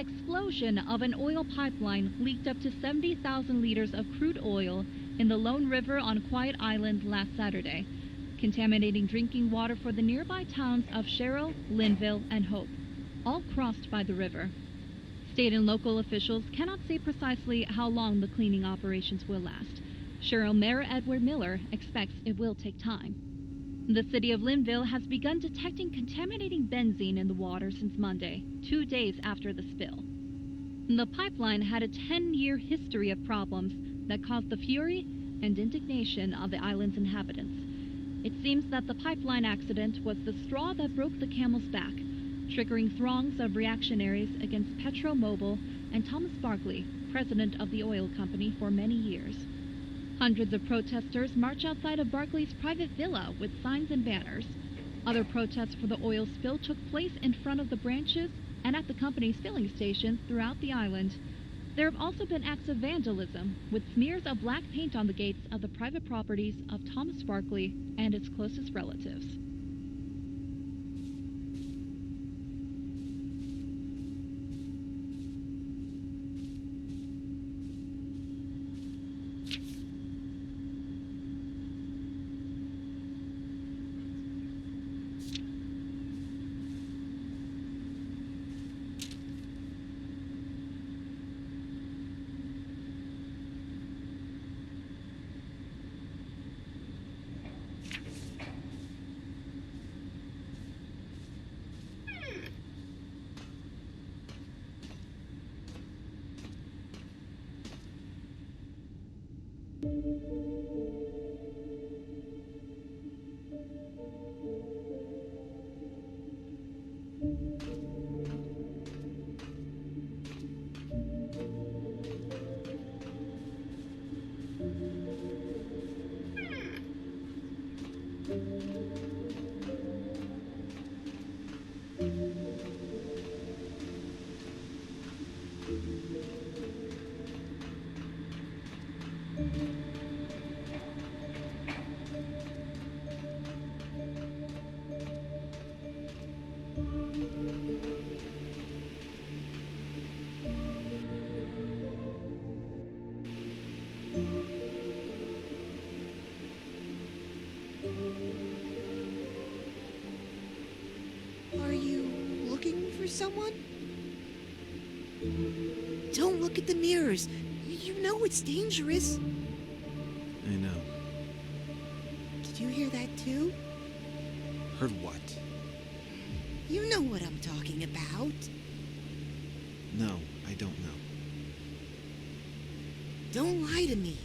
explosion of an oil pipeline leaked up to 70,000 liters of crude oil in the Lone River on Quiet Island last Saturday, contaminating drinking water for the nearby towns of Sherrill, Lynville, and Hope, all crossed by the river. State and local officials cannot say precisely how long the cleaning operations will last. Sherrill Mayor Edward Miller expects it will take time. The city of Lynville has begun detecting contaminating benzene in the water since Monday, 2 days after the spill. The pipeline had a 10-year history of problems that caused the fury and indignation of the island's inhabitants. It seems that the pipeline accident was the straw that broke the camel's back, triggering throngs of reactionaries against PetroMobil and Thomas Barkley, president of the oil company for many years. Hundreds of protesters march outside of Barkley's private villa with signs and banners. Other protests for the oil spill took place in front of the branches and at the company's filling stations throughout the island. There have also been acts of vandalism, with smears of black paint on the gates of the private properties of Thomas Barkley and its closest relatives. Are you looking for someone? Don't look at the mirrors. You know it's dangerous. I know. Did you hear that too? Heard what? You know what I'm talking about. No, I don't know. Don't lie to me.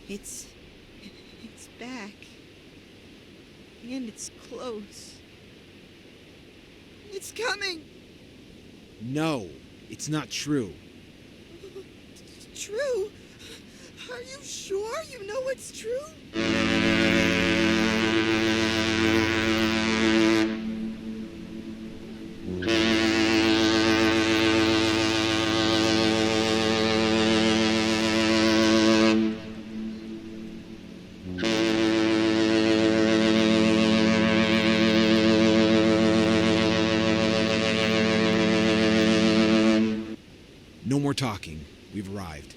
It's back. And it's close. It's coming! No, it's not true. True? Are you sure you know it's true? No more talking. We've arrived.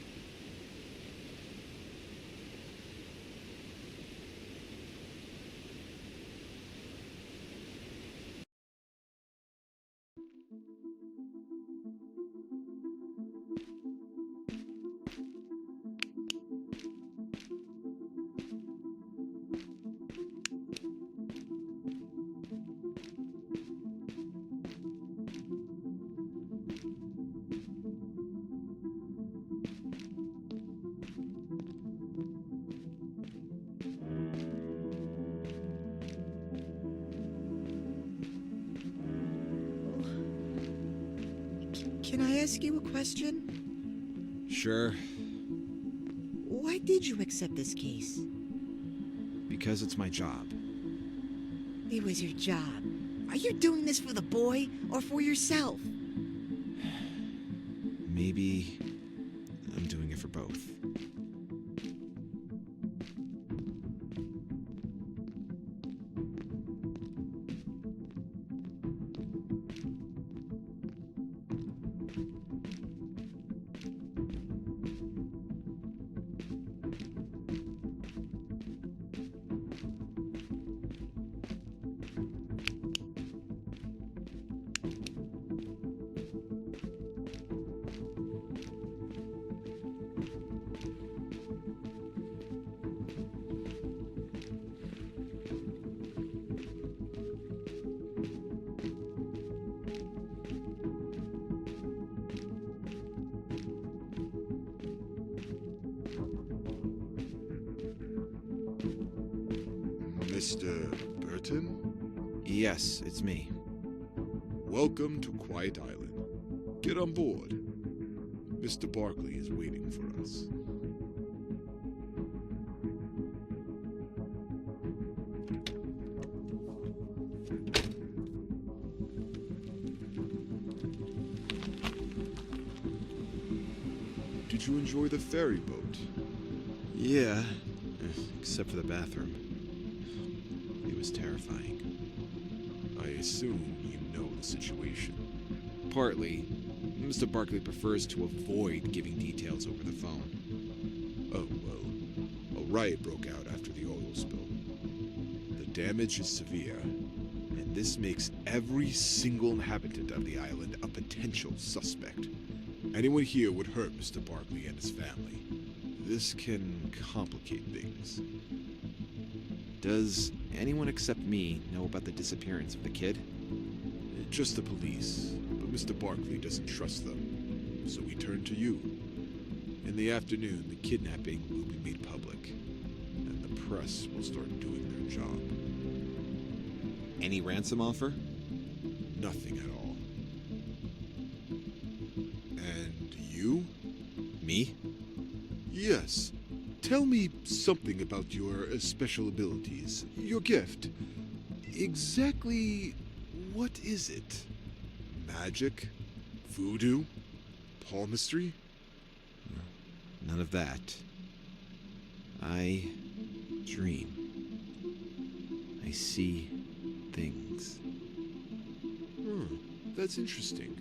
Can I ask you a question? Sure, Why did you accept this case? because it's my job. It was your job. Are you doing this for the boy or for yourself? Maybe I'm doing it for both. Mr. Burton? Yes, it's me. Welcome to Quiet Island. Get on board. Mr. Barkley is waiting for us. Did you enjoy the ferry boat? Yeah, except for the bathroom. It was terrifying. I assume you know the situation. Partly, Mr. Barkley prefers to avoid giving details over the phone. Oh, well, a riot broke out after the oil spill. The damage is severe, and this makes every single inhabitant of the island a potential suspect. Anyone here would hurt Mr. Barkley and his family. This can complicate things. Does anyone except me know about the disappearance of the kid? Just the police, but Mr. Barkley doesn't trust them, so we turn to you. In the afternoon, the kidnapping will be made public, and the press will start doing their job. Any ransom offer? Nothing at all. And you? Me? Yes. Tell me something about your special abilities, your gift. Exactly what is it? Magic? Voodoo? Palmistry? None of that. I dream. I see things. That's interesting.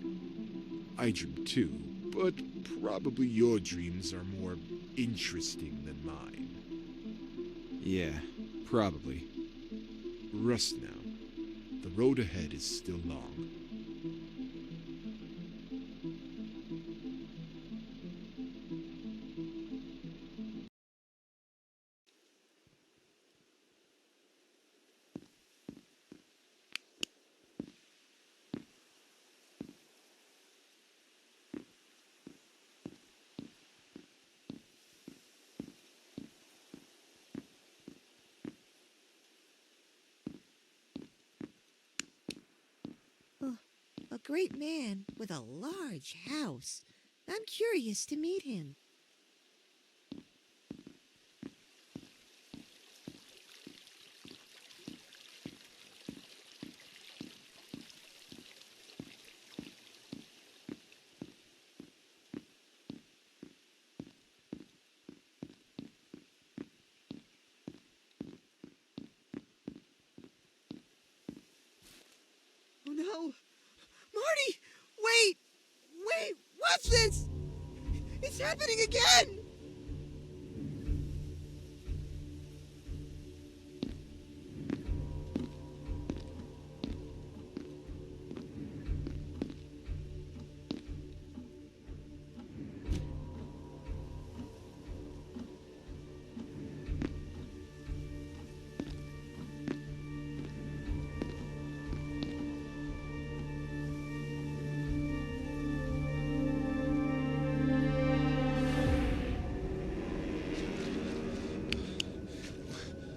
I dream too, but probably your dreams are more interesting than mine. Yeah, probably. Rest now. The road ahead is still long. A great man with a large house. I'm curious to meet him. Oh no! Marty! Wait! Wait! What's this? It's happening again!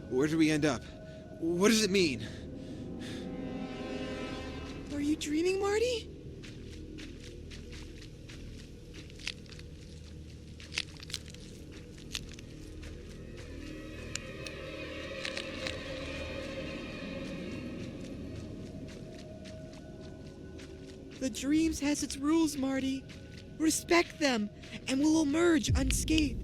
Where did we end up? What does it mean? Are you dreaming, Marty? The dreams has its rules, Marty. Respect them, and we'll emerge unscathed.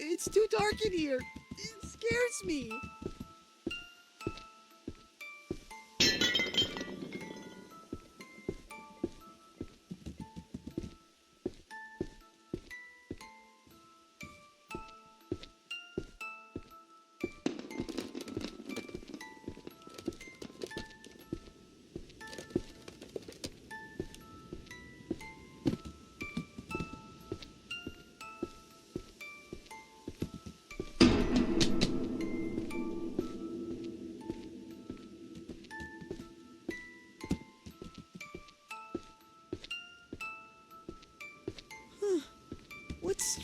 It's too dark in here. It scares me.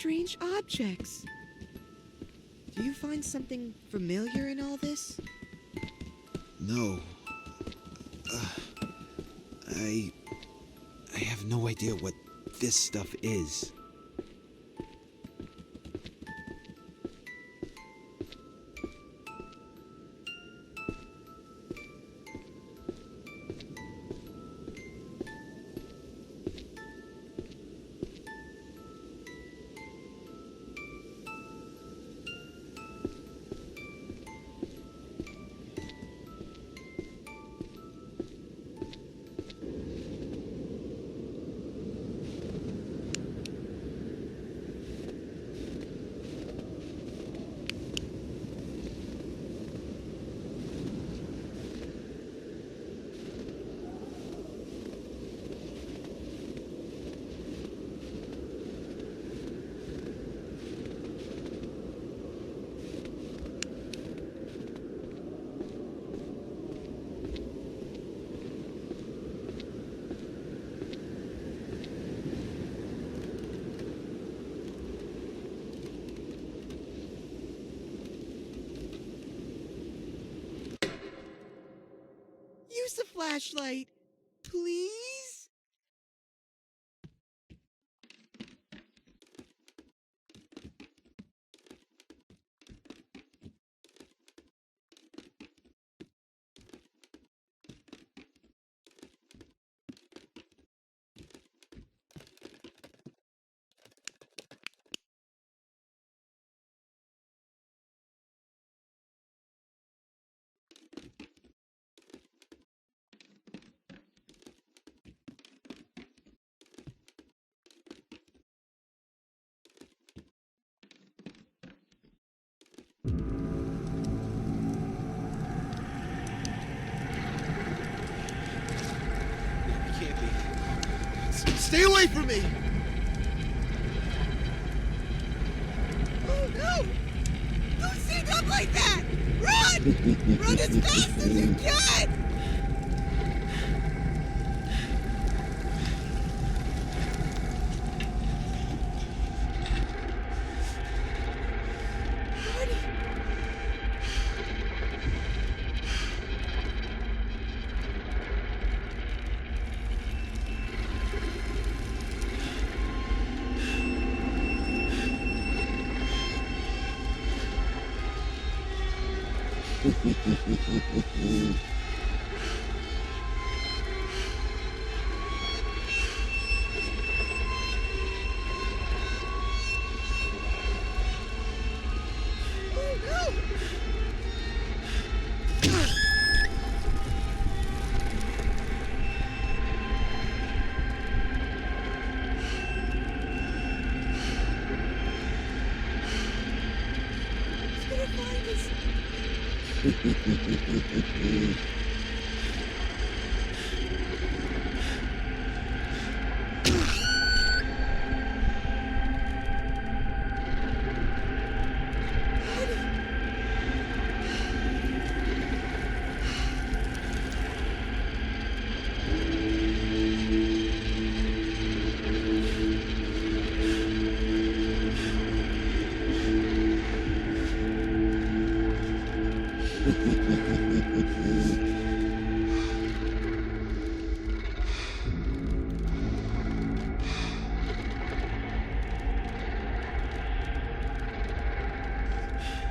strange objects. Do you find something familiar in all this? No. I have no idea what this stuff is. Use the flashlight, please? It can't be. Stay away from me! Oh no! Don't stand up like that! Run! Run as fast as you can! Marty! Oh no! He's gonna find us.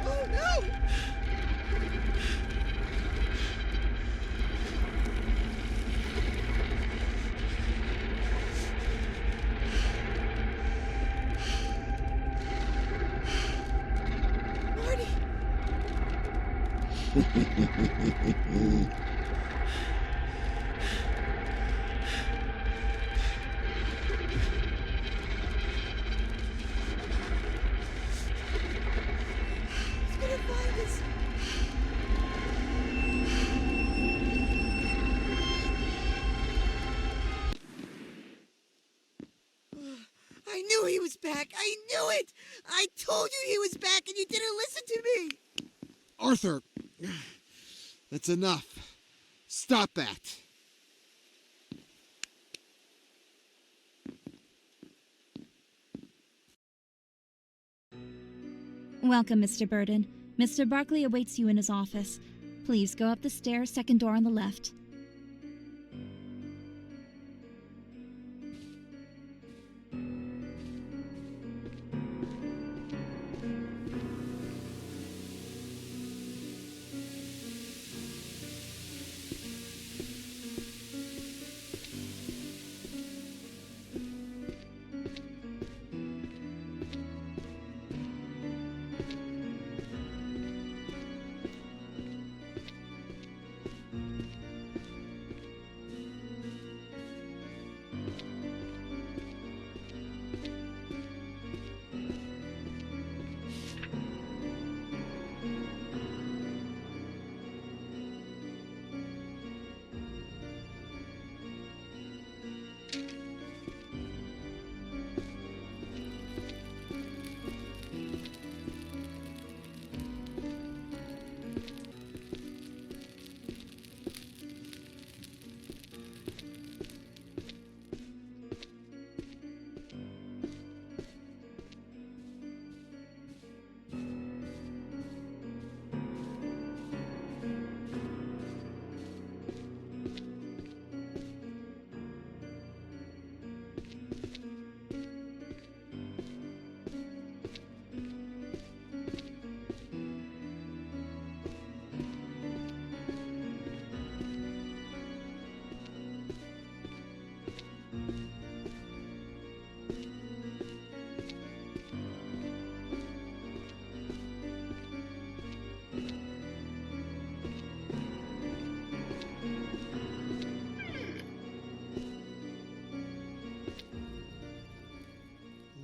Oh no! Marty! He's gonna find us. I knew he was back. I knew it. I told you he was back and you didn't listen to me. Arthur! That's enough. Stop that. Welcome, Mr. Burton. Mr. Barkley awaits you in his office. Please go up the stairs, second door on the left.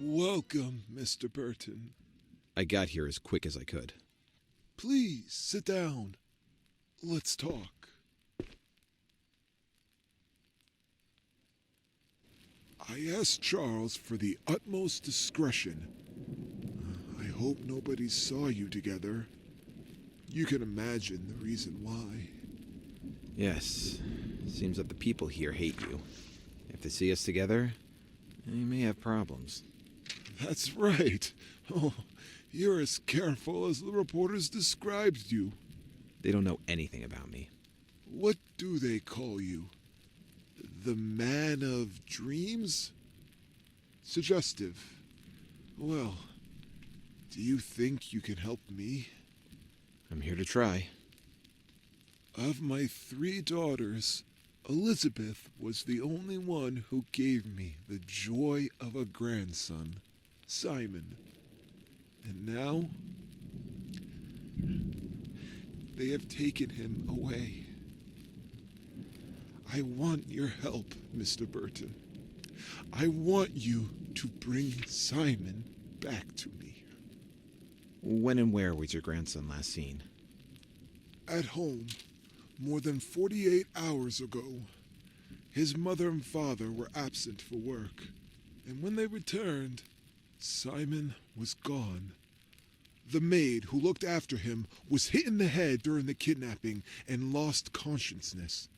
Welcome, Mr. Burton. I got here as quick as I could. Please, sit down. Let's talk. I asked Charles for the utmost discretion. I hope nobody saw you together. You can imagine the reason why. Yes, seems that the people here hate you. If they see us together, they may have problems. That's right. Oh, you're as careful as the reporters described you. They don't know anything about me. What do they call you? The man of dreams? Suggestive. Well, do you think you can help me? I'm here to try. Of my 3 daughters, Elizabeth was the only one who gave me the joy of a grandson, Simon. And now, they have taken him away. I want your help, Mr. Burton. I want you to bring Simon back to me. When and where was your grandson last seen? At home, more than 48 hours ago. His mother and father were absent for work, and when they returned, Simon was gone. The maid who looked after him was hit in the head during the kidnapping and lost consciousness.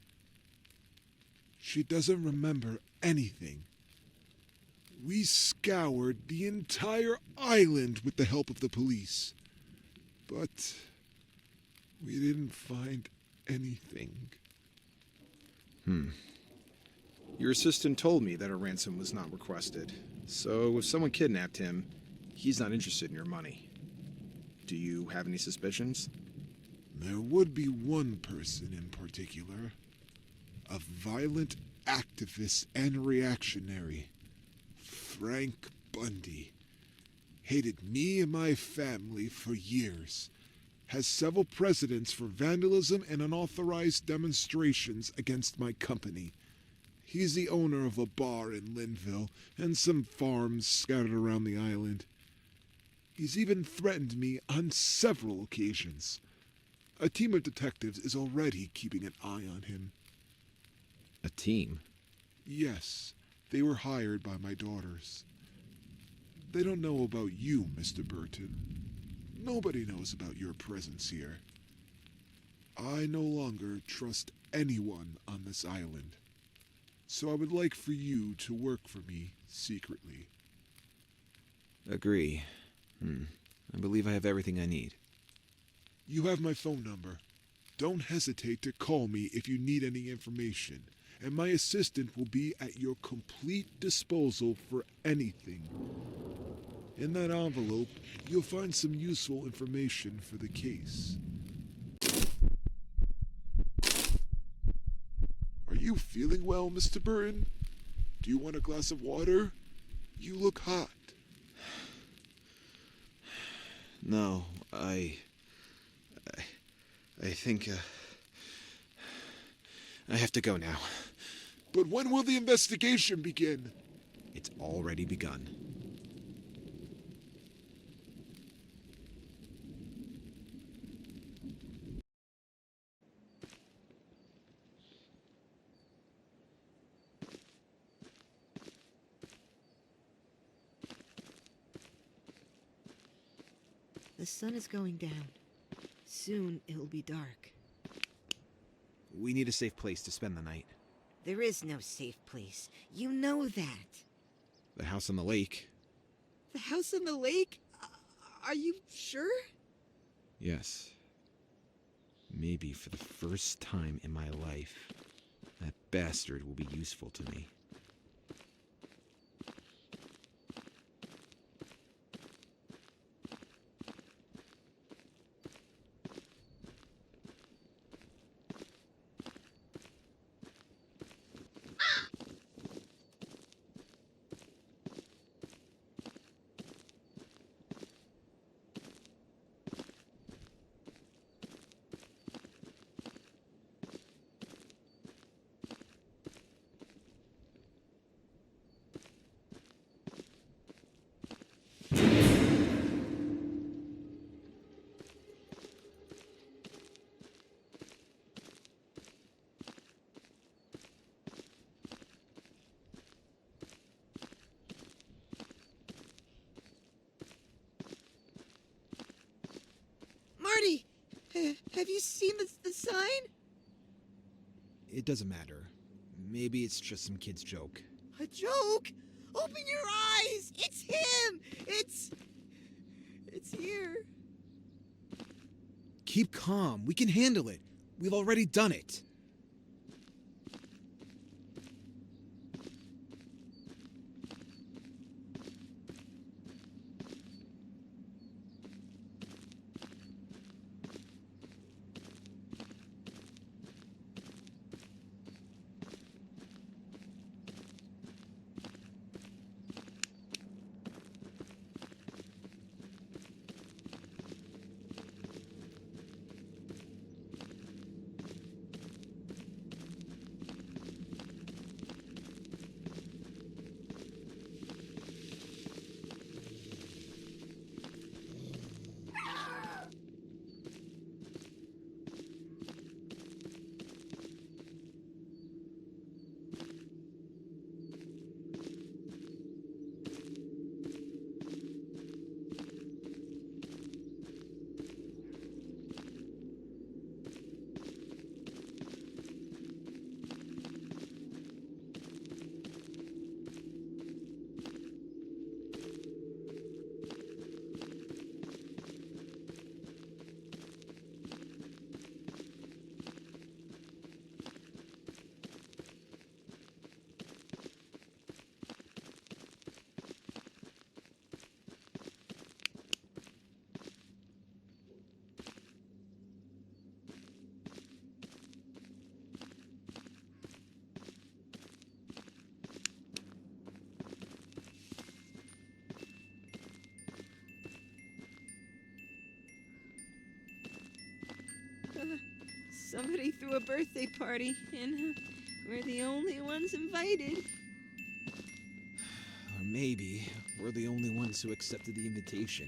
She doesn't remember anything. We scoured the entire island with the help of the police, but we didn't find anything. Your assistant told me that a ransom was not requested, so if someone kidnapped him, he's not interested in your money. Do you have any suspicions? There would be one person in particular. A violent activist and reactionary. Frank Bundy. Hated me and my family for years. Has several precedents for vandalism and unauthorized demonstrations against my company. He's the owner of a bar in Lynville and some farms scattered around the island. He's even threatened me on several occasions. A team of detectives is already keeping an eye on him. A team? Yes, they were hired by my daughters. They don't know about you, Mr. Burton. Nobody knows about your presence here. I no longer trust anyone on this island. So I would like for you to work for me secretly. Agree. I believe I have everything I need. You have my phone number. Don't hesitate to call me if you need any information, and my assistant will be at your complete disposal for anything. In that envelope, you'll find some useful information for the case. Are you feeling well, Mr. Burton? Do you want a glass of water? You look hot. No, I think, I have to go now. But when will the investigation begin? It's already begun. The sun is going down. Soon it'll be dark. We need a safe place to spend the night. There is no safe place. You know that. The house on the lake. The house on the lake? Are you sure? Yes. Maybe for the first time in my life, that bastard will be useful to me. Marty! Have you seen the sign? It doesn't matter. Maybe it's just some kid's joke. A joke? Open your eyes! It's him! It's here. Keep calm. We can handle it. We've already done it. Somebody threw a birthday party, and we're the only ones invited. Or maybe we're the only ones who accepted the invitation.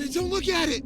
Marty, don't look at it!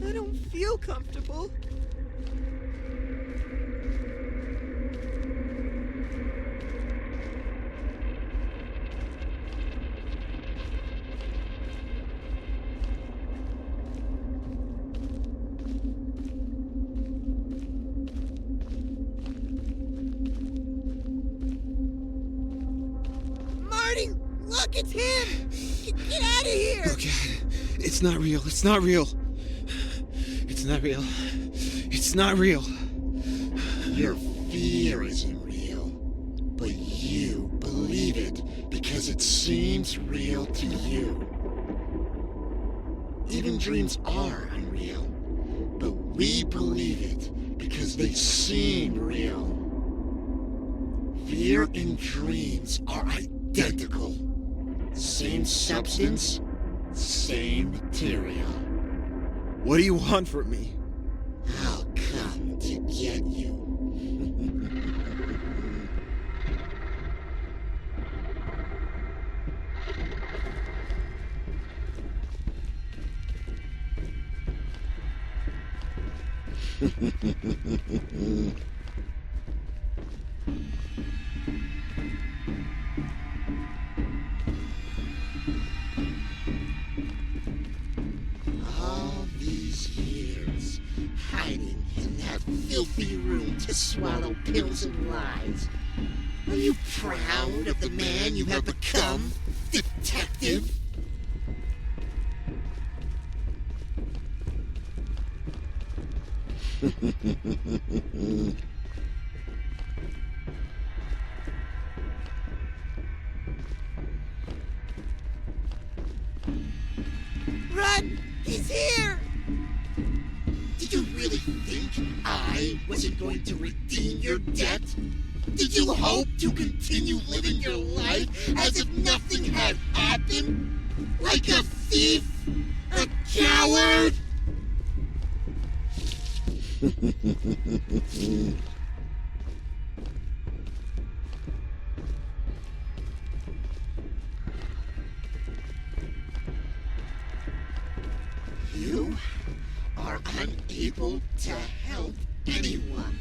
I don't feel comfortable. Marty, look, it's him! Get out of here! Oh, God. It's not real. It's not real. It's not real. It's not real. Your fear isn't real, but you believe it because it seems real to you. Even dreams are unreal, but we believe it because they seem real. Fear and dreams are identical. Same substance, same material. What do you want from me? I'll come to get you. All these years, hiding in that filthy room to swallow pills and lies. Are you proud of the man you have become, detective? Run! He's here! Did you really think I wasn't going to redeem your debt? Did you hope to continue living your life as if nothing had happened? Like a thief? A coward? You are unable to help anyone.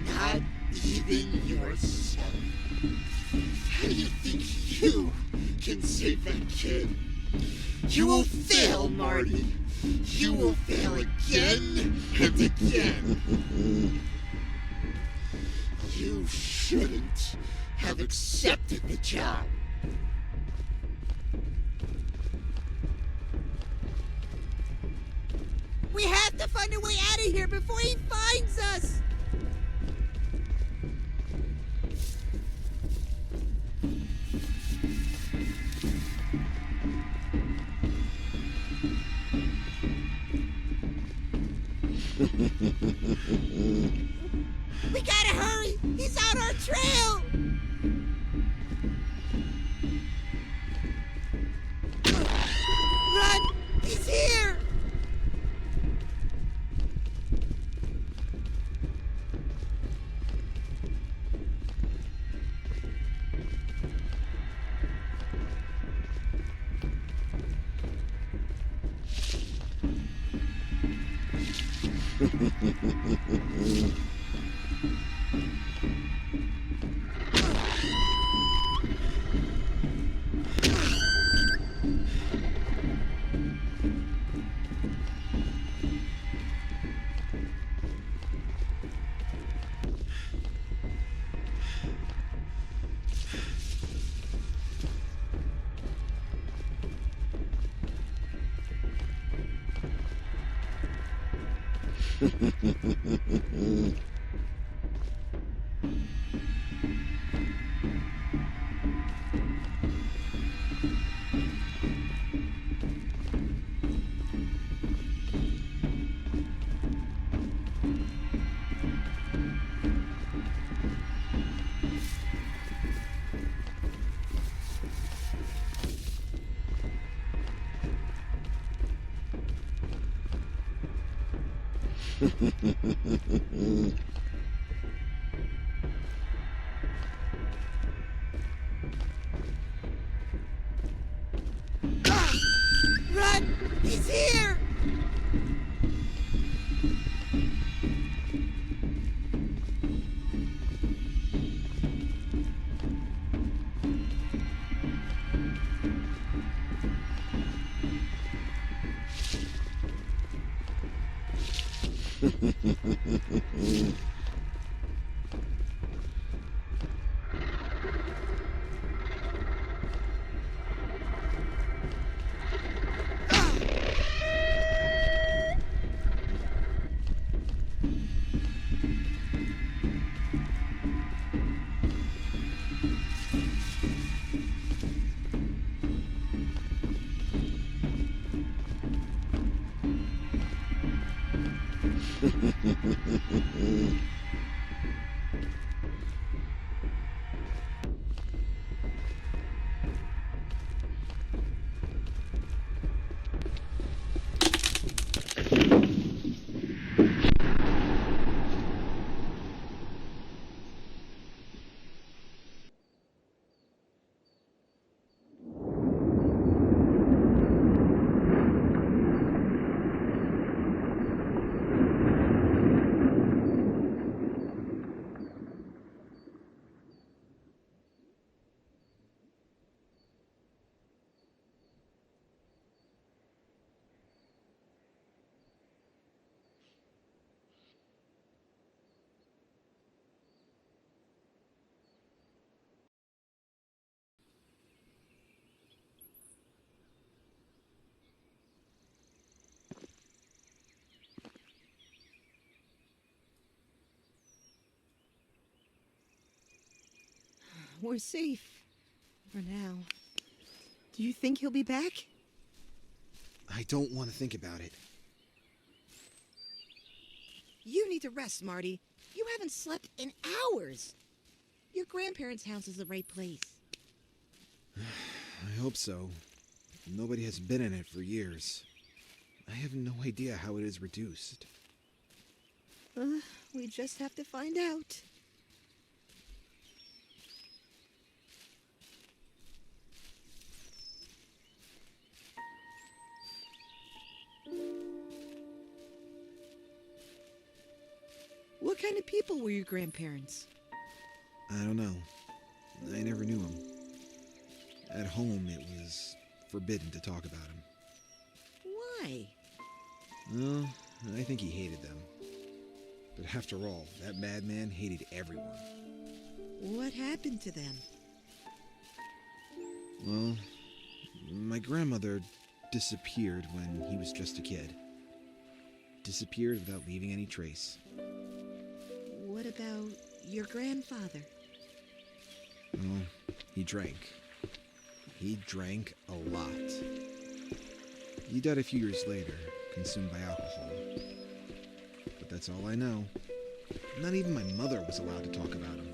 Not even yourself. How do you think you can save that kid? You will fail, Marty. You will fail again and again. You shouldn't have accepted the job. We have to find a way out of here before he finds us! We gotta hurry! He's on our trail! Run! He's here! Run! He's here! We're safe. For now. Do you think he'll be back? I don't want to think about it. You need to rest, Marty. You haven't slept in hours. Your grandparents' house is the right place. I hope so. Nobody has been in it for years. I have no idea how it is reduced. We just have to find out. What kind of people were your grandparents? I don't know. I never knew him. At home, it was forbidden to talk about him. Why? Well, I think he hated them. But after all, that madman hated everyone. What happened to them? Well, my grandmother disappeared when he was just a kid. Disappeared without leaving any trace. What about your grandfather? Well, he drank. He drank a lot. He died a few years later, consumed by alcohol. But that's all I know. Not even my mother was allowed to talk about him.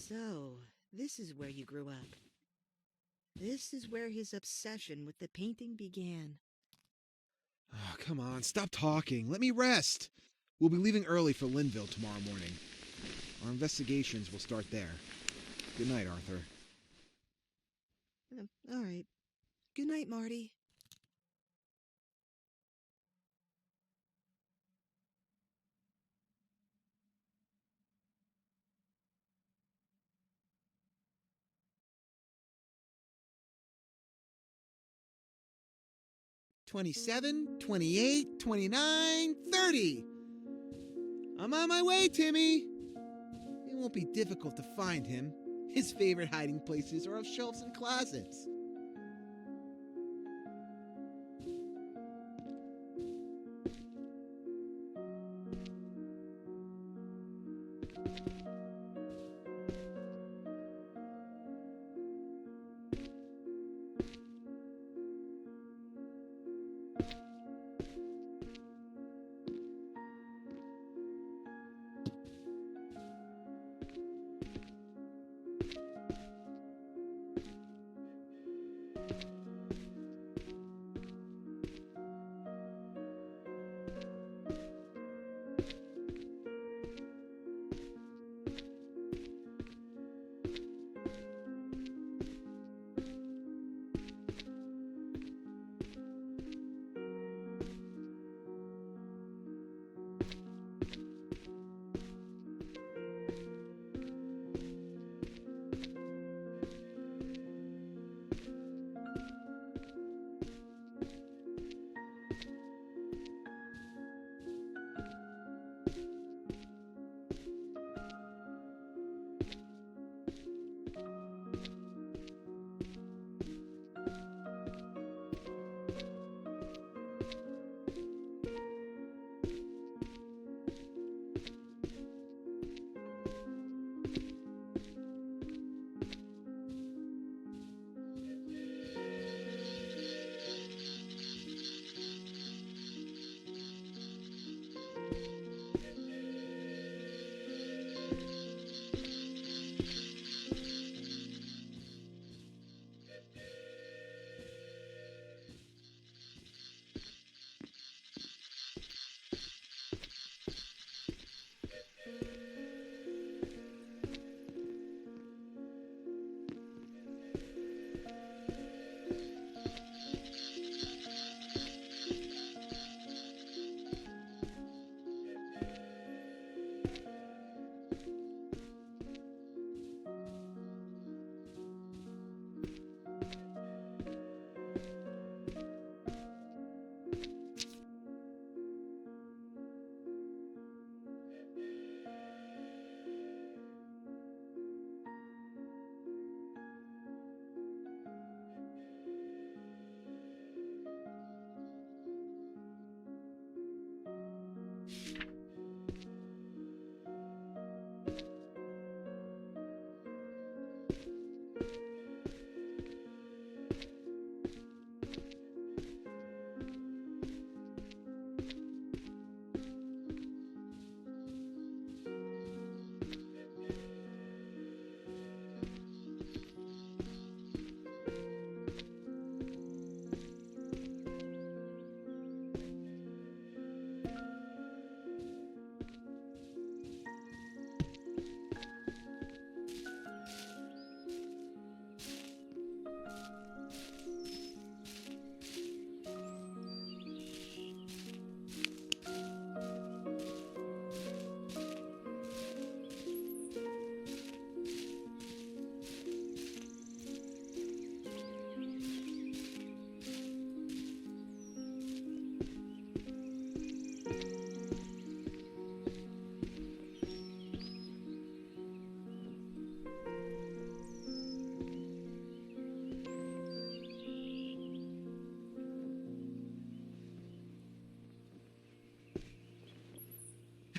So, this is where you grew up. This is where his obsession with the painting began. Oh, come on, stop talking. Let me rest. We'll be leaving early for Lynville tomorrow morning. Our investigations will start there. Good night, Arthur. All right. Good night, Marty. $27, $28, $29, $30. I'm on my way, Timmy. It won't be difficult to find him. His favorite hiding places are of shelves and closets.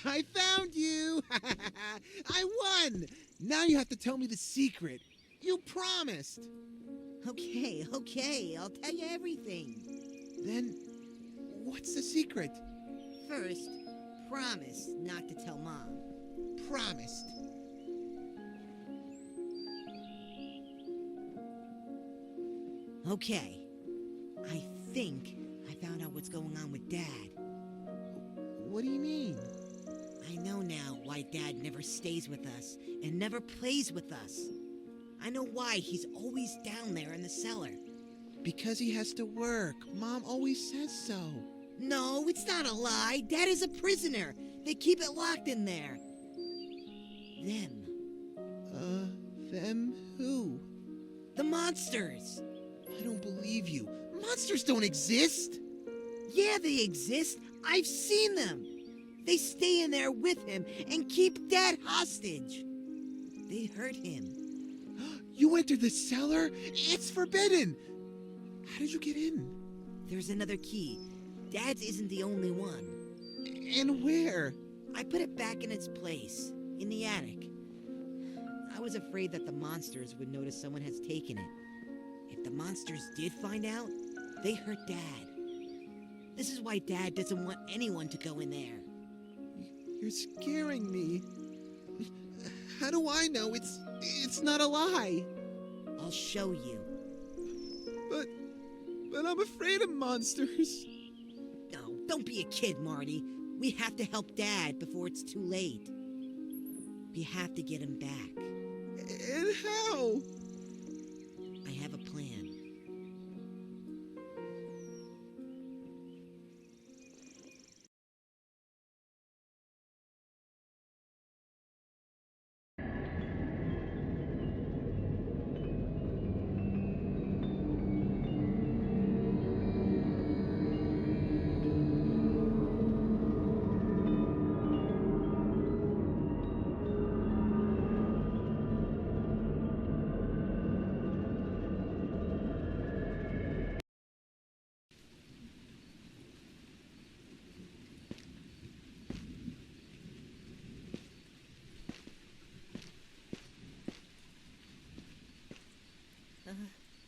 I found you! I won! Now you have to tell me the secret. You promised! Okay, I'll tell you everything. Then, what's the secret? First, promise not to tell Mom. Promised. Okay. I think I found out what's going on with Dad. What do you mean? I know now why Dad never stays with us and never plays with us. I know why he's always down there in the cellar. Because he has to work. Mom always says so. No, it's not a lie. Dad is a prisoner. They keep it locked in there. Them. Them who? The monsters. I don't believe you. Monsters don't exist. Yeah, they exist. I've seen them. They stay in there with him and keep Dad hostage. They hurt him. You entered the cellar? It's forbidden. How did you get in? There's another key. Dad's isn't the only one. And where? I put it back in its place, in the attic. I was afraid that the monsters would notice someone has taken it. If the monsters did find out, they hurt Dad. This is why Dad doesn't want anyone to go in there. You're scaring me. How do I know it's not a lie? I'll show you. But I'm afraid of monsters. No, don't be a kid, Marty. We have to help Dad before it's too late. We have to get him back. And how? I have a plan.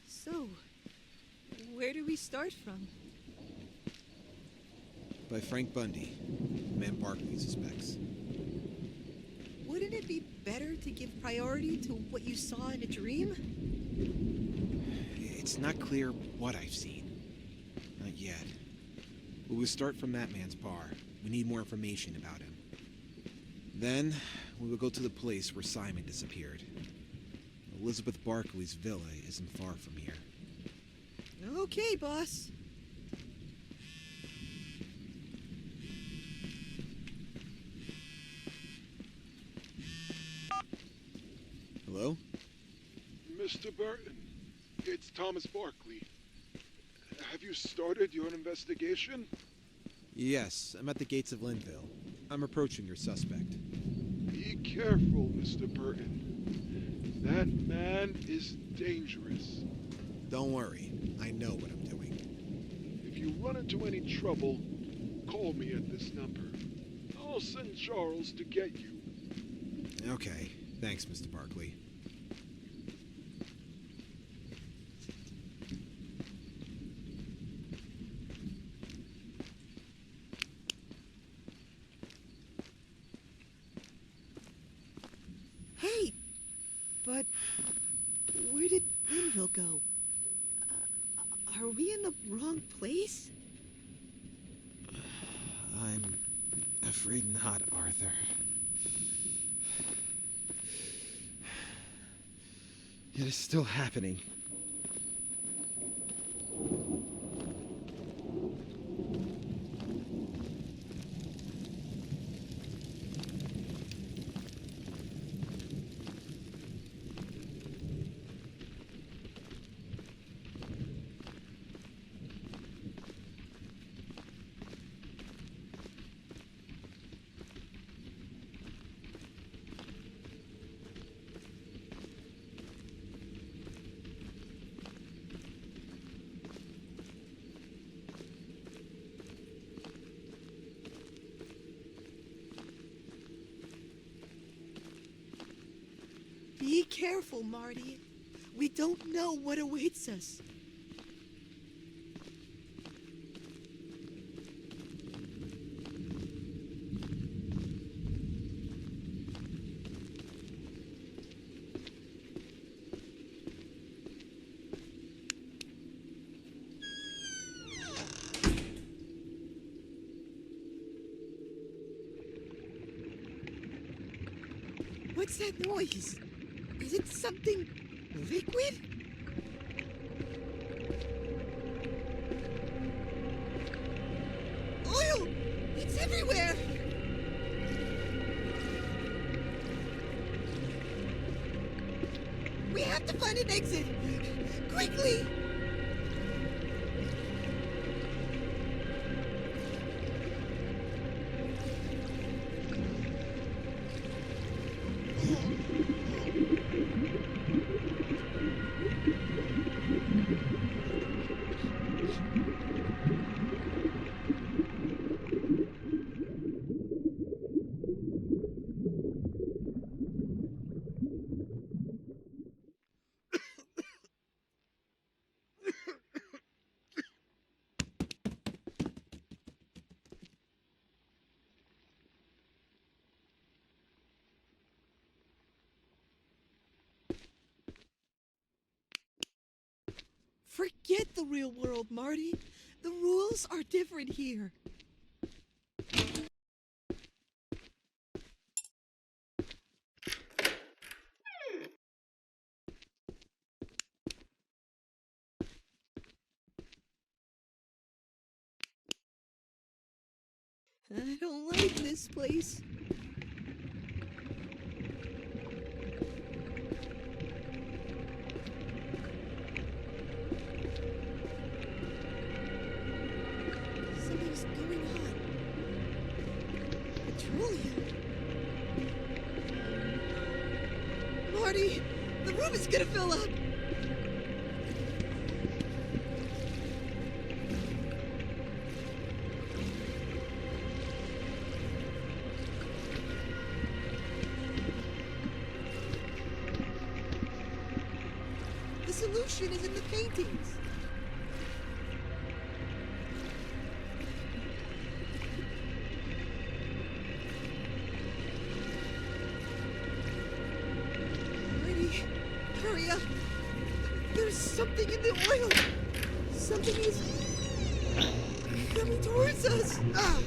So, where do we start from? By Frank Bundy, the man Barkley suspects. Wouldn't it be better to give priority to what you saw in a dream? It's not clear what I've seen. Not yet. But we'll start from that man's bar. We need more information about him. Then, we will go to the place where Simon disappeared. Elizabeth Barkley's villa isn't far from here. Okay, boss. Hello? Mr. Burton, it's Thomas Barkley. Have you started your investigation? Yes, I'm at the gates of Lynville. I'm approaching your suspect. Be careful, Mr. Burton. That man is dangerous. Don't worry, I know what I'm doing. If you run into any trouble, call me at this number. I'll send Charles to get you. Okay, thanks, Mr. Barkley. Hey! But where did Lynville go? Are we in the wrong place? I'm afraid not, Arthur. It is still happening. Be careful, Marty. We don't know what awaits us. What's that noise? Is it something liquid? Oil! It's everywhere! We have to find an exit! Quickly! Forget the real world, Marty. The rules are different here. I don't like this place. Something's going on. Petroleum. Marty, the room is gonna fill up. The solution is in the paintings. Marty, hurry up. There's something in the oil. Something is coming towards us. Ah!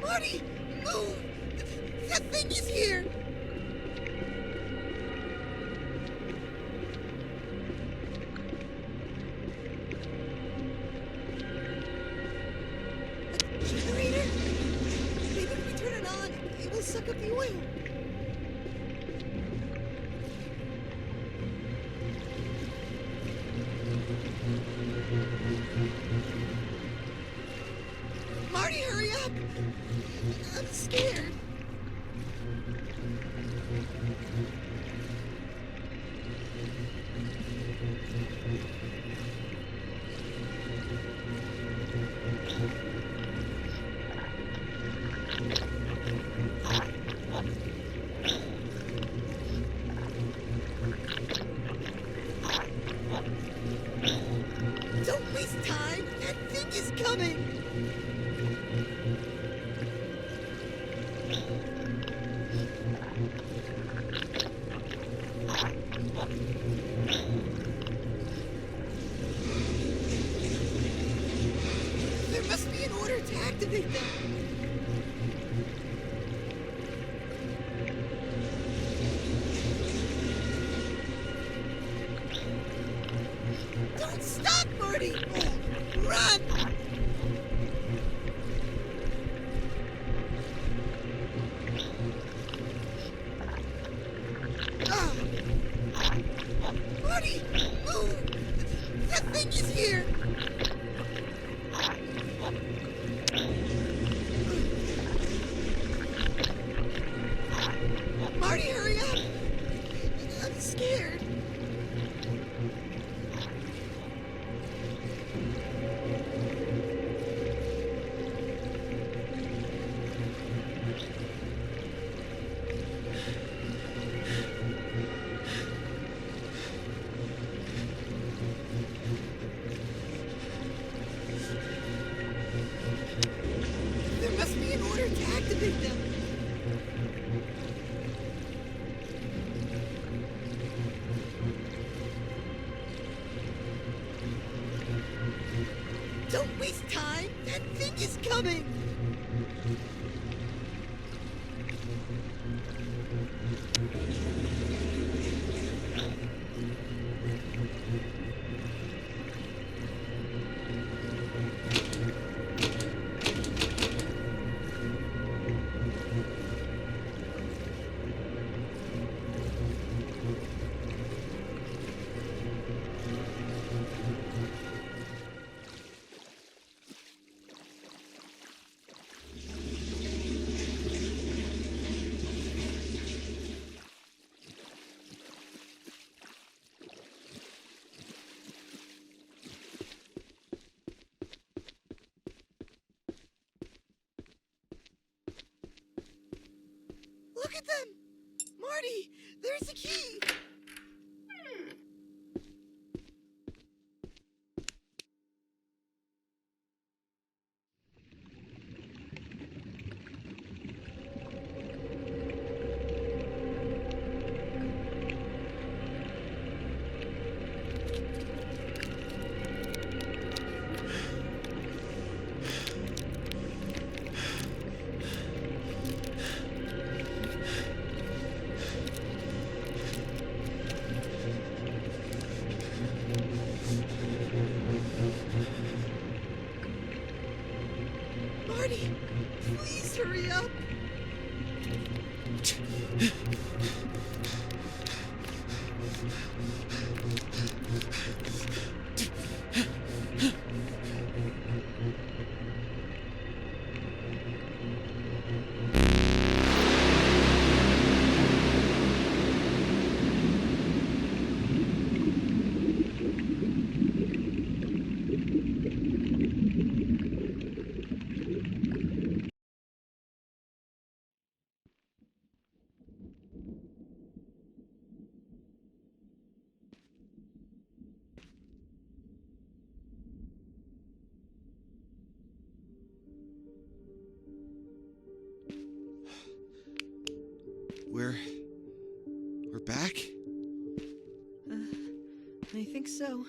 Marty, move! That thing is here! A generator? Maybe if we turn it on, it will suck up the oil. Marty, hurry up! I'm scared. Don't waste time! That thing is coming! There must be an order to activate them. Don't stop, Marty! Run! thing is here! Marty, hurry up! I'm scared. There must be an order to activate them. Don't waste time! That thing is coming! Look at them! Marty, there's the key! Marty, please hurry up! We're back? I think so.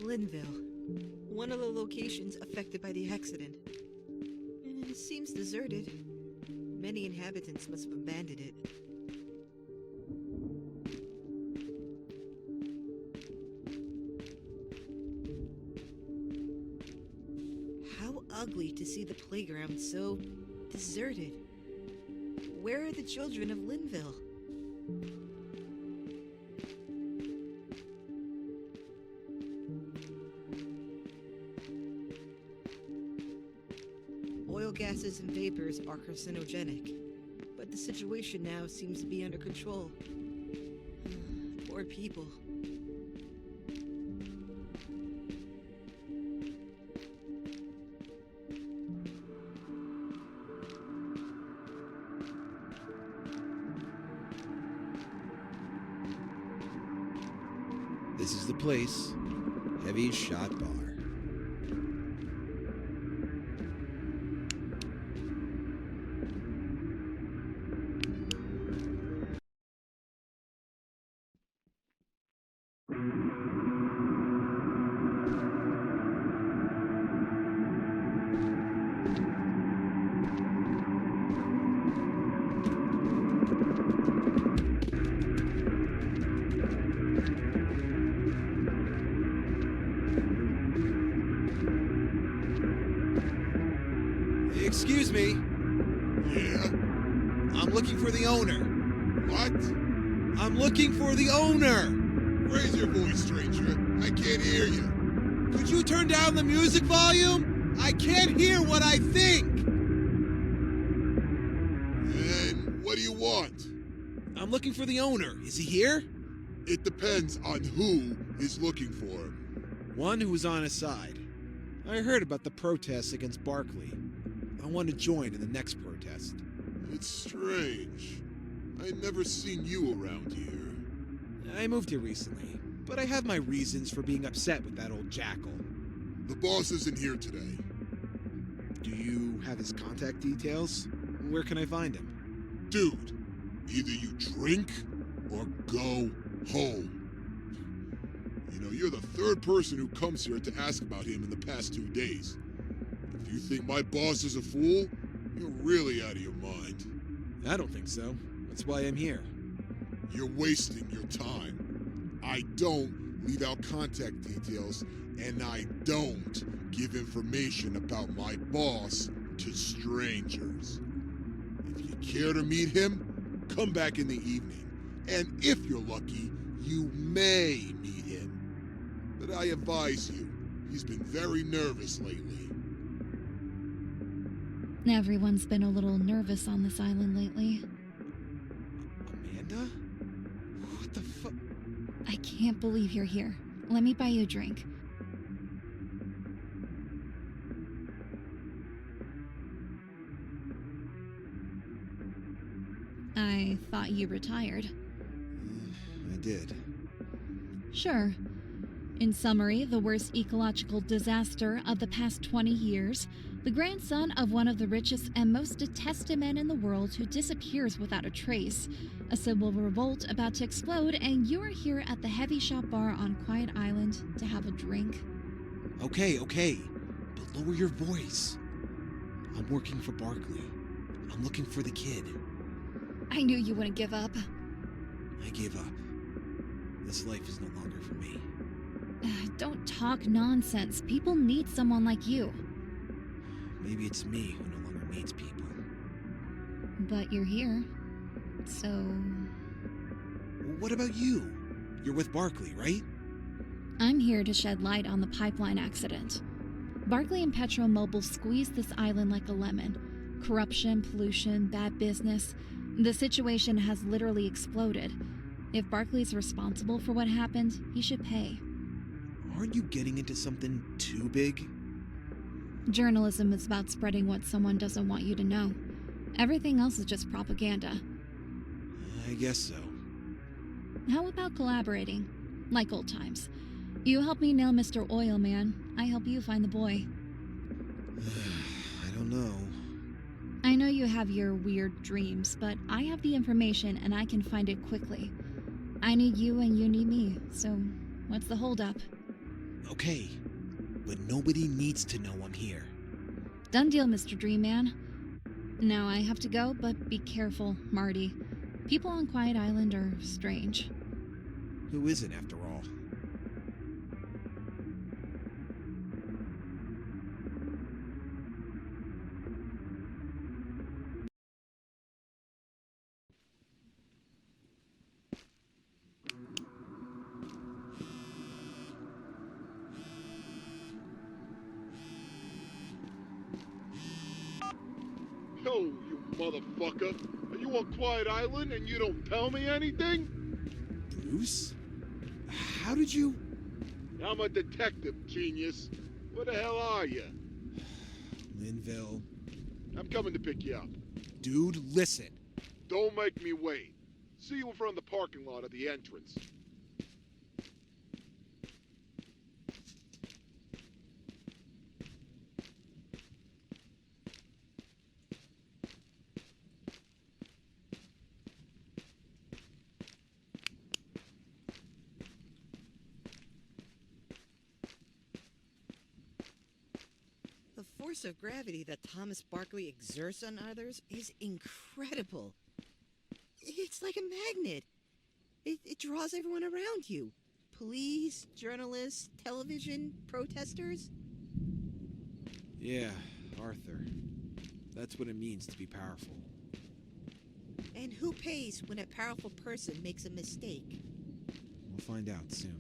Lynville, one of the locations affected by the accident. It seems deserted. Many inhabitants must have abandoned it. How ugly to see the playground so deserted. Where are the children of Lynville? Oil gases and vapors are carcinogenic, but the situation now seems to be under control. Poor people. This is the place. Heavy Shot Bar. Excuse me. Yeah? I'm looking for the owner. What? I'm looking for the owner. Raise your voice, stranger. I can't hear you. Could you turn down the music volume? I can't hear what I think. And what do you want? I'm looking for the owner. Is he here? It depends on who is looking for him. One who was on his side. I heard about the protests against Barkley. I want to join in the next protest. It's strange. I'd never seen you around here. I moved here recently, but I have my reasons for being upset with that old jackal. The boss isn't here today. Do you have his contact details? Where can I find him? Dude, either you drink or go home. You know, you're the third person who comes here to ask about him in the past 2 days. If you think my boss is a fool, you're really out of your mind. I don't think so. That's why I'm here. You're wasting your time. I don't leave out contact details, and I don't give information about my boss to strangers. If you care to meet him, come back in the evening. And if you're lucky, you may meet him. But I advise you, he's been very nervous lately. Everyone's been a little nervous on this island lately. Amanda? What the fuck? I can't believe you're here. Let me buy you a drink. I thought you retired. I did. Sure. In summary, the worst ecological disaster of the past 20 years, the grandson of one of the richest and most detested men in the world who disappears without a trace, a civil revolt about to explode, and you're here at the Heavy Shop Bar on Quiet Island to have a drink. Okay, but lower your voice. I'm working for Barkley. I'm looking for the kid. I knew you wouldn't give up. I gave up. This life is no longer for me. Don't talk nonsense. People need someone like you. Maybe it's me who no longer needs people. But you're here. So... Well, what about you? You're with Barkley, right? I'm here to shed light on the pipeline accident. Barkley and PetroMobil squeezed this island like a lemon. Corruption, pollution, bad business. The situation has literally exploded. If Barkley's responsible for what happened, he should pay. Aren't you getting into something too big? Journalism is about spreading what someone doesn't want you to know. Everything else is just propaganda. I guess so. How about collaborating? Like old times. You help me nail Mr. Oil Man. I help you find the boy. I don't know. I know you have your weird dreams, but I have the information and I can find it quickly. I need you and you need me, so what's the holdup? Okay, but nobody needs to know I'm here. Done deal, Mr. Dream Man. Now I have to go, but be careful, Marty. People on Quiet Island are strange. Who isn't, after all? Yo, you motherfucker! Are you on Quiet Island and you don't tell me anything? Bruce? How did you... I'm a detective, genius. Where the hell are you? Lynville. I'm coming to pick you up. Dude, listen. Don't make me wait. See you in front of the parking lot at the entrance. The force of gravity that Thomas Barkley exerts on others is incredible. It's like a magnet. It draws everyone around you. Police, journalists, television, protesters. Yeah, Arthur. That's what it means to be powerful. And who pays when a powerful person makes a mistake? We'll find out soon.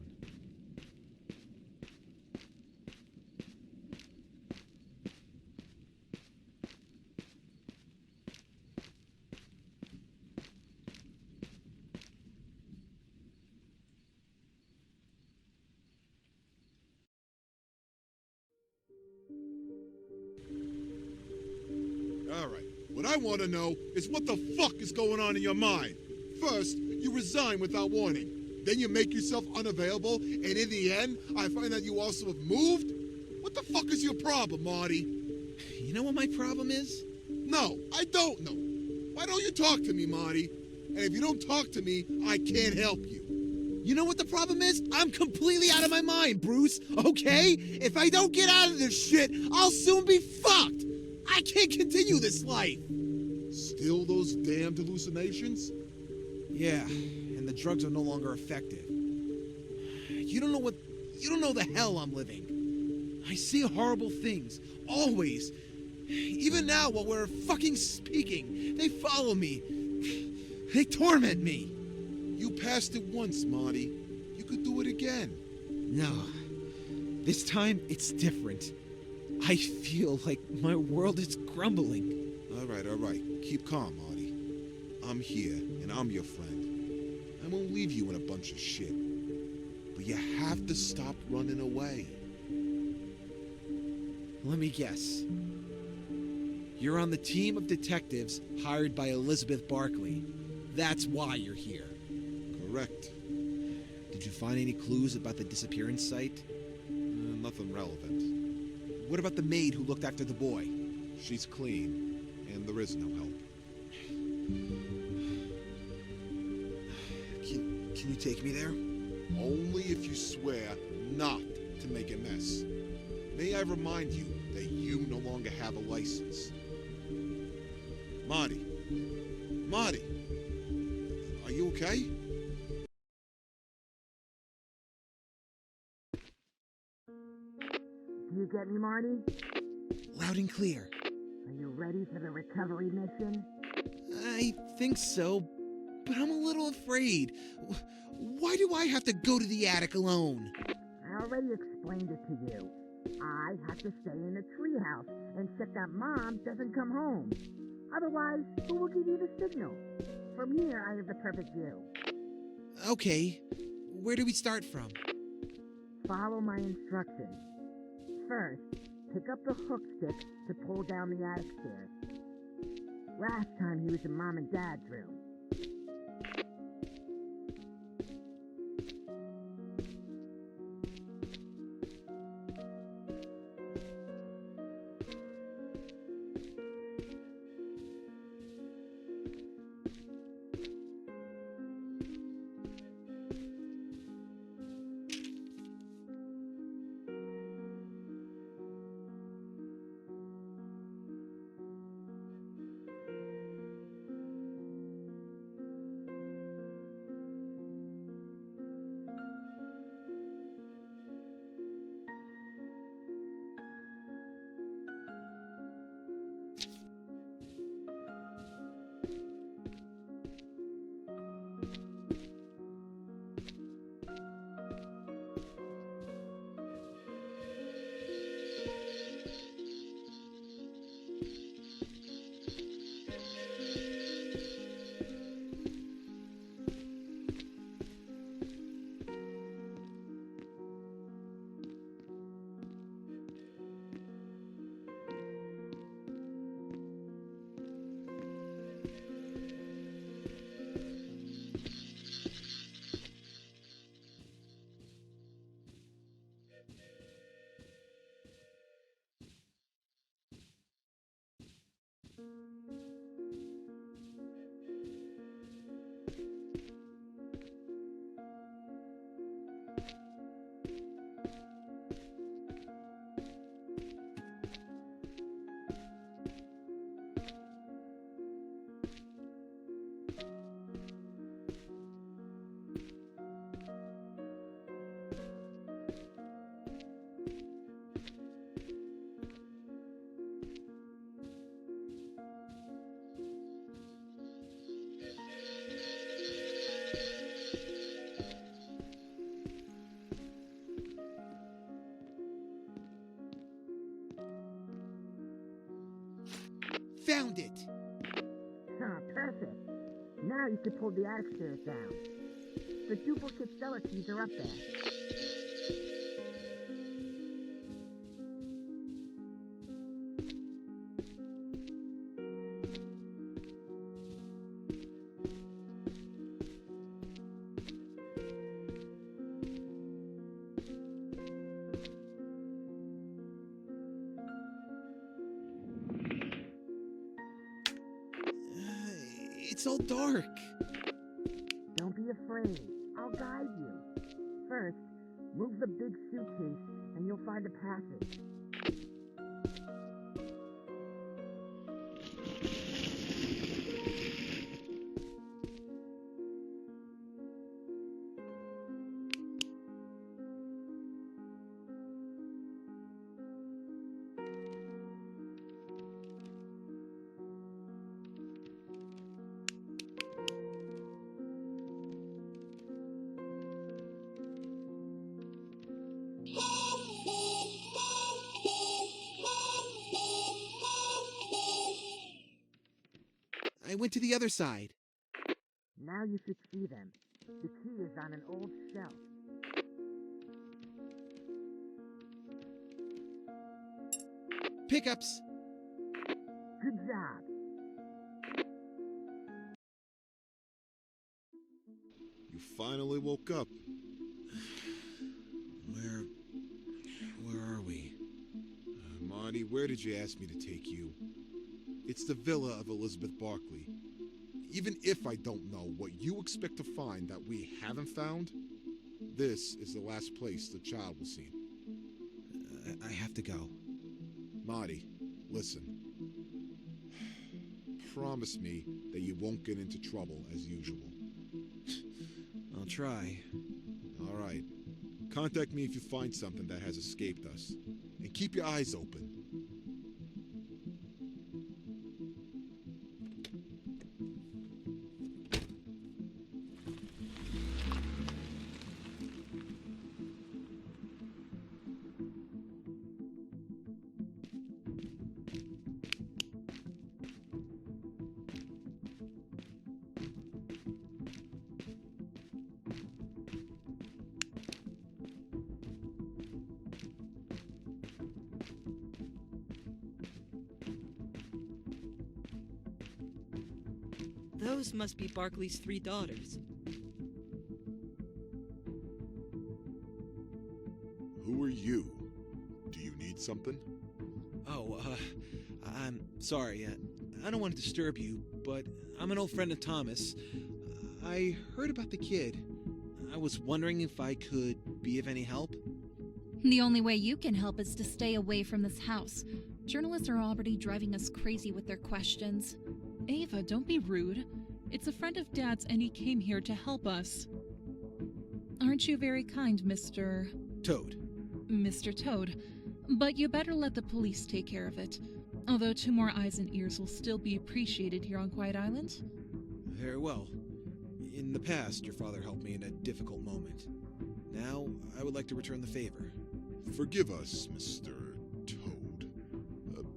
All right. What I want to know is what the fuck is going on in your mind? First, you resign without warning. Then you make yourself unavailable, and in the end, I find out you also have moved? What the fuck is your problem, Marty? You know what my problem is? No, I don't know. Why don't you talk to me, Marty? And if you don't talk to me, I can't help you. You know what the problem is? I'm completely out of my mind, Bruce, okay? If I don't get out of this shit, I'll soon be fucked! I can't continue this life! Still those damned hallucinations? Yeah, and the drugs are no longer effective. You don't know the hell I'm living. I see horrible things, always. Even now while we're fucking speaking, they follow me. They torment me. You passed it once, Marty. You could do it again. No, this time it's different. I feel like my world is crumbling. All right. Keep calm, Marty. I'm here, and I'm your friend. I won't leave you in a bunch of shit. But you have to stop running away. Let me guess. You're on the team of detectives hired by Elizabeth Barkley. That's why you're here. Correct. Did you find any clues about the disappearance site? Nothing relevant. What about the maid who looked after the boy? She's clean, and there is no help. Can you take me there? Only if you swear not to make a mess. May I remind you that you no longer have a license. Marty, are you okay? Do you get me, Marty? Loud and clear. Are you ready for the recovery mission? I think so, but I'm a little afraid. Why do I have to go to the attic alone? I already explained it to you. I have to stay in the treehouse and check that Mom doesn't come home. Otherwise, who will give you the signal? From here, I have the perfect view. Okay, where do we start from? Follow my instructions. First, pick up the hook stick to pull down the attic stairs. Last time he was in Mom and Dad's room. found it! Ah, perfect. Now you can pull the attic stairs down. The duplicate cellar keys are up there. It's all dark. Don't be afraid. I'll guide you. First, move the big suitcase and you'll find a passage. I went to the other side. Now you should see them. The key is on an old shelf. Pickups! Good job. You finally woke up. Where are we? Marty, where did you ask me to take you? It's the villa of Elizabeth Barkley. Even if I don't know what you expect to find that we haven't found, this is the last place the child was seen. I have to go. Marty, listen. Promise me that you won't get into trouble as usual. I'll try. All right. Contact me if you find something that has escaped us. And keep your eyes open. Those must be Barkley's 3 daughters. Who are you? Do you need something? Oh, I'm sorry. I don't want to disturb you, but I'm an old friend of Thomas. I heard about the kid. I was wondering if I could be of any help. The only way you can help is to stay away from this house. Journalists are already driving us crazy with their questions. Ava, don't be rude. It's a friend of Dad's and he came here to help us. Aren't you very kind, Mr. Toad. Mr. Toad? But you better let the police take care of it. Although 2 more eyes and ears will still be appreciated here on Quiet Island. Very well. In the past, your father helped me in a difficult moment. Now, I would like to return the favor. Forgive us, Mr. Toad.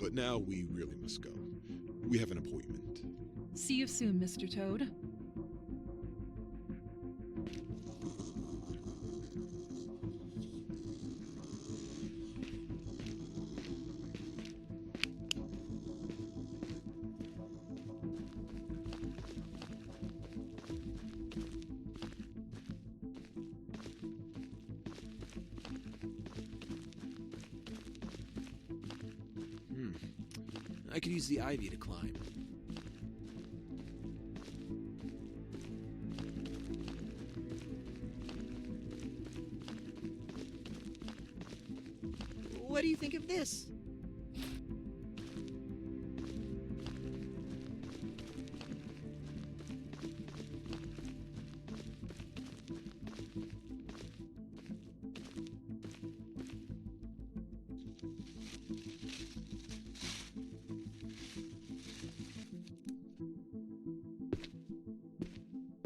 But now we really must go. We have an appointment. See you soon, Mr. Toad. I could use the ivy to climb. What do you think of this?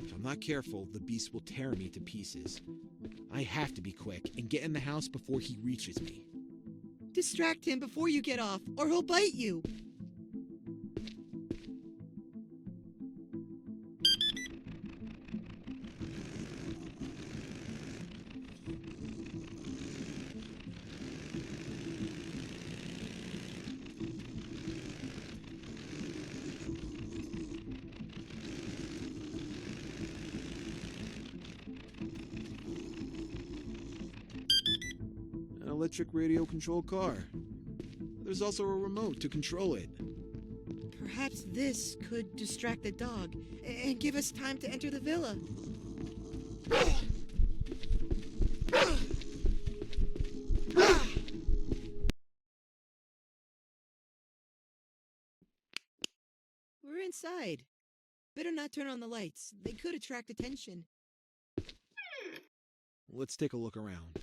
If I'm not careful, the beast will tear me to pieces. I have to be quick and get in the house before he reaches me. Distract him before you get off, or he'll bite you. electric radio-controlled car. There's also a remote to control it. Perhaps this could distract the dog and give us time to enter the villa. We're inside. Better not turn on the lights. They could attract attention. Let's take a look around.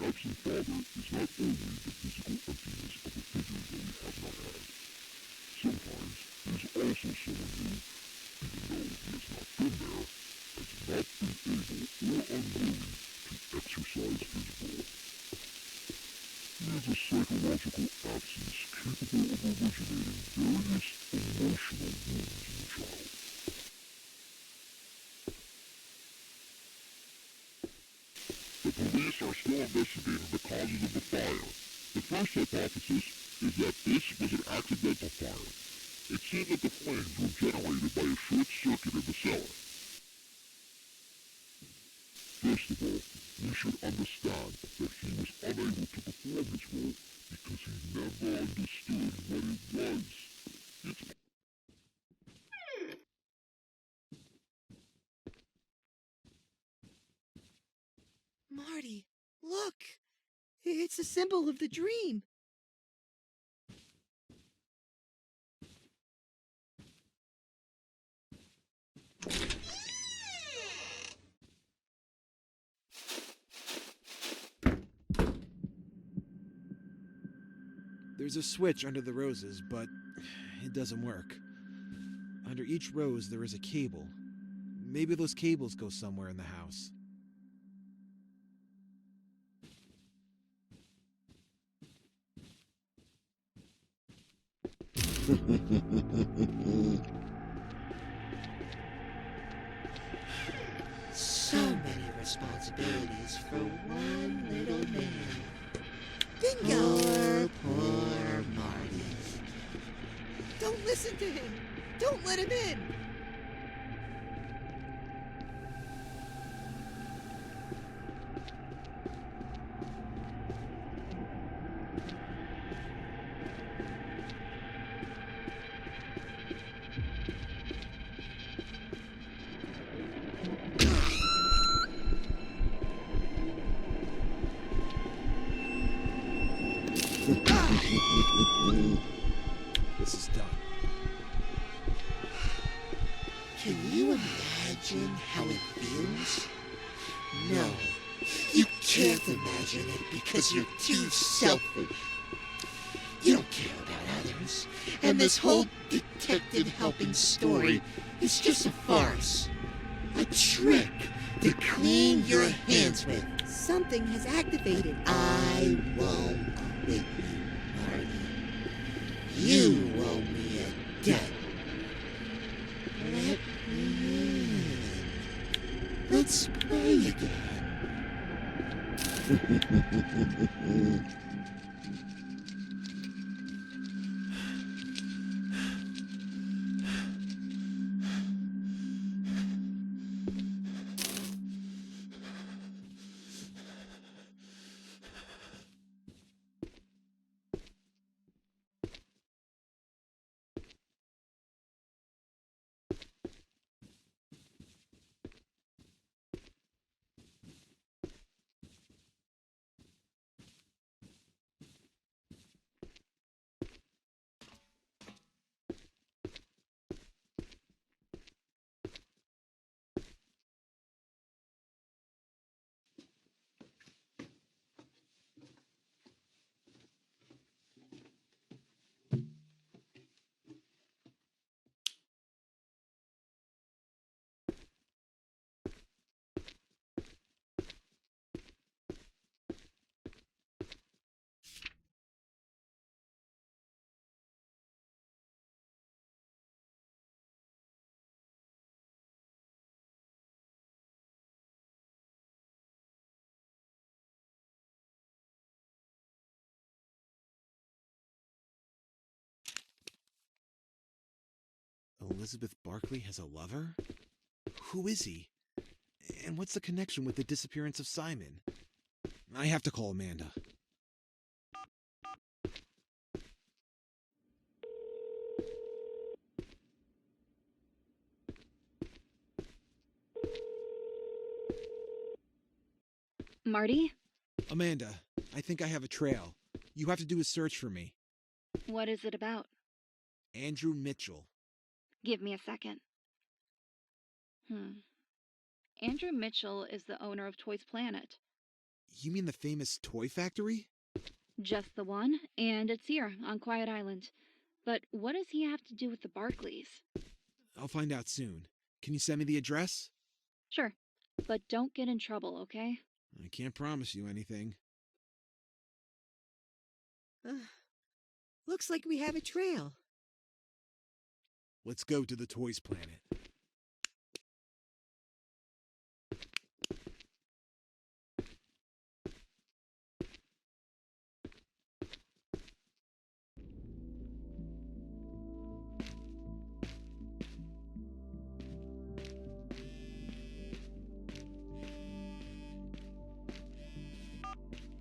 An absent father is not only the physical emptiness of a figure that we have not had. Sometimes it is also someone who, even though he has not been there, has not been able or unwilling to exercise his role. It is a psychological absence capable of originating various emotional wounds in the child. The police are still investigating the causes of the fire. The first hypothesis is that this was an accidental fire. It seemed that the flames were generated by a short circuit in the cellar. First of all, we should understand that he was unable to perform his role because he never understood what it was. It's Marty, look! It's a symbol of the dream. There's a switch under the roses, but it doesn't work. Under each rose there is a cable. Maybe those cables go somewhere in the house. So many responsibilities for one little man. Bingo! Poor Marty. Don't listen to him! Don't let him in! This is done. Can you imagine how it feels? No, you can't imagine it because you're too selfish. You don't care about others, and this whole detective helping story is just a farce. A trick to clean your hands with. Something has activated. I won't quit you, Marty. You owe me a debt. Let me in. Let's play again. Elizabeth Barkley has a lover? Who is he? And what's the connection with the disappearance of Simon? I have to call Amanda. Marty? Amanda, I think I have a trail. You have to do a search for me. What is it about? Andrew Mitchell. Give me a second. Andrew Mitchell is the owner of Toys Planet. You mean the famous toy factory? Just the one, and it's here, on Quiet Island. But what does he have to do with the Barkleys? I'll find out soon. Can you send me the address? Sure, but don't get in trouble, okay? I can't promise you anything. Looks like we have a trail. Let's go to the Toys Planet.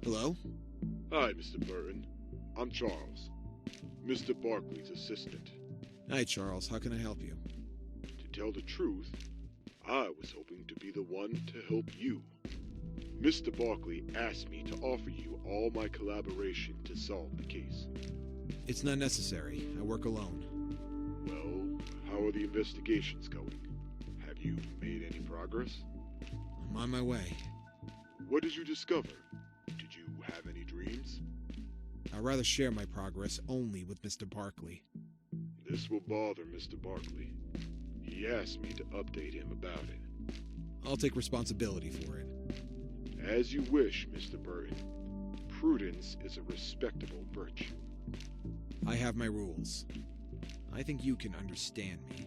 Hello? Hi, Mr. Burton. I'm Charles, Mr. Barkley's assistant. Hi, Charles. How can I help you? To tell the truth, I was hoping to be the one to help you. Mr. Barkley asked me to offer you all my collaboration to solve the case. It's not necessary. I work alone. Well, how are the investigations going? Have you made any progress? I'm on my way. What did you discover? Did you have any dreams? I'd rather share my progress only with Mr. Barkley. This will bother Mr. Barkley. He asked me to update him about it. I'll take responsibility for it. As you wish, Mr. Burton. Prudence is a respectable virtue. I have my rules. I think you can understand me.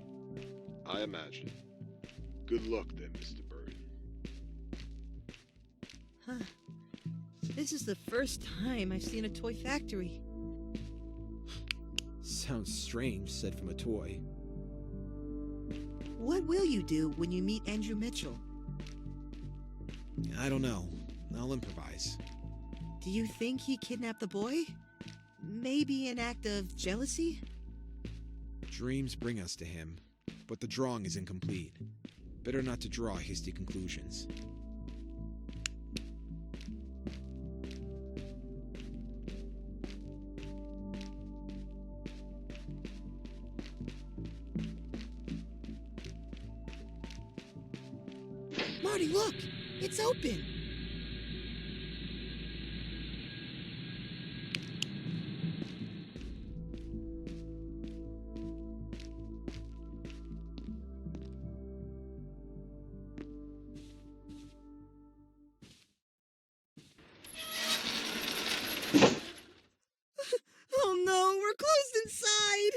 I imagine. Good luck then, Mr. Burton. Huh. This is the first time I've seen a toy factory. Sounds strange, said from a toy. What will you do when you meet Andrew Mitchell? I don't know. I'll improvise. Do you think he kidnapped the boy? Maybe an act of jealousy? Dreams bring us to him, but the drawing is incomplete. Better not to draw hasty conclusions. Marty, look! It's open! Oh no, we're closed inside!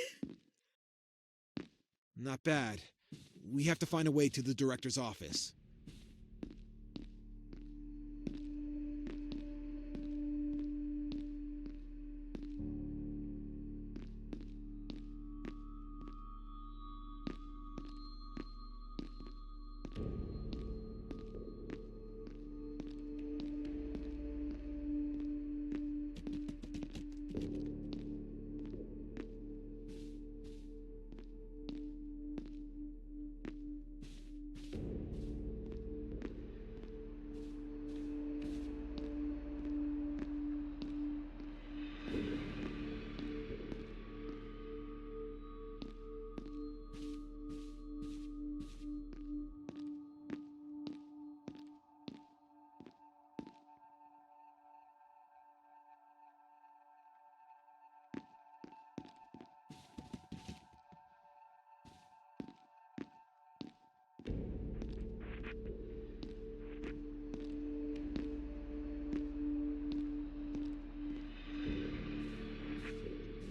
Not bad. We have to find a way to the director's office.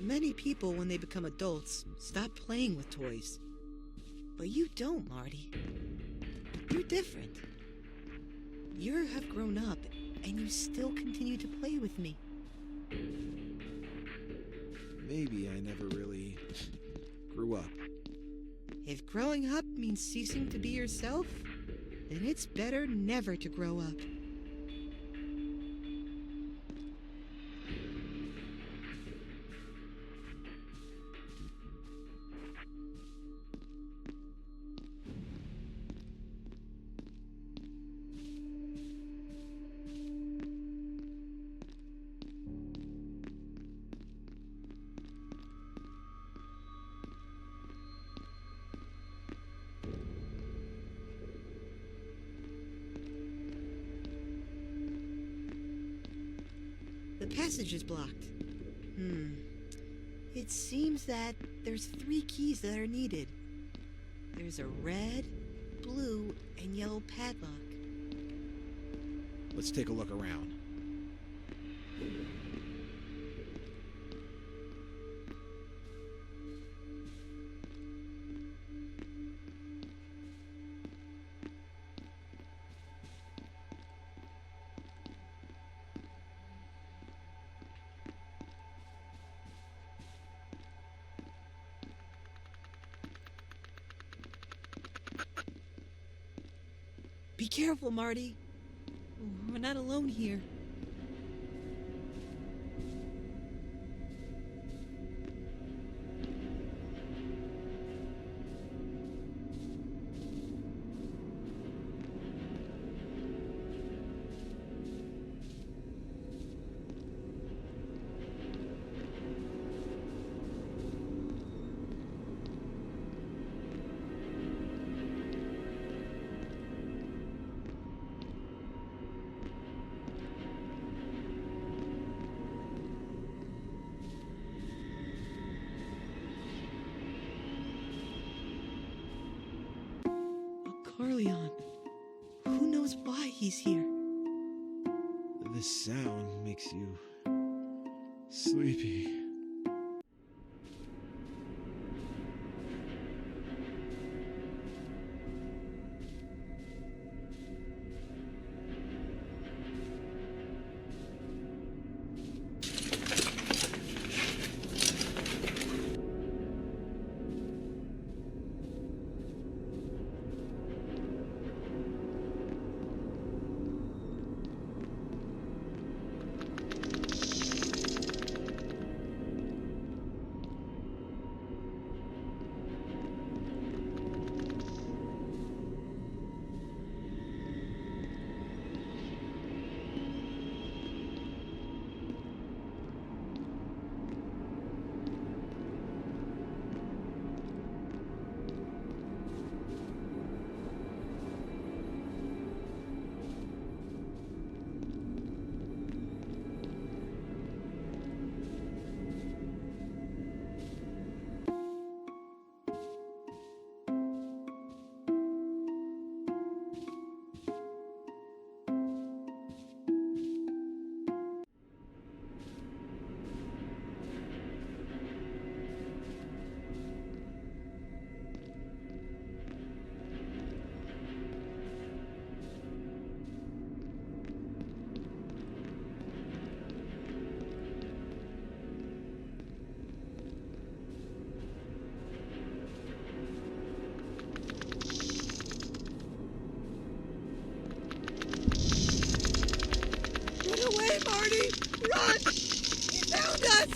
Many people, when they become adults, stop playing with toys. But you don't, Marty. You're different. You have grown up, and you still continue to play with me. Maybe I never really grew up. If growing up means ceasing to be yourself, then it's better never to grow up. The passage is blocked. It seems that there's 3 keys that are needed. There's a red, blue, and yellow padlock. Let's take a look around. Be careful, Marty. We're not alone here. Carleon. Who knows why he's here? This sound makes you sleepy. Marty! Run! He found us!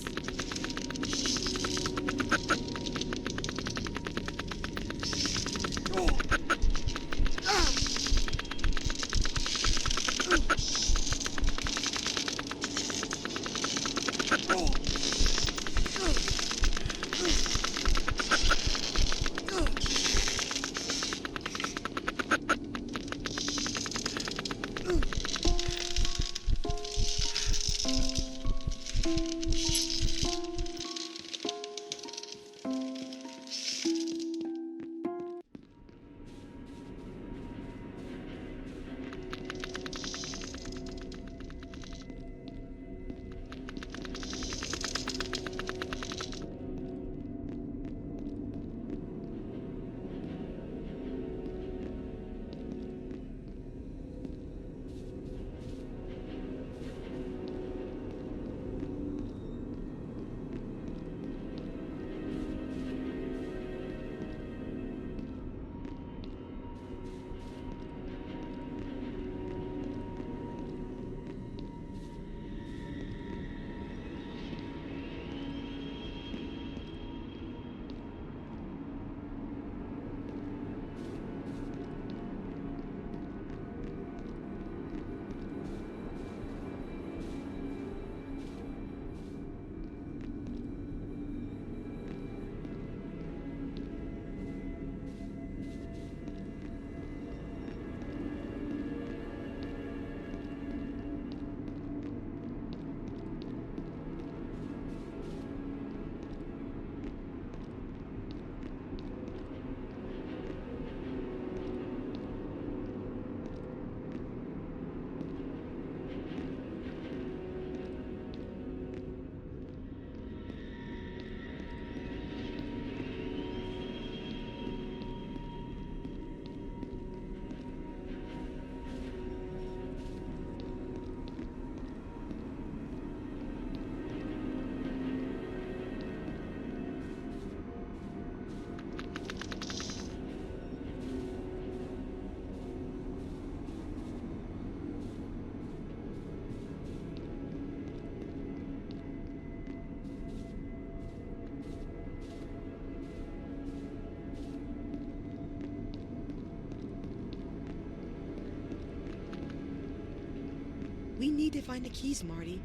need to find the keys, Marty.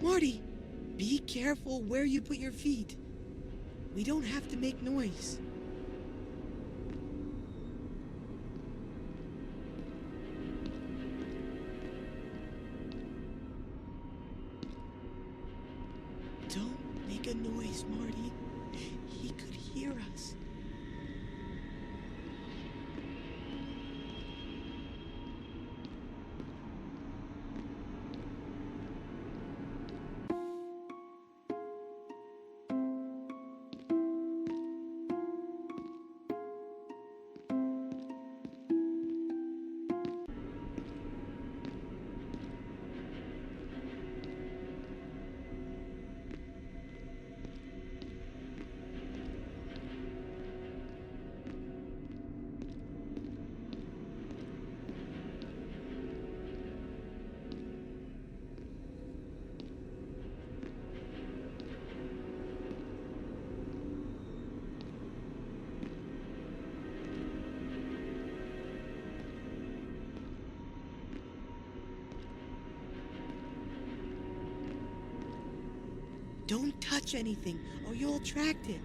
Marty, be careful where you put your feet. We don't have to make noise. Don't make a noise, Marty. He could hear us. Don't touch anything, or you'll attract it.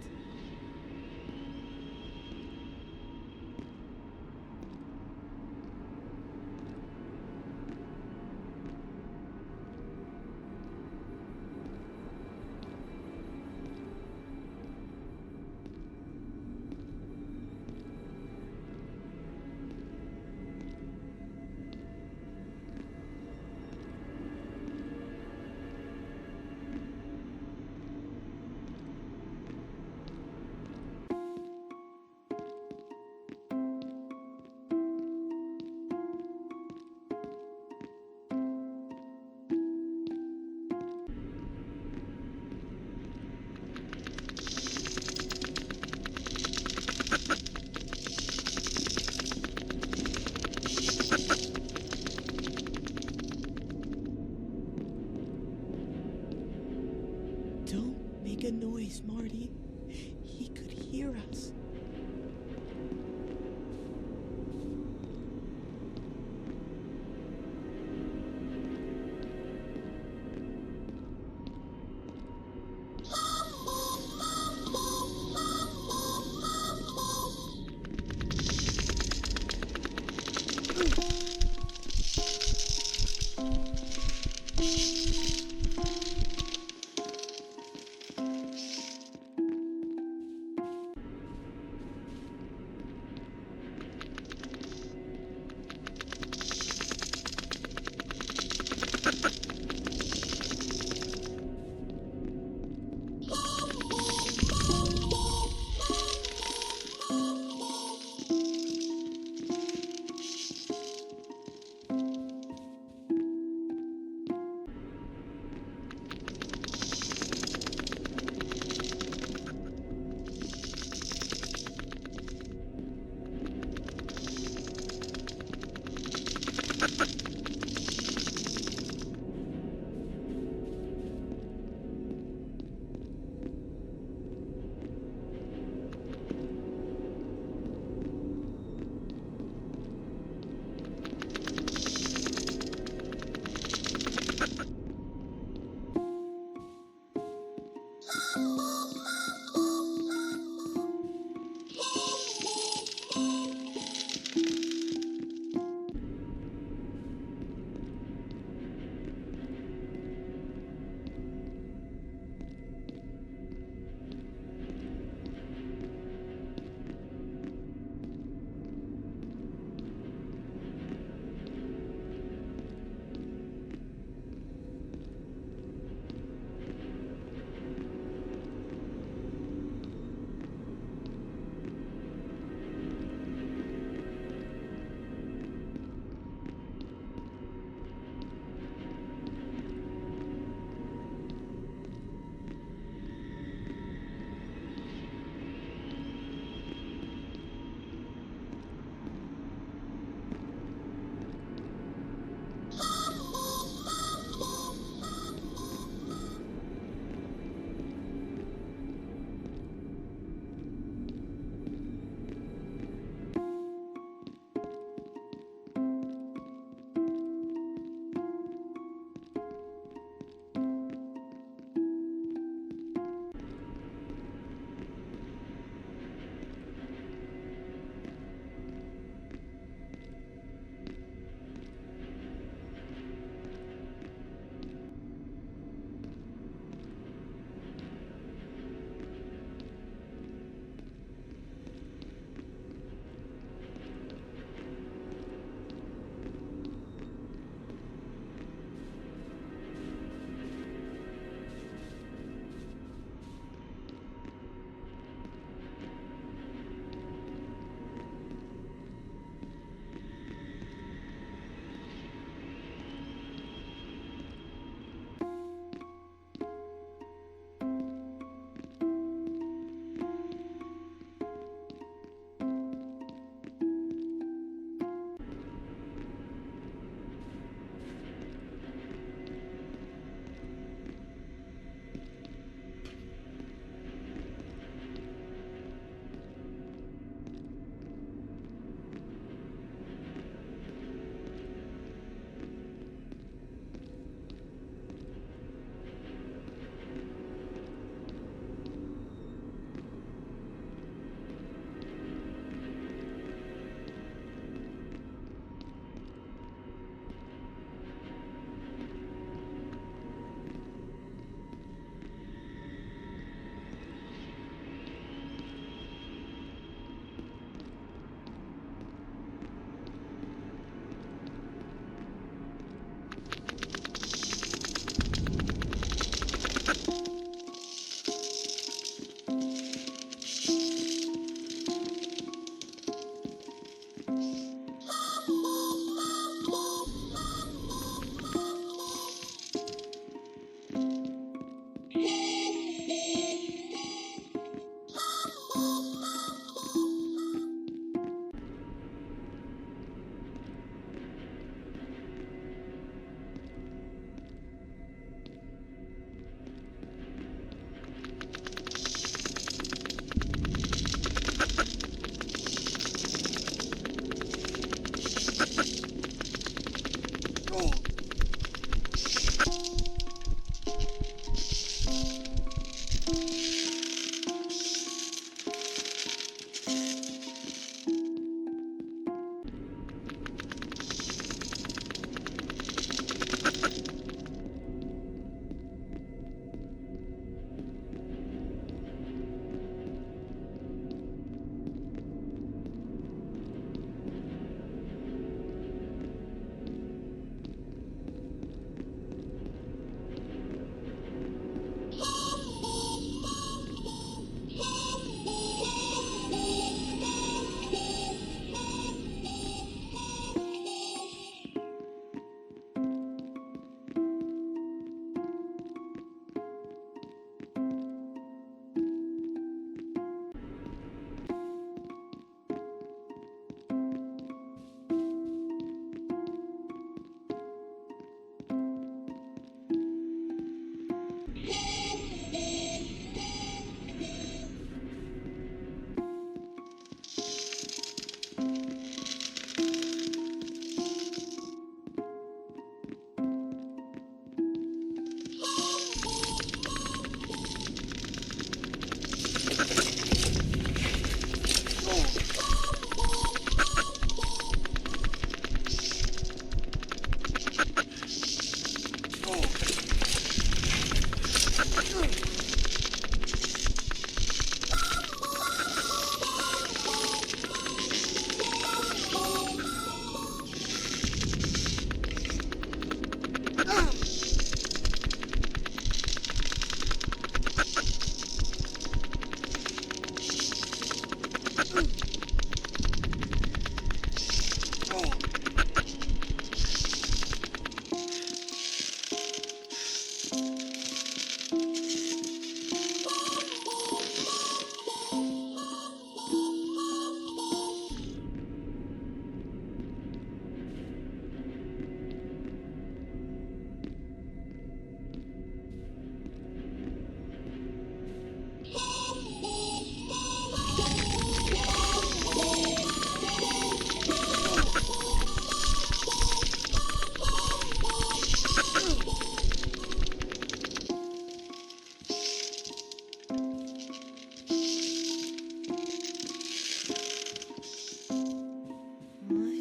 Don't make a noise, Marty. He could hear us.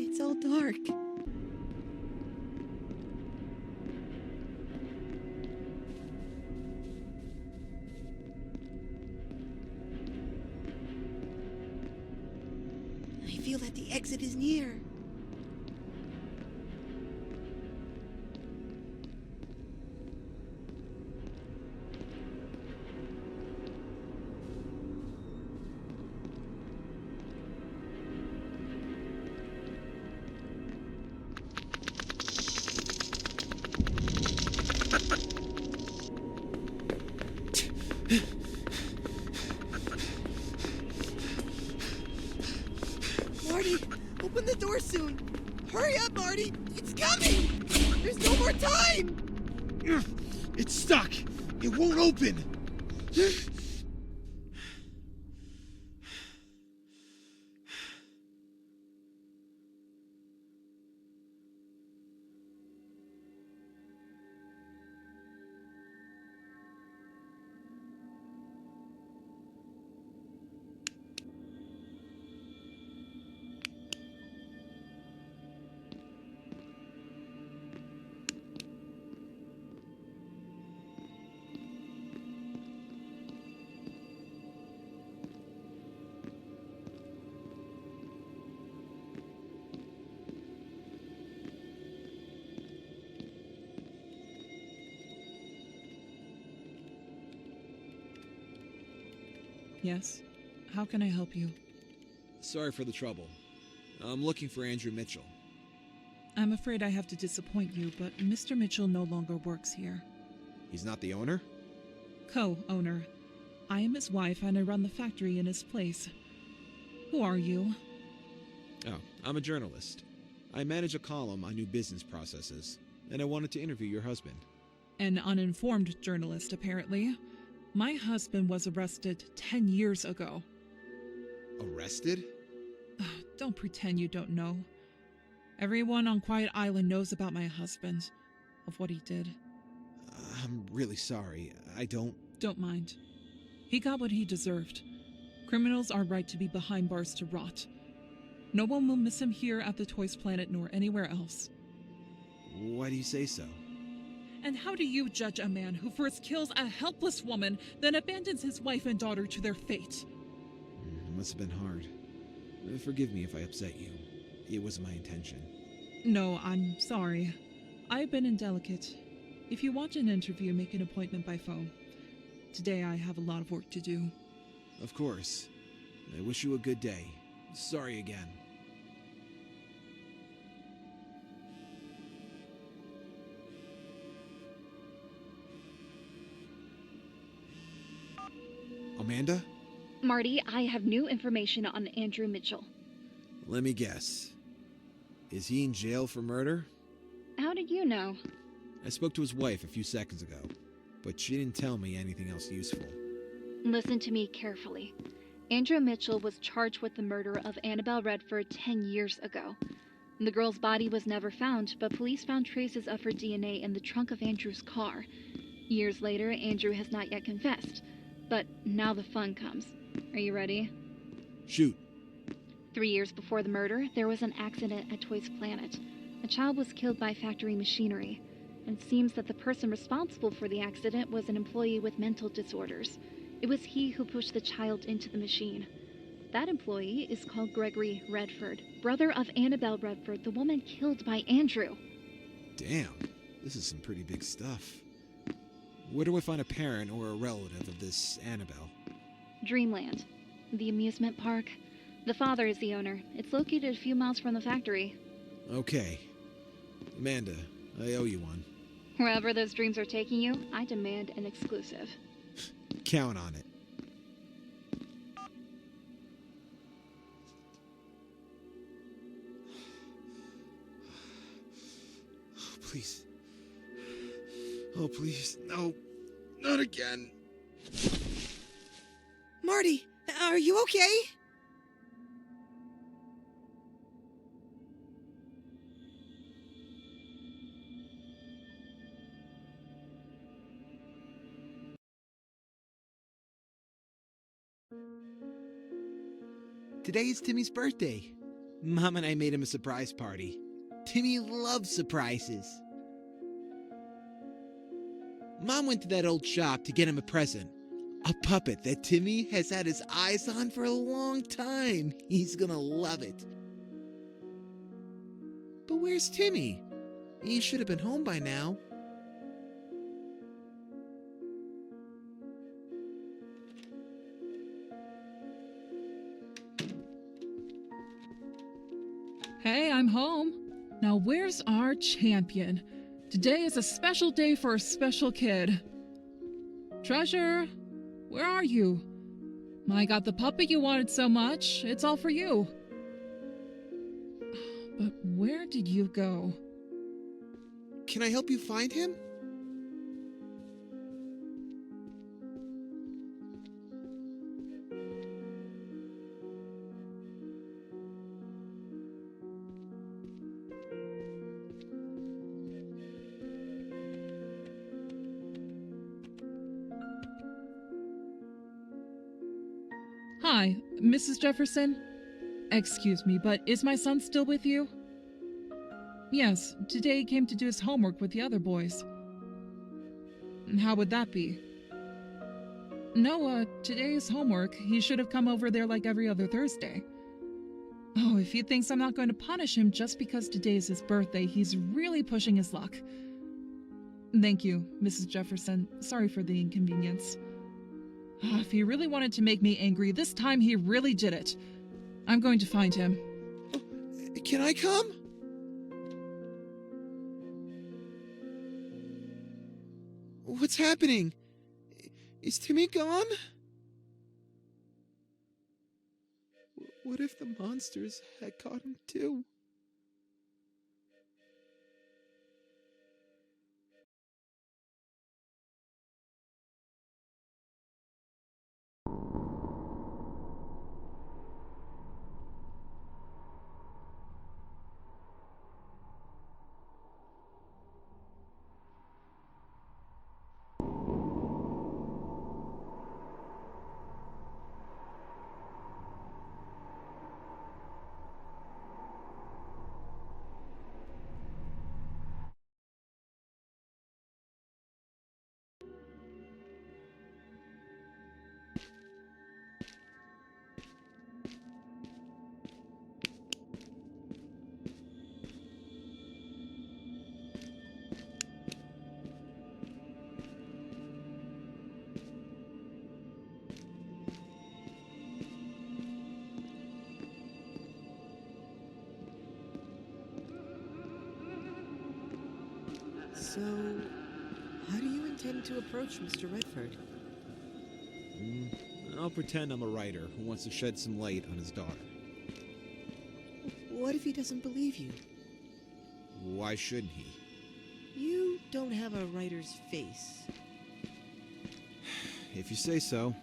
It's all dark. I feel that the exit is near. Marty, open the door soon. Hurry up, Marty. It's coming. There's no more time. It's stuck. It won't open. Yes? How can I help you? Sorry for the trouble. I'm looking for Andrew Mitchell. I'm afraid I have to disappoint you, but Mr. Mitchell no longer works here. He's not the owner? Co-owner. I am his wife and I run the factory in his place. Who are you? Oh, I'm a journalist. I manage a column on new business processes, and I wanted to interview your husband. An uninformed journalist, apparently. My husband was arrested 10 years ago. Arrested? Don't pretend you don't know. Everyone on Quiet Island knows about my husband, of what he did. I'm really sorry. I don't... Don't mind. He got what he deserved. Criminals are right to be behind bars to rot. No one will miss him here at the Toys Planet nor anywhere else. Why do you say so? And how do you judge a man who first kills a helpless woman, then abandons his wife and daughter to their fate? It must have been hard. Forgive me if I upset you. It wasn't my intention. No, I'm sorry. I've been indelicate. If you want an interview, make an appointment by phone. Today I have a lot of work to do. Of course. I wish you a good day. Sorry again. Amanda? Marty, I have new information on Andrew Mitchell. Let me guess. Is he in jail for murder? How did you know? I spoke to his wife a few seconds ago, but she didn't tell me anything else useful. Listen to me carefully. Andrew Mitchell was charged with the murder of Annabelle Redford 10 years ago. The girl's body was never found, but police found traces of her DNA in the trunk of Andrew's car. Years later, Andrew has not yet confessed. But now the fun comes. Are you ready? Shoot. 3 years before the murder, there was an accident at Toys Planet. A child was killed by factory machinery. It seems that the person responsible for the accident was an employee with mental disorders. It was he who pushed the child into the machine. That employee is called Gregory Redford, brother of Annabelle Redford, the woman killed by Andrew. Damn, this is some pretty big stuff. Where do I find a parent or a relative of this Annabelle? Dreamland, the amusement park. The father is the owner. It's located a few miles from the factory. Okay. Amanda, I owe you one. Wherever those dreams are taking you, I demand an exclusive. Count on it. Please. Oh, please. No. Not again. Marty, are you okay? Today is Timmy's birthday. Mom and I made him a surprise party. Timmy loves surprises. Mom went to that old shop to get him a present. A puppet that Timmy has had his eyes on for a long time. He's gonna love it. But where's Timmy? He should have been home by now. Hey, I'm home. Now where's our champion? Today is a special day for a special kid. Treasure, where are you? I got the puppet you wanted so much. It's all for you. But where did you go? Can I help you find him? Hi, Mrs. Jefferson? Excuse me, but is my son still with you? Yes, today he came to do his homework with the other boys. How would that be? No, today is homework. He should have come over there like every other Thursday. Oh, if he thinks I'm not going to punish him just because today is his birthday, he's really pushing his luck. Thank you, Mrs. Jefferson. Sorry for the inconvenience. If he really wanted to make me angry, this time he really did it. I'm going to find him. Can I come? What's happening? Is Timmy gone? What if the monsters had caught him too? So, how do you intend to approach Mr. Redford? I'll pretend I'm a writer who wants to shed some light on his daughter. What if he doesn't believe you? Why shouldn't he? You don't have a writer's face. If you say so.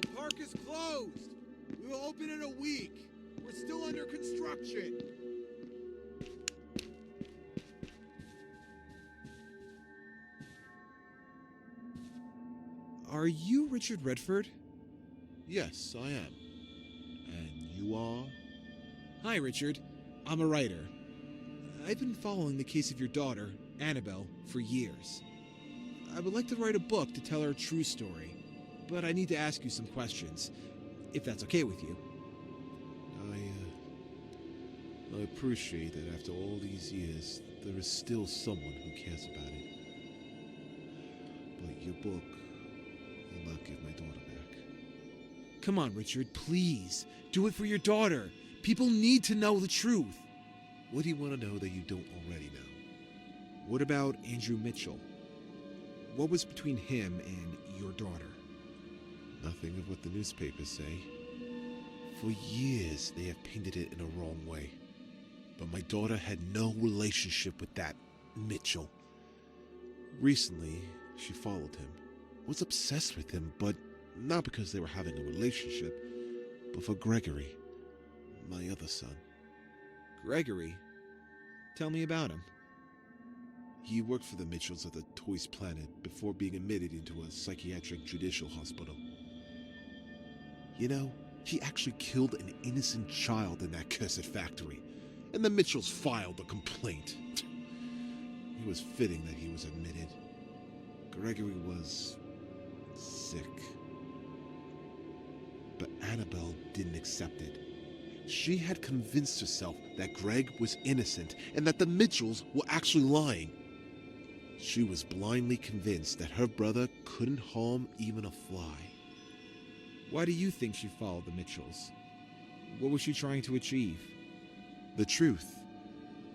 The park is closed. We will open in a week. We're still under construction. Are you Richard Redford? Yes, I am. And you are? Hi, Richard. I'm a writer. I've been following the case of your daughter, Annabelle, for years. I would like to write a book to tell her true story, but I need to ask you some questions, if that's okay with you. I appreciate that after all these years, there is still someone who cares about it. But your book will not give my daughter back. Come on, Richard, please. Do it for your daughter. People need to know the truth. What do you want to know that you don't already know? What about Andrew Mitchell? What was between him and your daughter? Nothing of what the newspapers say. For years, they have painted it in a wrong way. But my daughter had no relationship with that Mitchell. Recently, she followed him, was obsessed with him, but not because they were having a relationship, but for Gregory, my other son. Gregory? Tell me about him. He worked for the Mitchells at the Toys Planet before being admitted into a psychiatric judicial hospital. You know, he actually killed an innocent child in that cursed factory, and the Mitchells filed a complaint. It was fitting that he was admitted. Gregory was sick. But Annabelle didn't accept it. She had convinced herself that Greg was innocent and that the Mitchells were actually lying. She was blindly convinced that her brother couldn't harm even a fly. Why do you think she followed the Mitchells? What was she trying to achieve? The truth.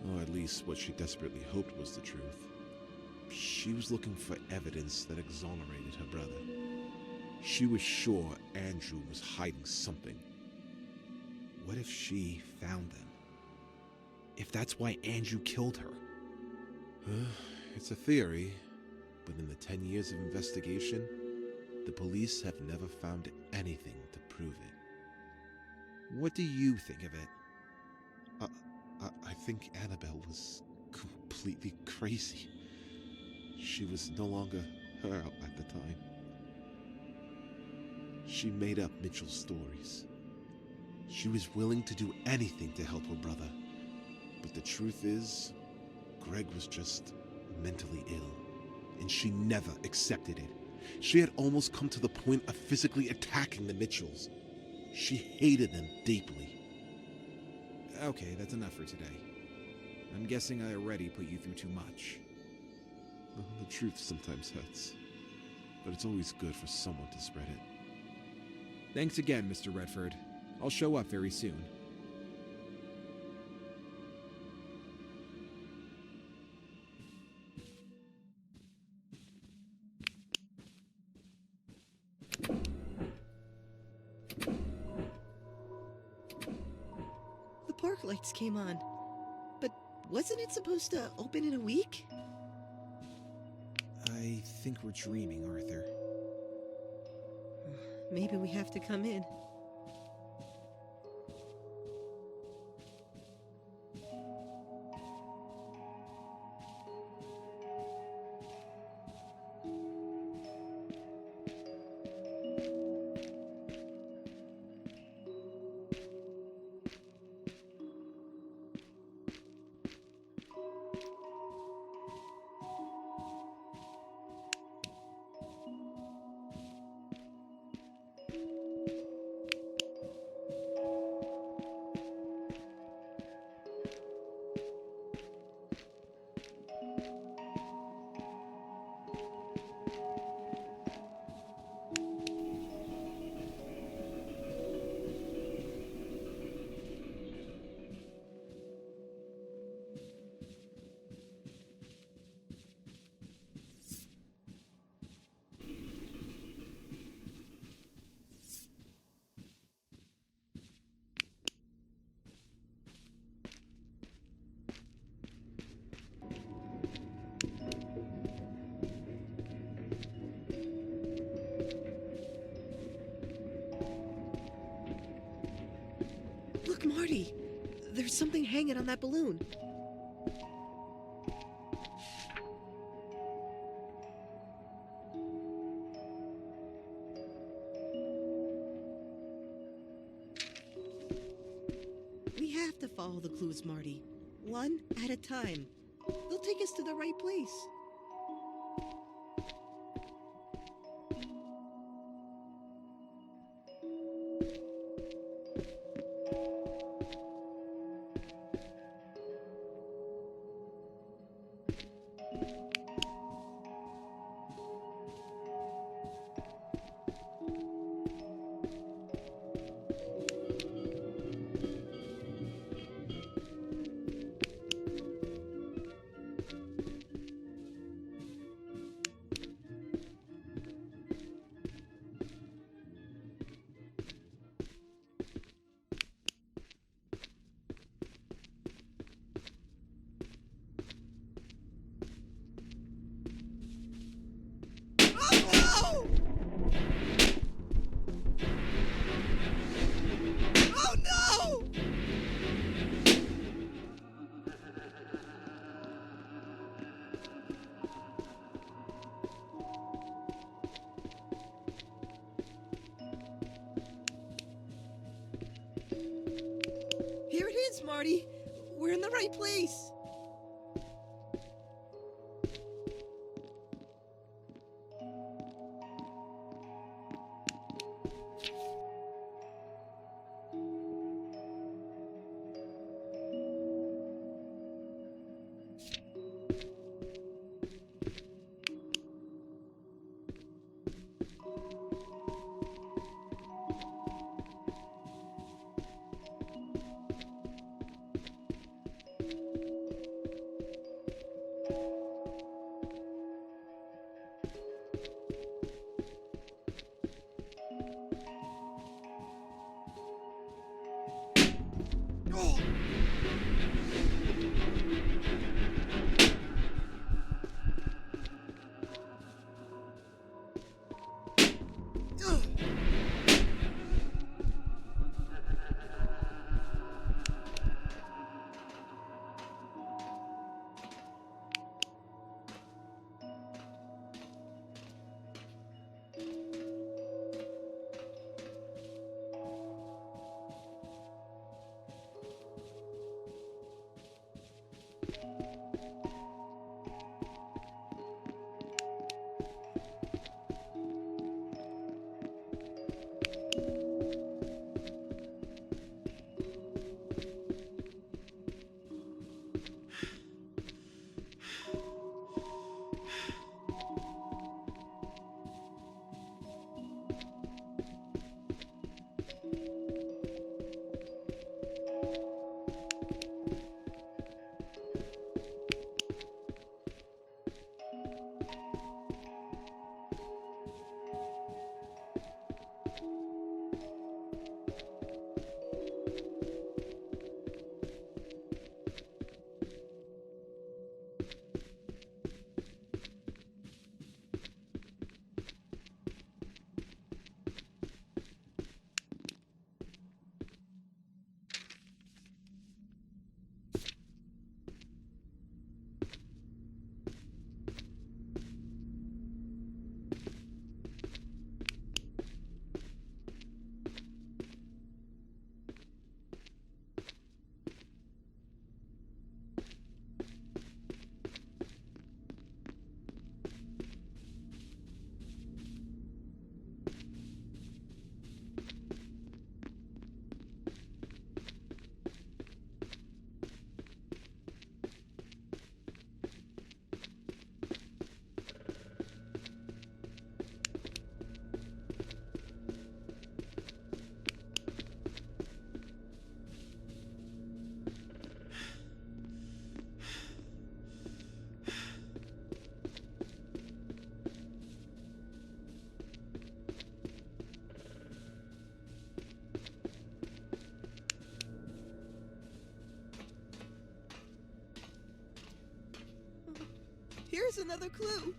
Or at least what she desperately hoped was the truth. She was looking for evidence that exonerated her brother. She was sure Andrew was hiding something. What if she found them? If that's why Andrew killed her? It's a theory, but in the 10 years of investigation, the police have never found anything to prove it. What do you think of it? I think Annabelle was completely crazy. She was no longer her at the time. She made up Mitchell's stories. She was willing to do anything to help her brother. But the truth is, Greg was just mentally ill, and she never accepted it. She had almost come to the point of physically attacking the Mitchells. She hated them deeply. Okay, that's enough for today. I'm guessing I already put you through too much. Well, the truth sometimes hurts, but it's always good for someone to spread it. Thanks again, Mr. Redford. I'll show up very soon. The park lights came on. But wasn't it supposed to open in a week? I think we're dreaming, Arthur. Maybe we have to come in. Look, Marty! There's something hanging on that balloon. have to follow the clues, Marty. One at a time. They'll take us to the right place. Oh, no! Oh, no! Here it is, Marty. We're in the right place. Oh. Ugh. Here's another clue.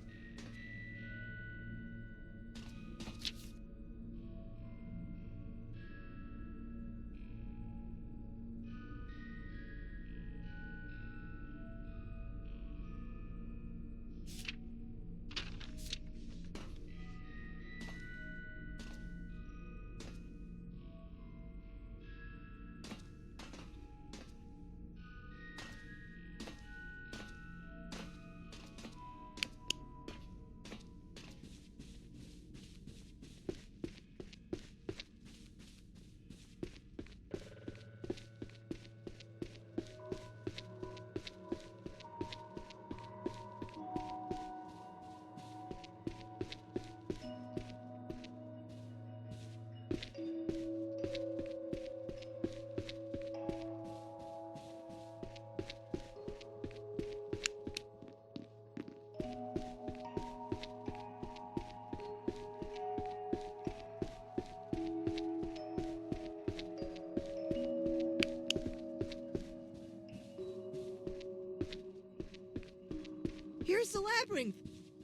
labyrinth!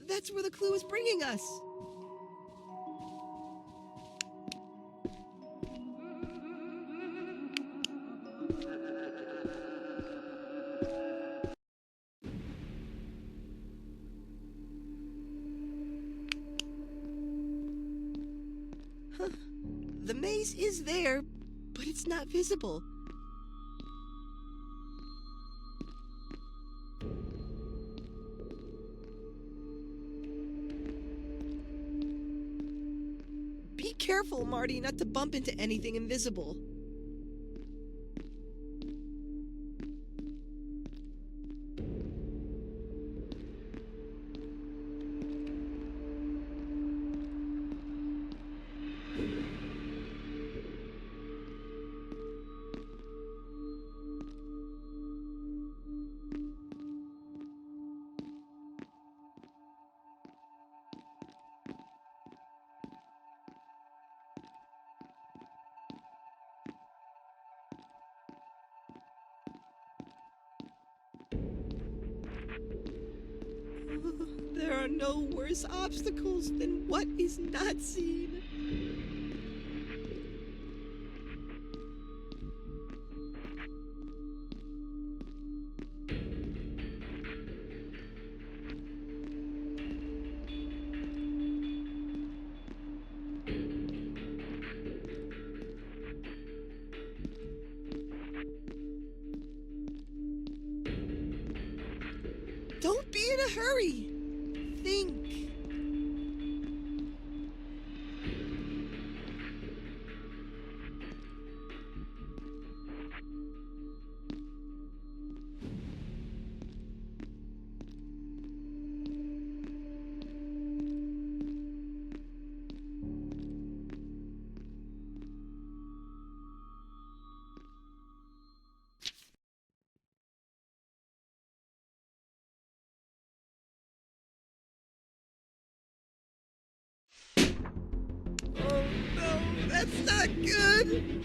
That's where the clue is bringing us! Huh. The maze is there, but it's not visible. Be careful, Marty, not to bump into anything invisible. There are no worse obstacles than what is not seen. Don't be in a hurry. Think. Oh no, that's not good!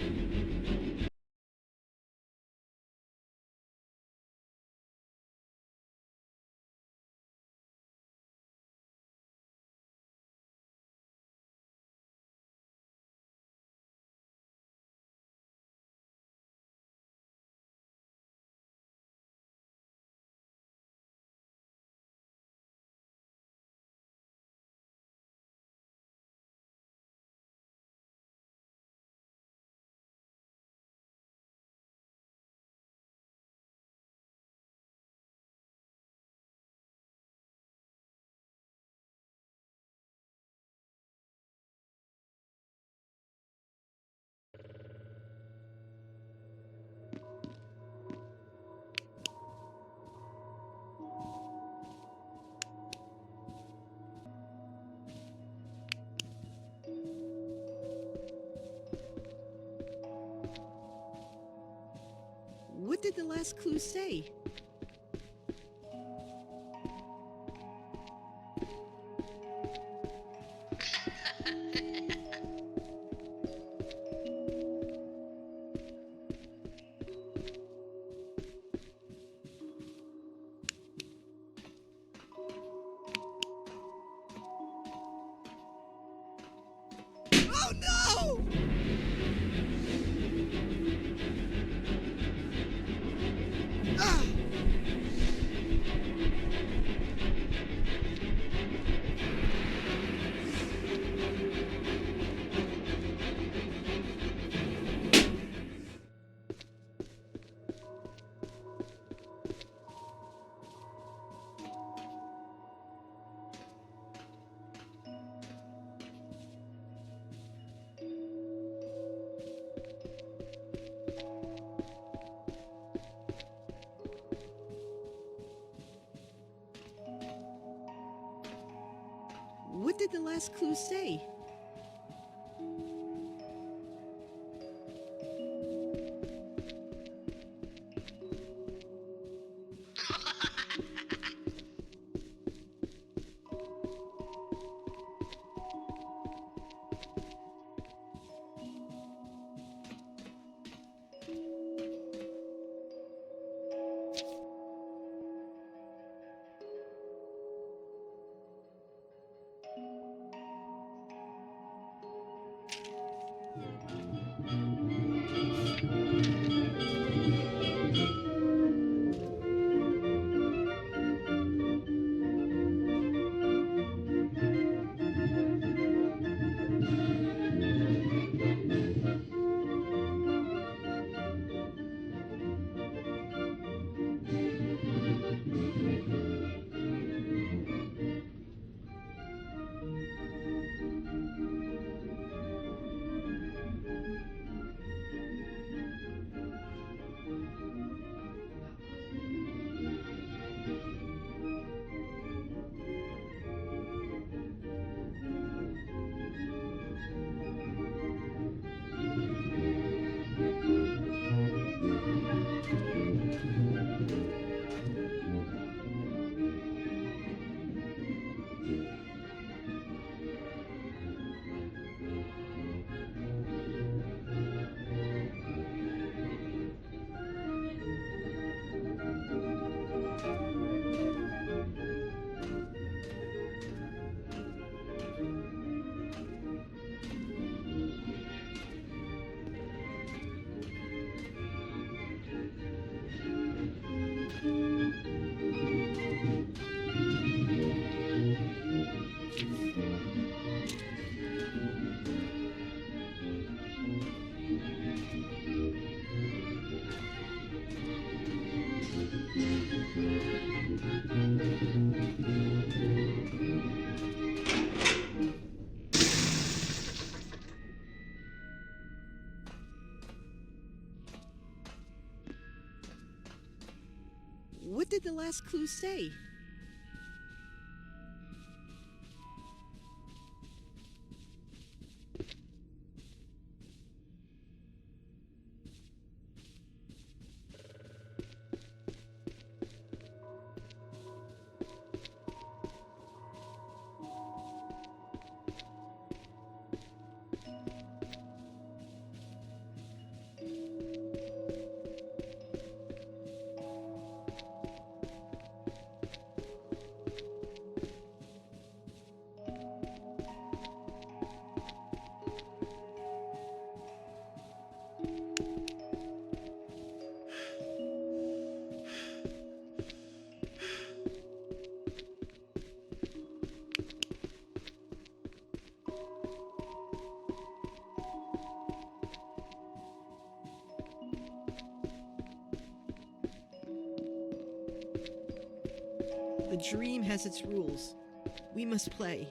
What did the last clue say? Oh no! Ah! What did the last clue say? What did the last clue say? The dream has its rules. We must play.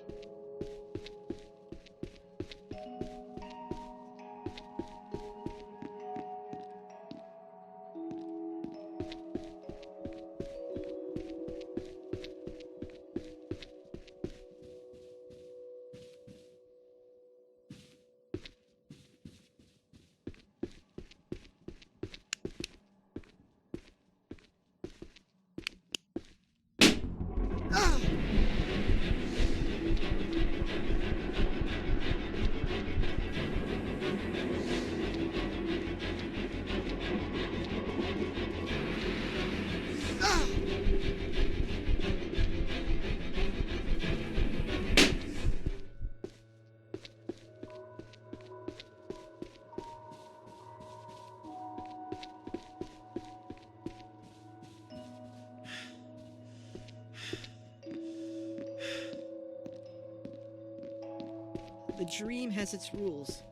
The dream has its rules.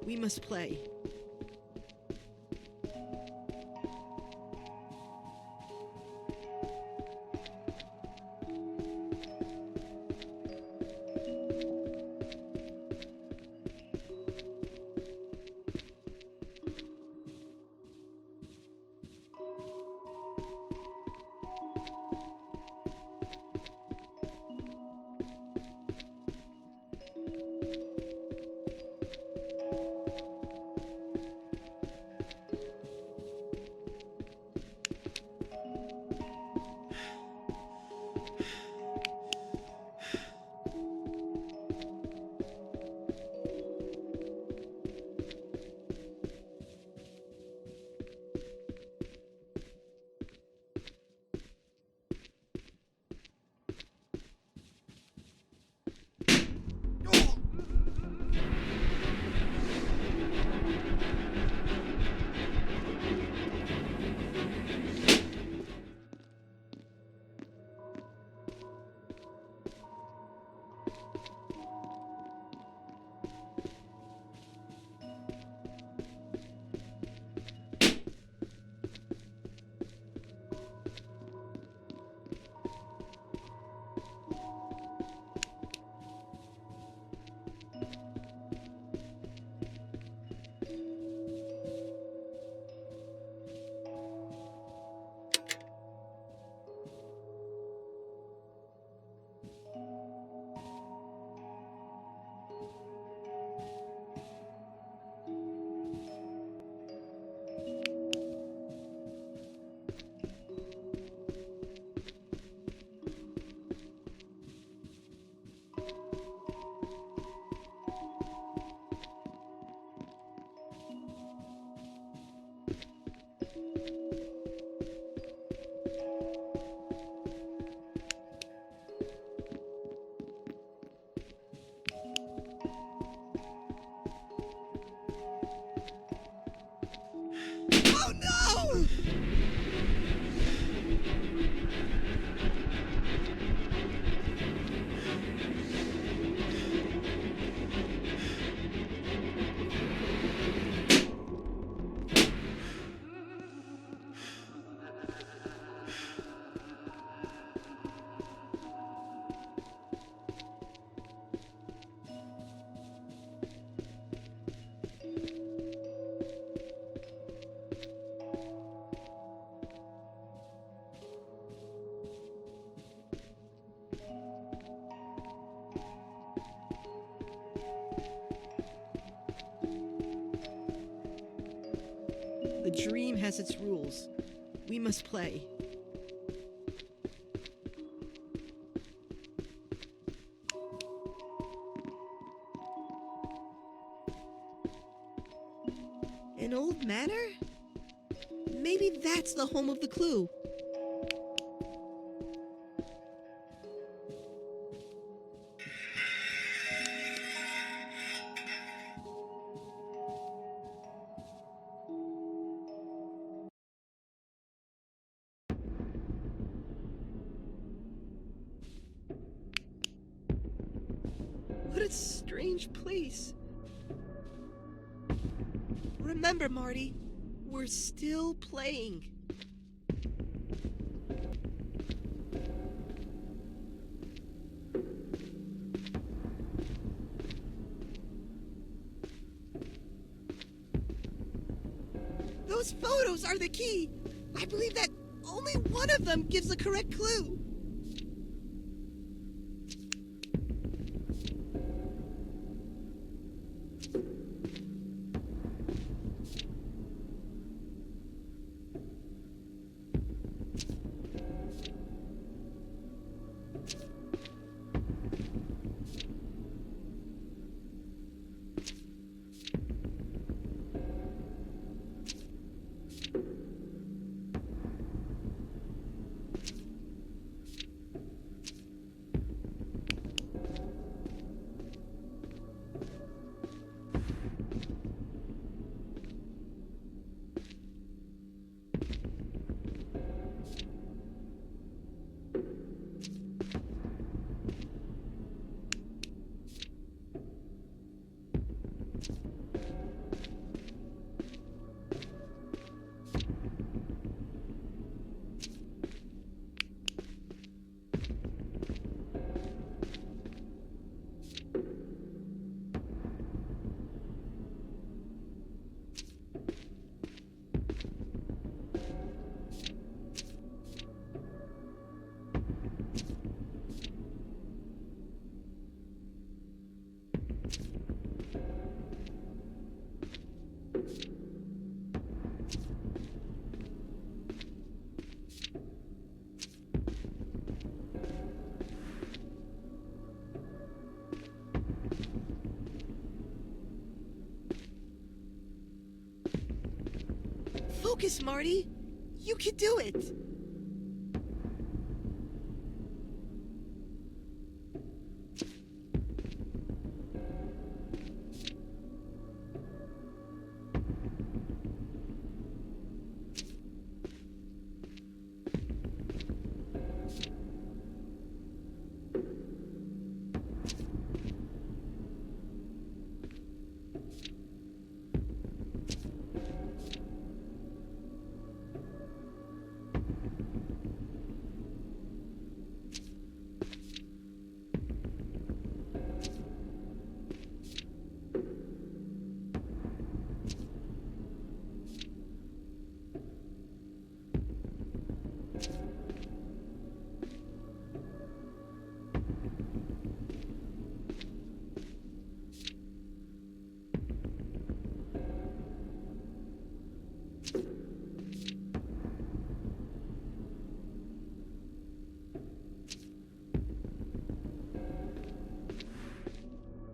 We must play. The dream has its rules. We must play. An old manor? Maybe that's the home of the clue. What a strange place. Remember, Marty, we're still playing. Those photos are the key. I believe that only one of them gives the correct clue. Focus, Marty. You can do it.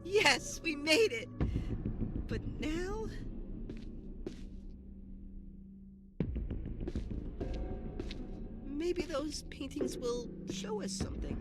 Yes, we made it. But now... maybe those paintings will show us something.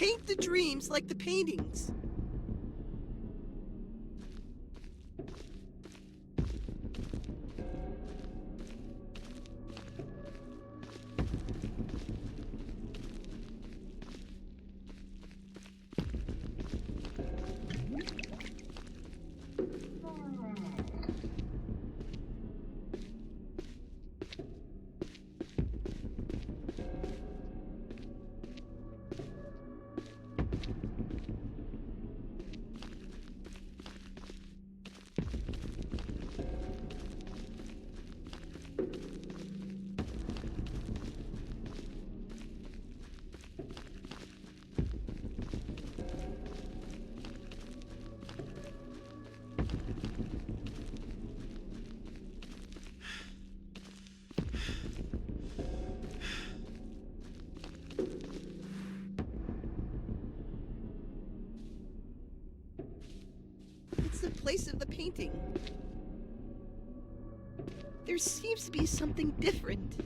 Paint the dreams like the paintings. It's the place of the painting. There seems to be something different.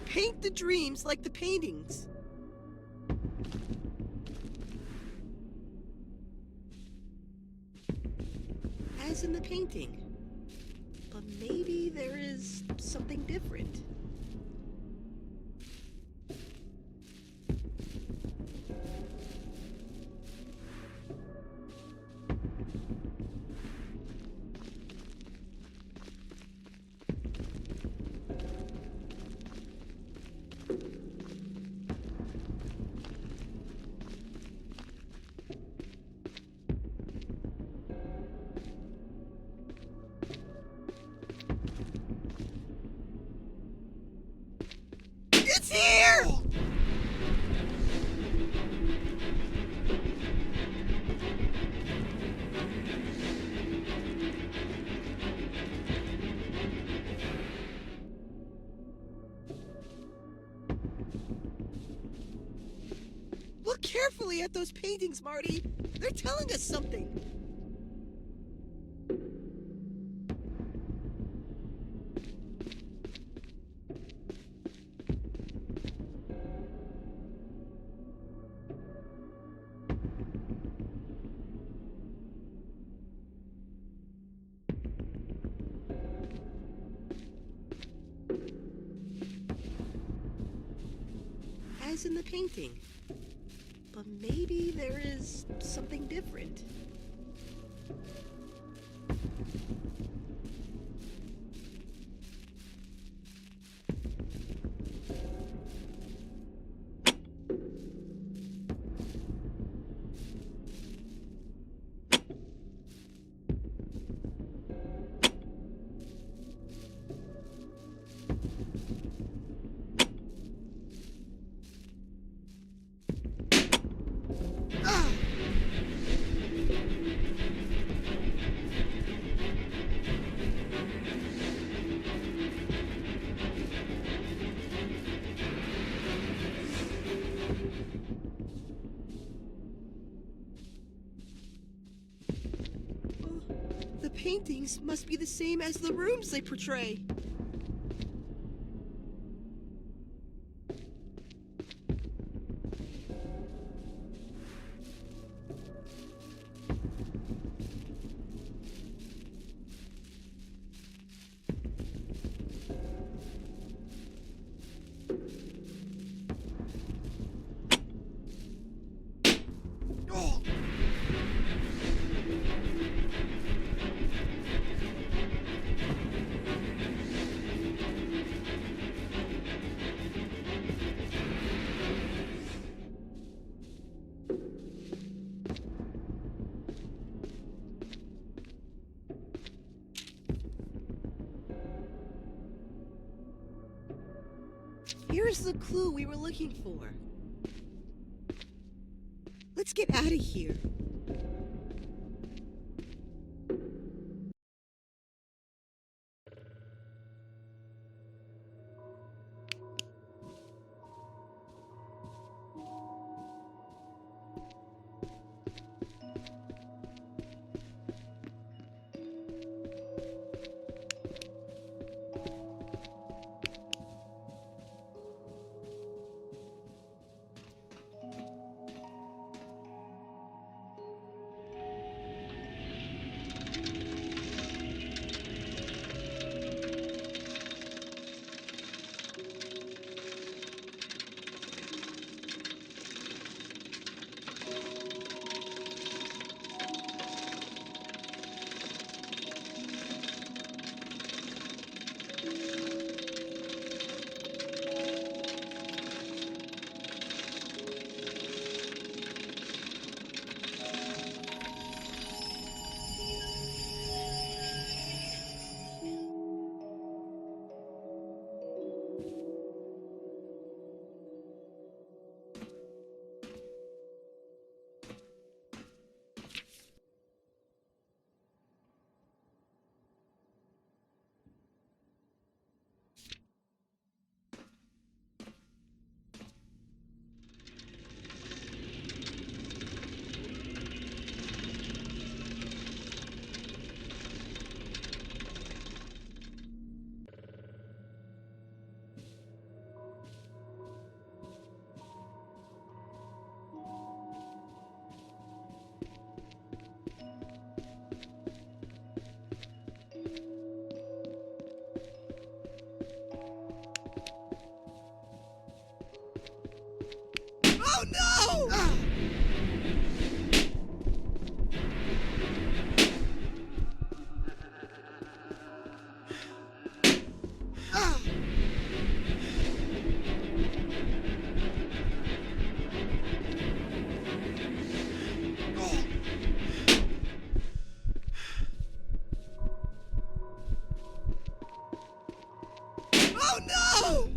Paint the dreams like the paintings. As in the painting. But maybe there is something different. It's here! Look carefully at those paintings, Marty. They're telling us something. As in the painting. But maybe there is something different. paintings must be the same as the rooms they portray. Here's the clue we were looking for. Let's get out of here. Oh no! Oh no!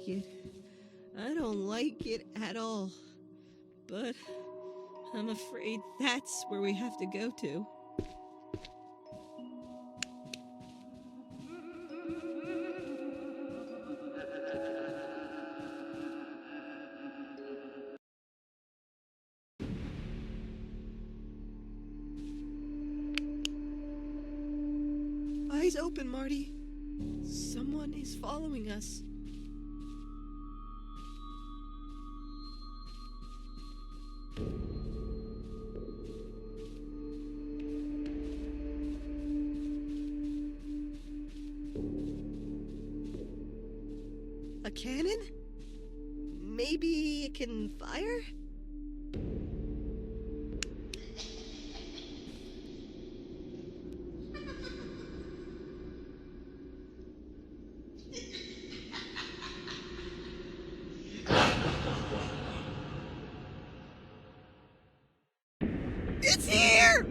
like it. I don't like it at all. But I'm afraid that's where we have to go to. Eyes open, Marty. Someone is following us. A cannon? Maybe it can fire? It's here!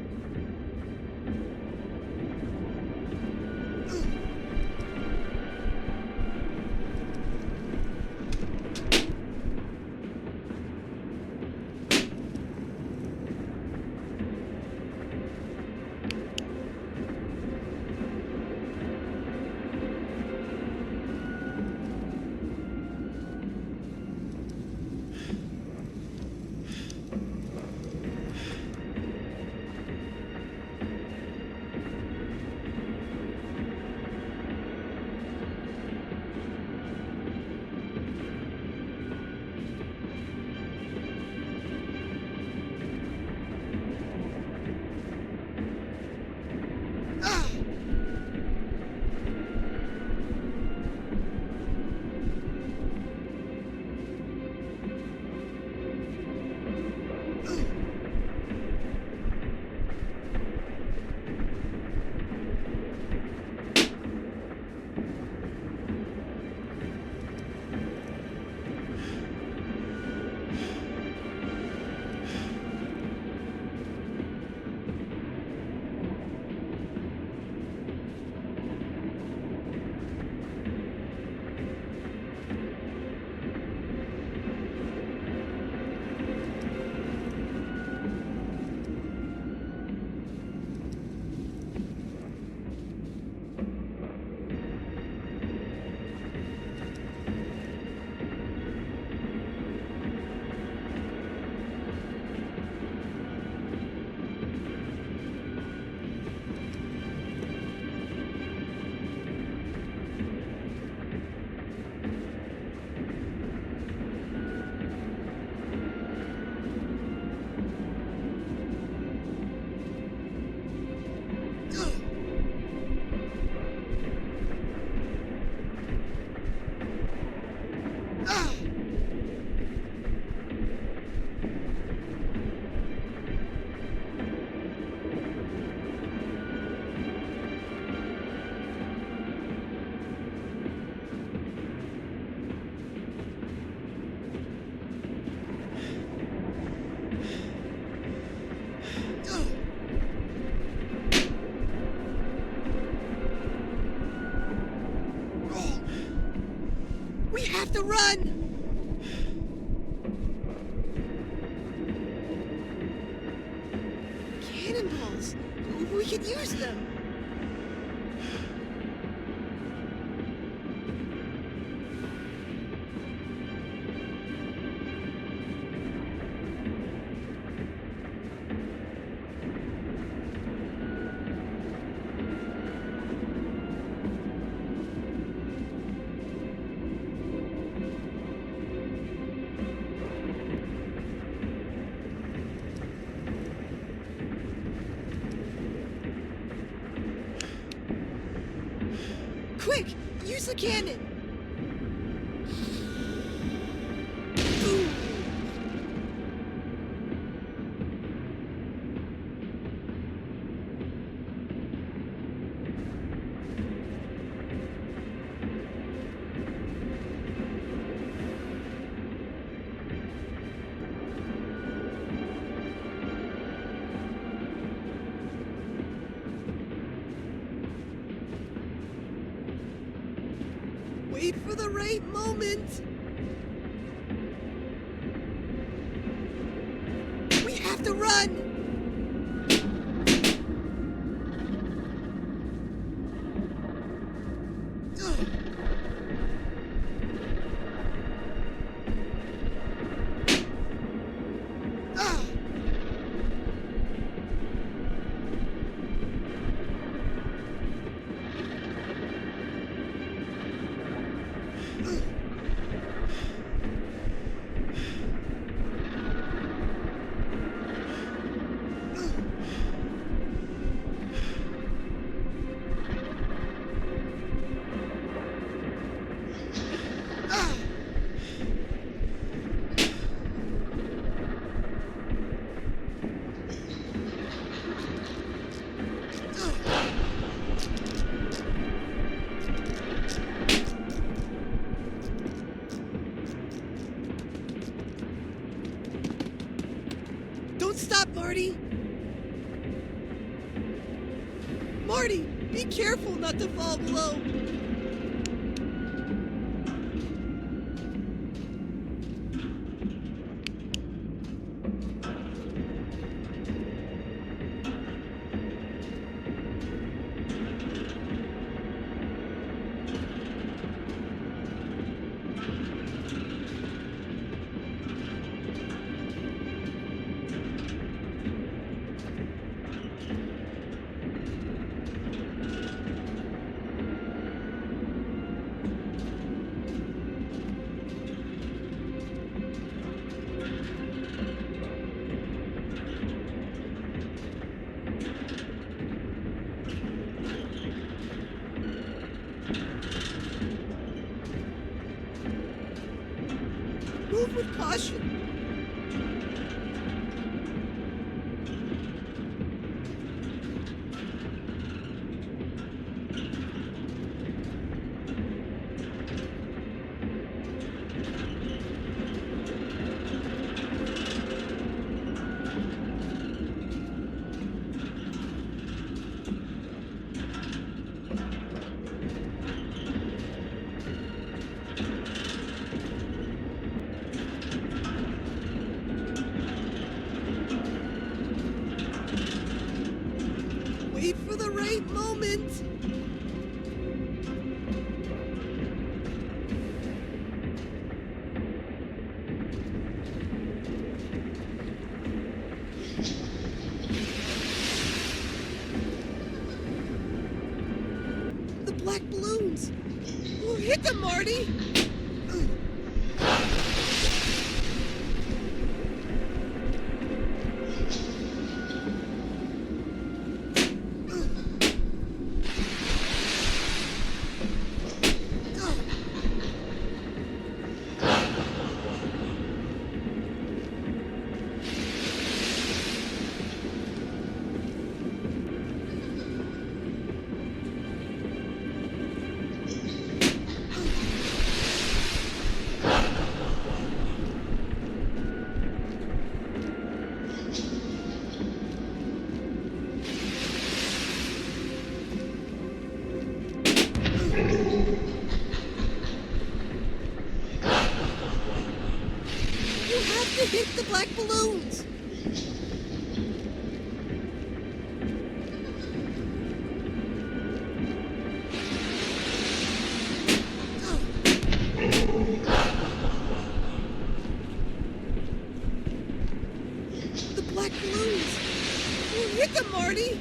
have to run! Cannonballs! We could use them! Quick! Use the cannon! Ooh. Wait for the right moment. We have to run. Don't stop, Marty! Marty, be careful not to fall below. Move with caution. Wait for the right moment. The black balloons. We'll hit them, Marty. Hit the black balloons! The black balloons! We'll hit them, Marty!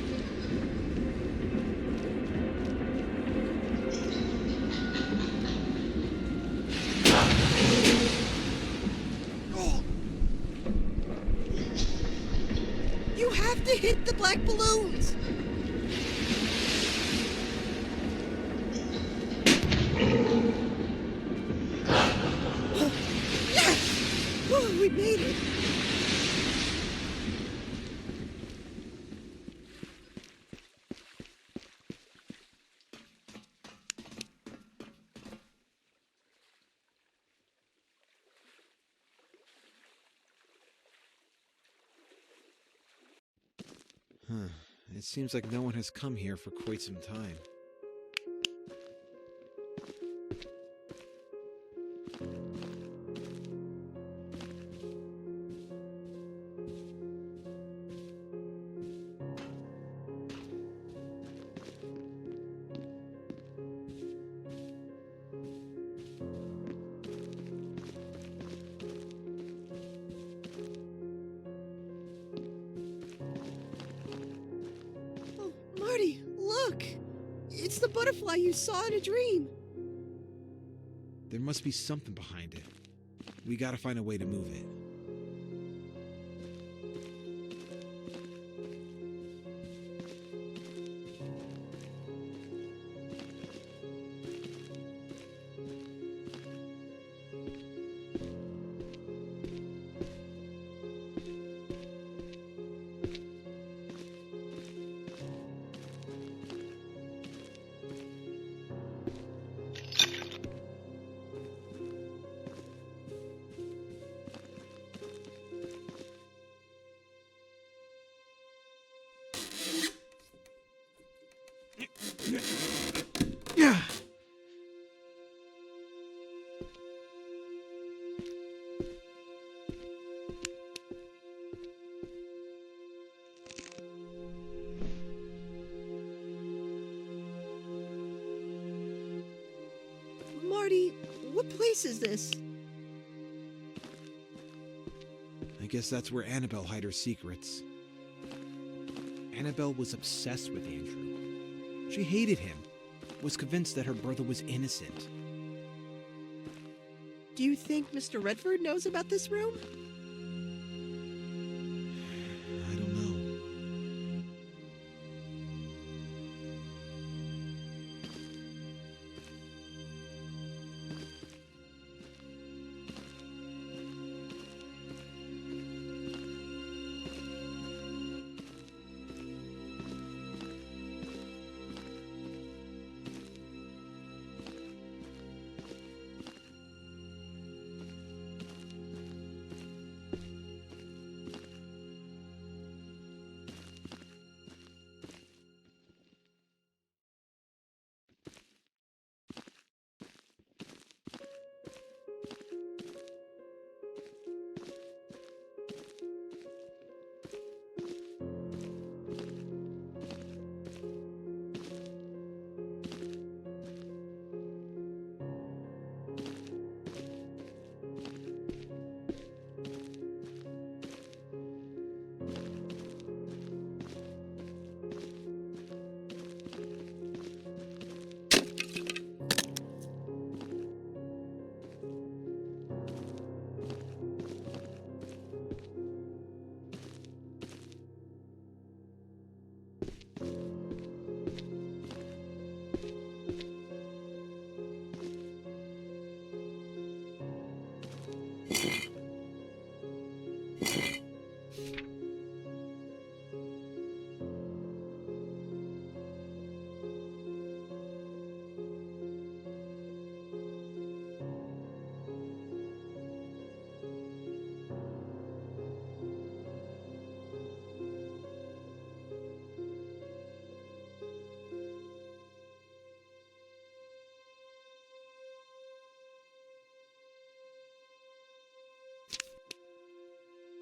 You have to hit the black balloons! Yes! Oh, we made it! Huh. It seems like no one has come here for quite some time. It's the butterfly you saw in a dream. There must be something behind it. We gotta find a way to move it. Yeah. Marty, what place is this? I guess that's where Annabelle hid her secrets. Annabelle was obsessed with Andrew. She hated him, was convinced that her brother was innocent. Do you think Mr. Redford knows about this room? I don't know.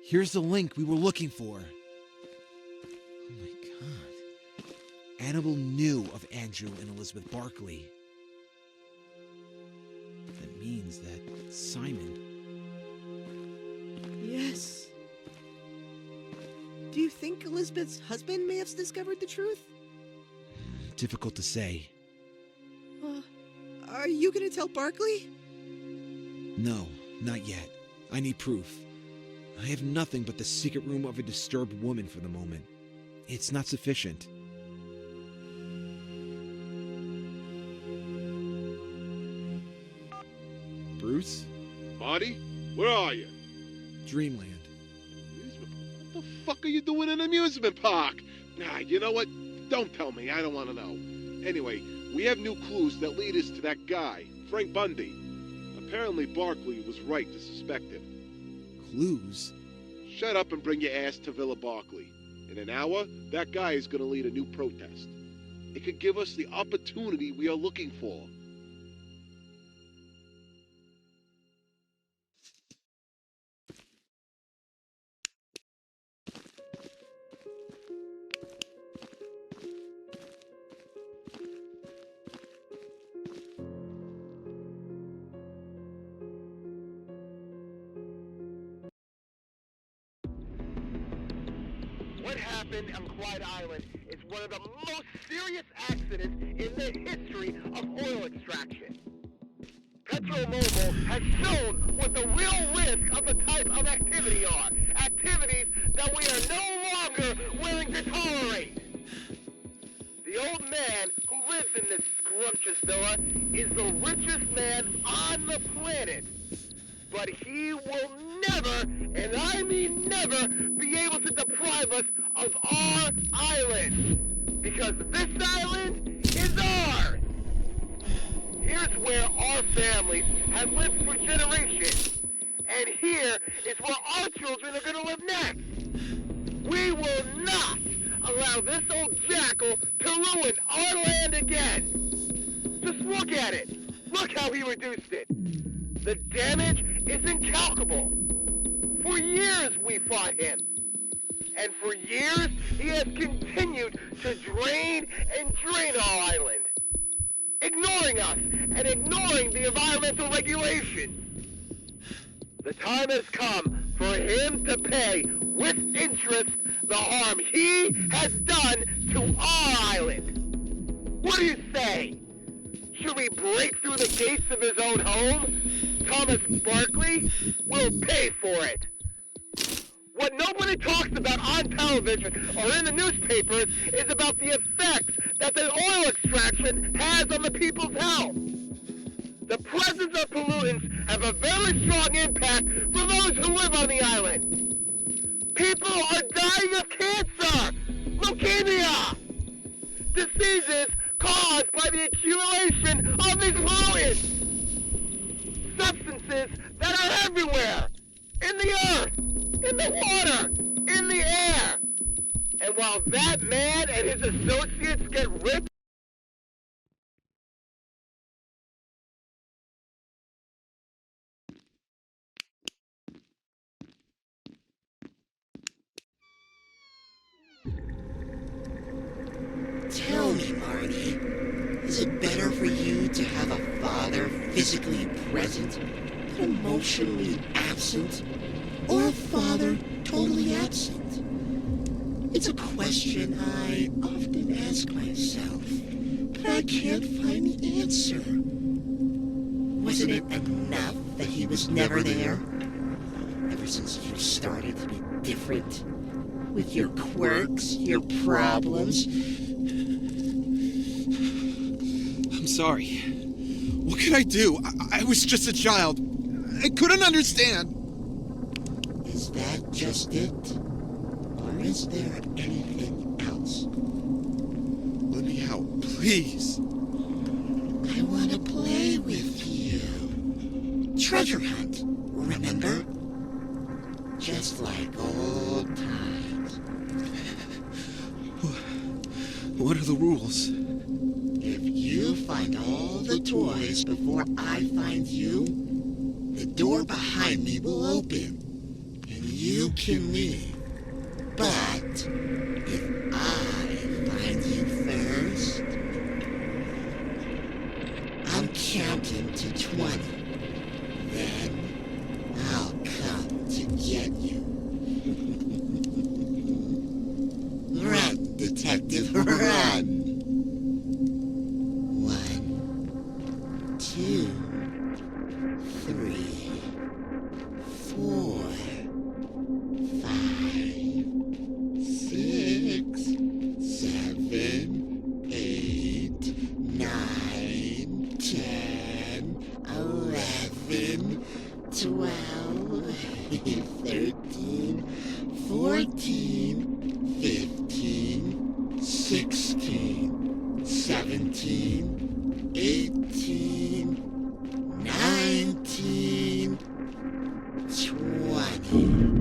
Here's the link we were looking for. Oh my god. Annabelle knew of Andrew and Elizabeth Barkley. That means that Simon... Yes. Do you think Elizabeth's husband may have discovered the truth? Difficult to say. Are you gonna tell Barkley? No, not yet. I need proof. I have nothing but the secret room of a disturbed woman for the moment. It's not sufficient. Bruce? Marty, where are you? Dreamland. What the fuck are you doing in an amusement park? Nah, you know what? Don't tell me. I don't want to know. Anyway, we have new clues that lead us to that guy, Frank Bundy. Apparently Barkley was right to suspect him. Clues? Shut up and bring your ass to Villa Barkley. In an hour, that guy is going to lead a new protest. It could give us the opportunity we are looking for. What happened? happened on Quiet Island is one of the most serious accidents in the history of oil extraction. PetroMobile has shown what the real risk of the type of activity are. Activities that we are no longer willing to tolerate. The old man who lives in this scrumptious villa is the richest man on the planet. But he will never, and I mean never, be able to deprive us of our island. Because this island is ours. Here's where our families have lived for generations. And here is where our children are going to live next. We will not allow this old jackal to ruin our land again. Just look at it. Look how he reduced it. The damage is incalculable. For years we fought him. And for years he has continued to drain and drain our island. Ignoring us and ignoring the environmental regulations. The time has come for him to pay with interest the harm he has done to our island. What do you say? Should we break through the gates of his own home? Thomas Barkley will pay for it. What nobody talks about on television or in the newspapers is about the effects that the oil extraction has on the people's health. The presence of pollutants have a very strong impact for those who live on the island. People are dying of cancer, leukemia, diseases caused by the accumulation of these pollutants. Substances that are everywhere, in the earth, in the water, in the air. And while that man and his associates get rich, Tell me, Marty, is it better for you to have a father physically present but emotionally absent, or a father totally absent? It's a question I often ask myself, but I can't find the answer. Wasn't it enough that he was never there? Ever since you started to be different, with your quirks, your problems. I'm sorry. What could I do? I was just a child. I couldn't understand. Is that just it? Or is there anything else? Let me out, please. I want to play with you. Treasure hunt, remember? Just like old times. What are the rules? If you find all the toys before I find you, the door behind me will open, and you can leave. But if I find you first, I'm counting to 20. Then I'll come to get you. Run, detective, run! 1, 2, 3, 4, 5, 6, 7, 8, 9, 10, 11, 12, 13, 14, 15, 16, 17, 18, 19, 20.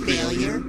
failure.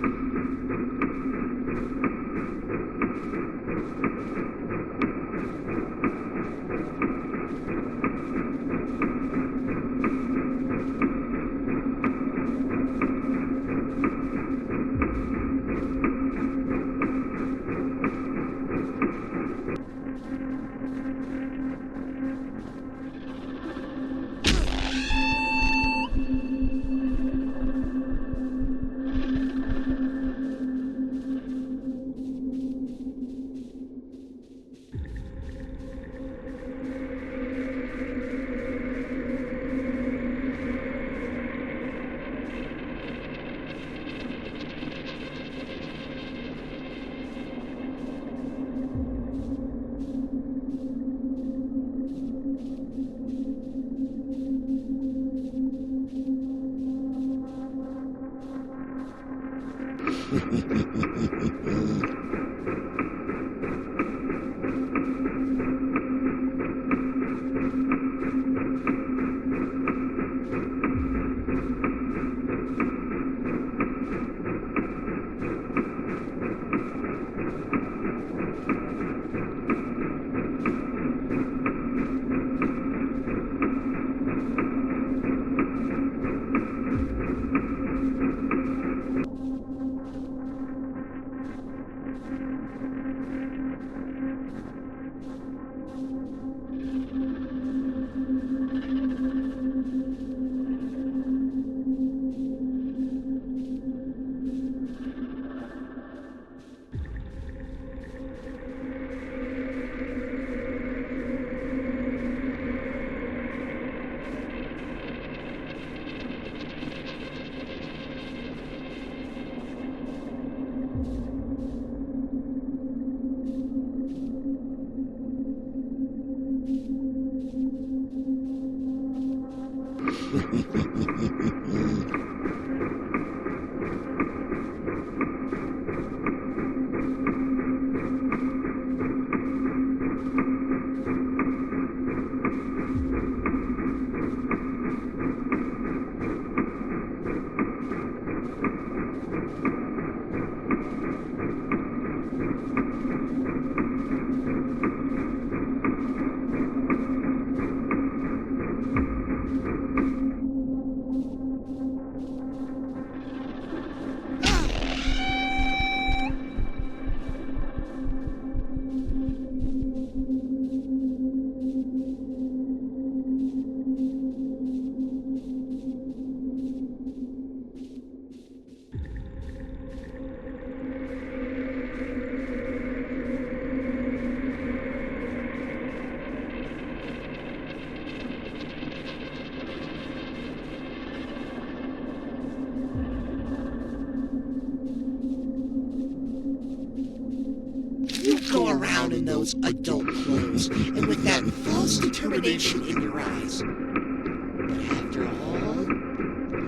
Go around in those adult clothes and with that false determination in your eyes. But after all,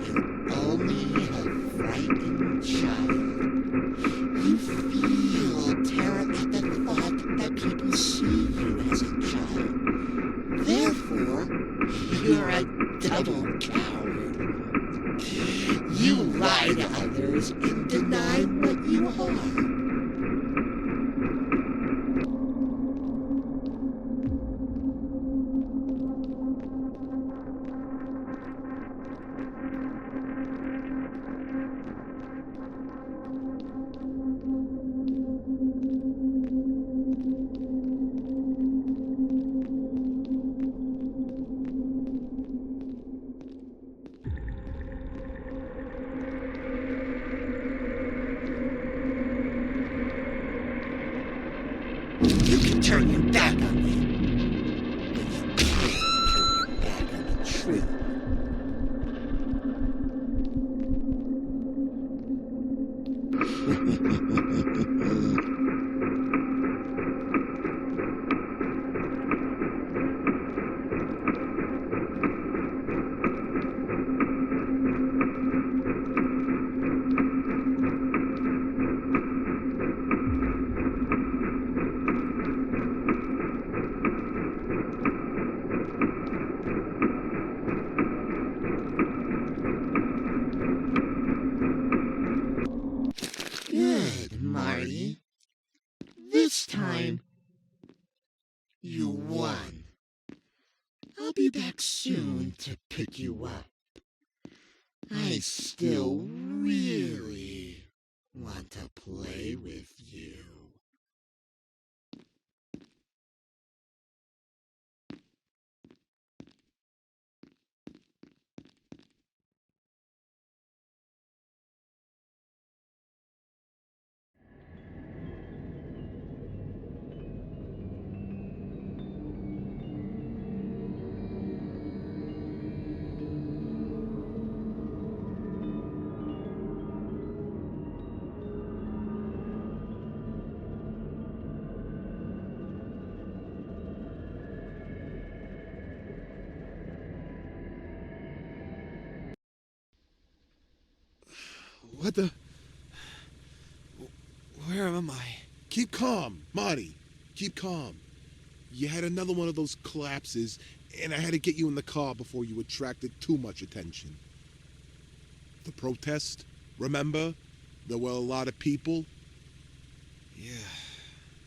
you're only a frightened child. You feel terror at the thought that people see you as a child. Therefore, you're a double coward. You lie to others and deny what you are. You can turn your back on me, but you can't turn your back on the truth. You won. I'll be back soon to pick you up. I still really want to play with you. What the... Where am I? Keep calm, Marty. Keep calm. You had another one of those collapses, and I had to get you in the car before you attracted too much attention. The protest, remember? There were a lot of people. Yeah,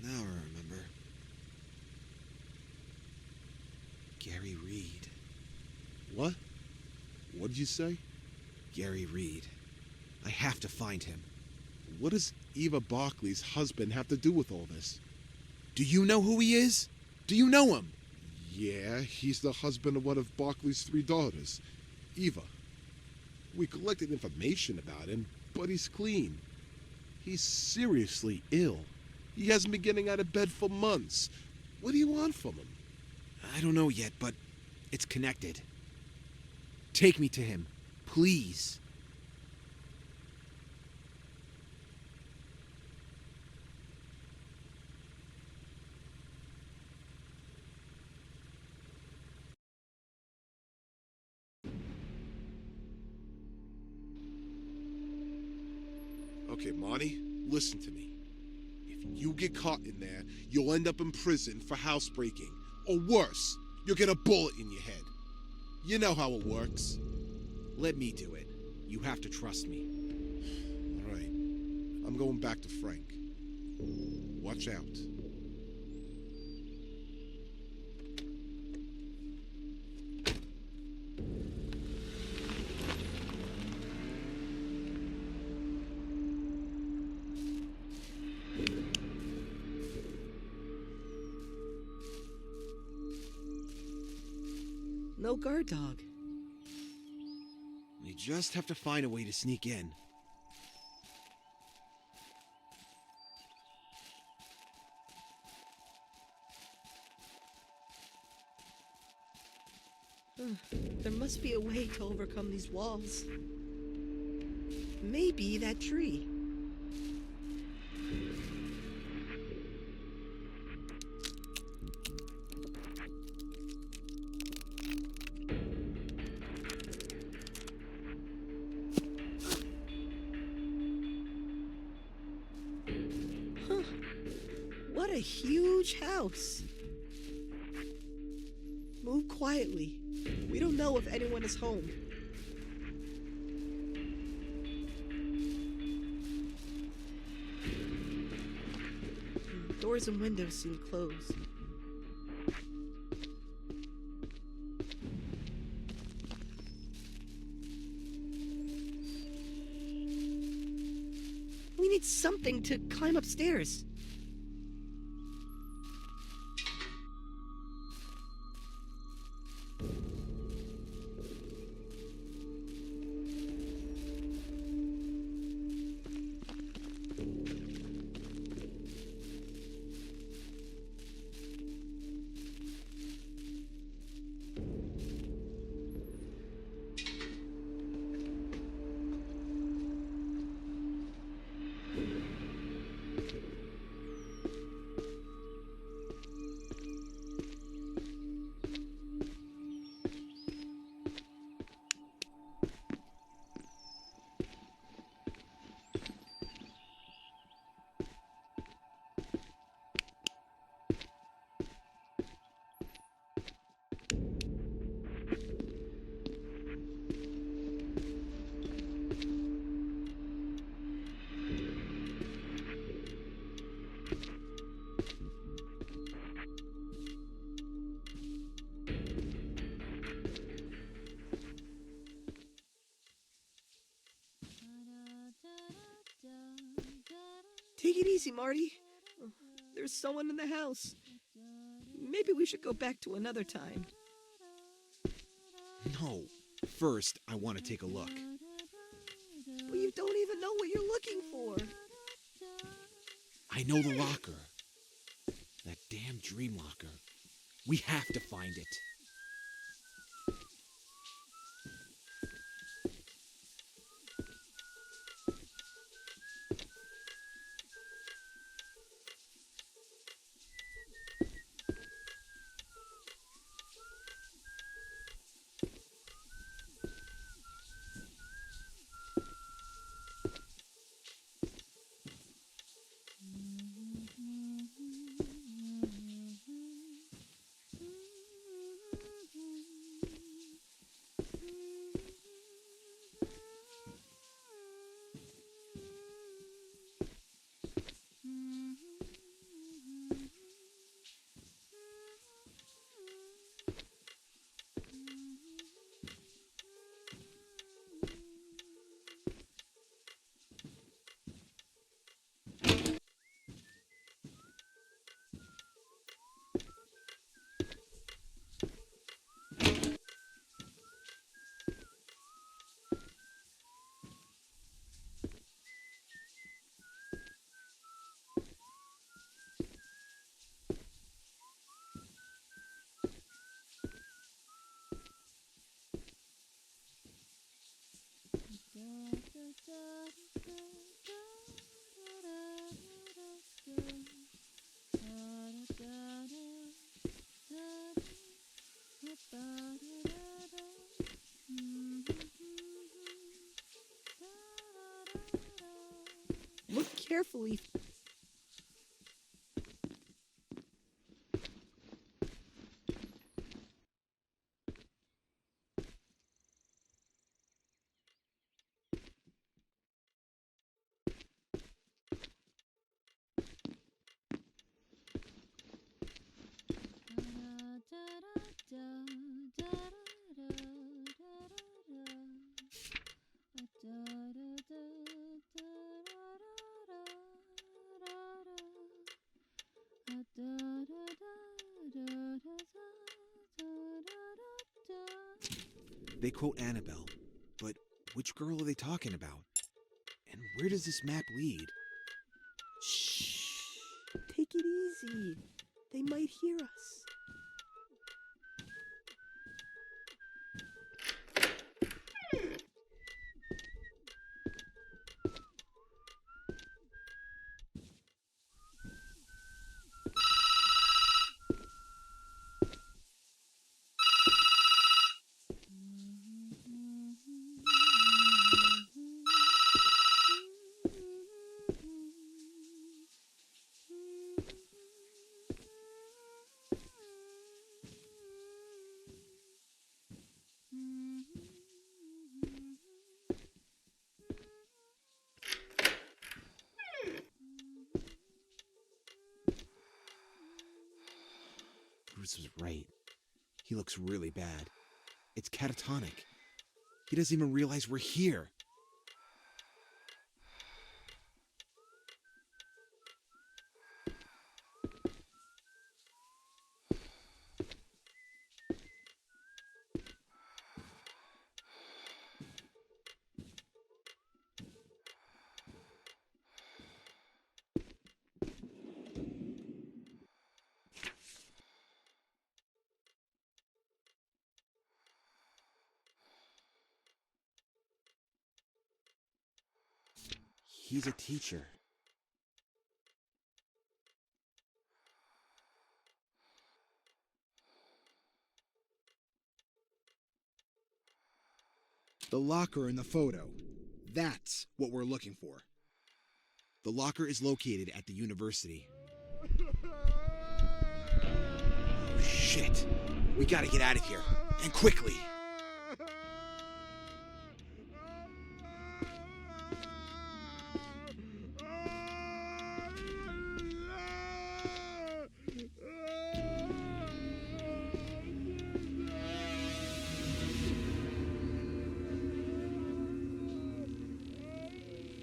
now I remember. Gary Reed. What? What did you say? Gary Reed. I have to find him. What does Eva Barkley's husband have to do with all this? Do you know who he is? Do you know him? Yeah, he's the husband of one of Barkley's 3 daughters, Eva. We collected information about him, but he's clean. He's seriously ill. He hasn't been getting out of bed for months. What do you want from him? I don't know yet, but it's connected. Take me to him, please. Okay, Marty, listen to me. If you get caught in there, you'll end up in prison for housebreaking. Or worse, you'll get a bullet in your head. You know how it works. Let me do it. You have to trust me. All right. I'm going back to Frank. Watch out. No guard dog. We just have to find a way to sneak in. There must be a way to overcome these walls. Maybe that tree. Huh. What a huge house. Move quietly. We don't know if anyone is home. Doors and windows seem closed. We need something to climb upstairs. Take it easy, Marty. There's someone in the house. Maybe we should go back to another time. No. First, I want to take a look. But you don't even know what you're looking for. I know the locker. That damn dream locker. We have to find it. Look carefully. They quote Annabelle, but which girl are they talking about? And where does this map lead? Shh. Take it easy. They might hear us. Bruce was right. He looks really bad. It's catatonic. He doesn't even realize we're here. He's a teacher. The locker in the photo. That's what we're looking for. The locker is located at the university. Oh, shit. We gotta get out of here. And quickly.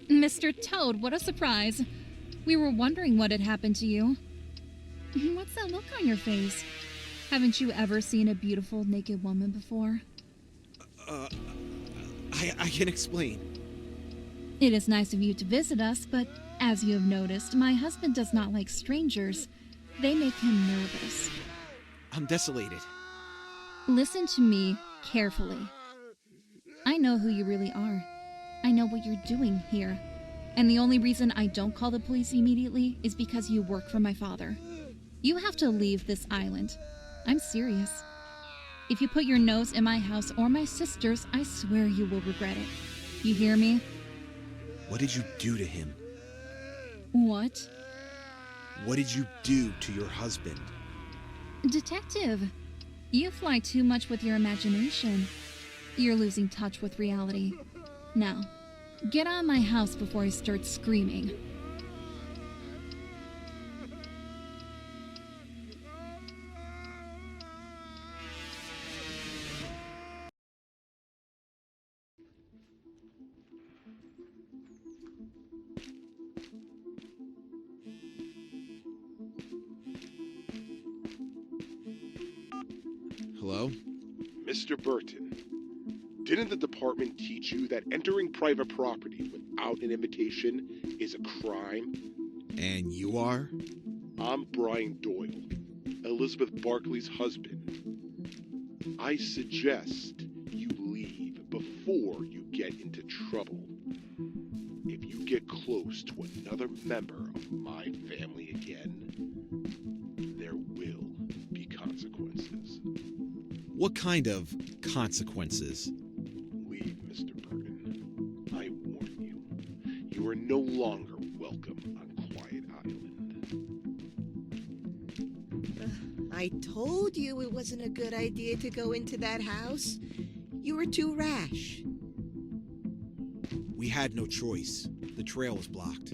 Mr. Toad, what a surprise. We were wondering what had happened to you. What's that look on your face? Haven't you ever seen a beautiful naked woman before? I can explain. It is nice of you to visit us, but as you have noticed, my husband does not like strangers. They make him nervous. I'm desolated. Listen to me carefully. I know who you really are. I know what you're doing here. And the only reason I don't call the police immediately is because you work for my father. You have to leave this island. I'm serious. If you put your nose in my house or my sister's, I swear you will regret it. You hear me? What did you do to him? What? What did you do to your husband? Detective, you fly too much with your imagination. You're losing touch with reality. Now, get out of my house before I start screaming. Hello? Mr. Burton, didn't the department teach you that entering private property without an invitation is a crime? And you are? I'm Brian Doyle, Elizabeth Barkley's husband. I suggest you leave before you get into trouble. If you get close to another member of my family again, there will be consequences. What kind of consequences? Leave, Mr. Burton. I warn you. You are no longer welcome on Quiet Island. I told you it wasn't a good idea to go into that house. You were too rash. We had no choice. The trail was blocked.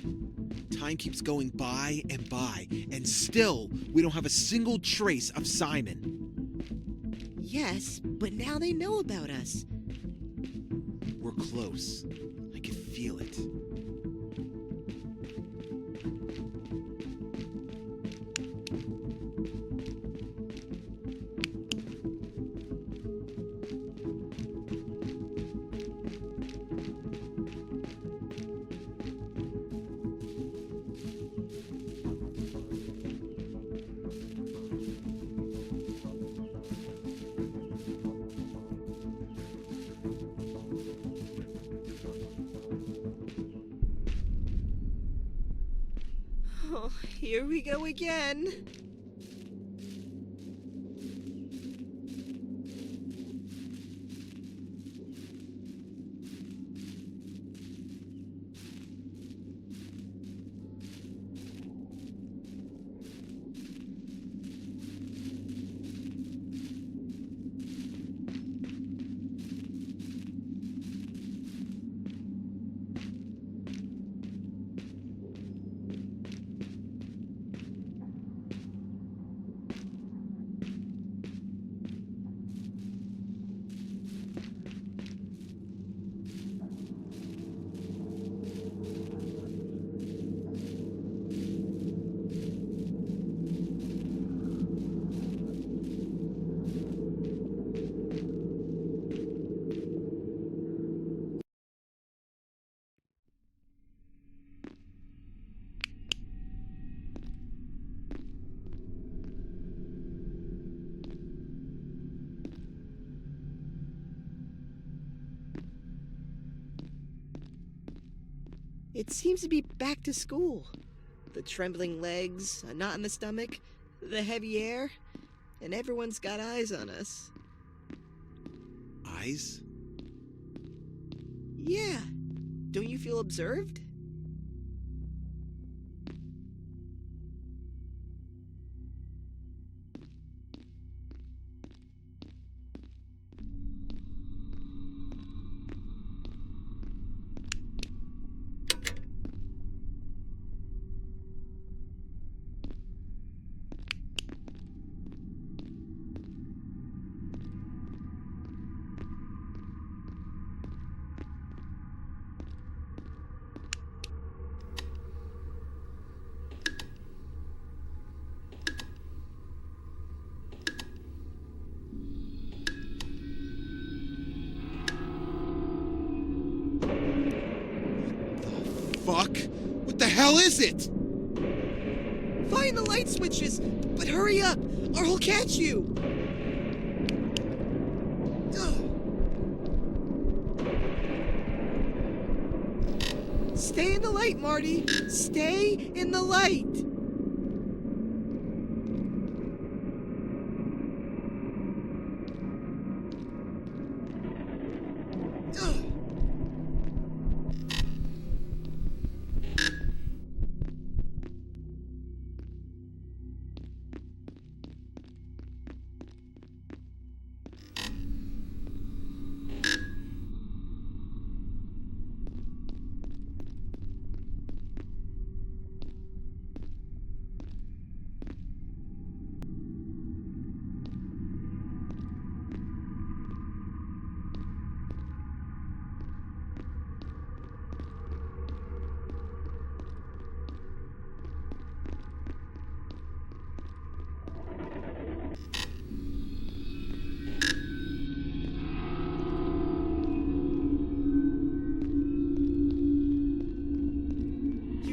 Time keeps going by, and still we don't have a single trace of Simon. Yes, but now they know about us. We're close. I can feel it. Oh, here we go again. It seems to be back to school. The trembling legs, a knot in the stomach, the heavy air, and everyone's got eyes on us. Eyes? Yeah. Don't you feel observed? fuck? What the hell is it? Find the light switches, but hurry up, or he'll catch you. Stay in the light, Marty. Stay in the light.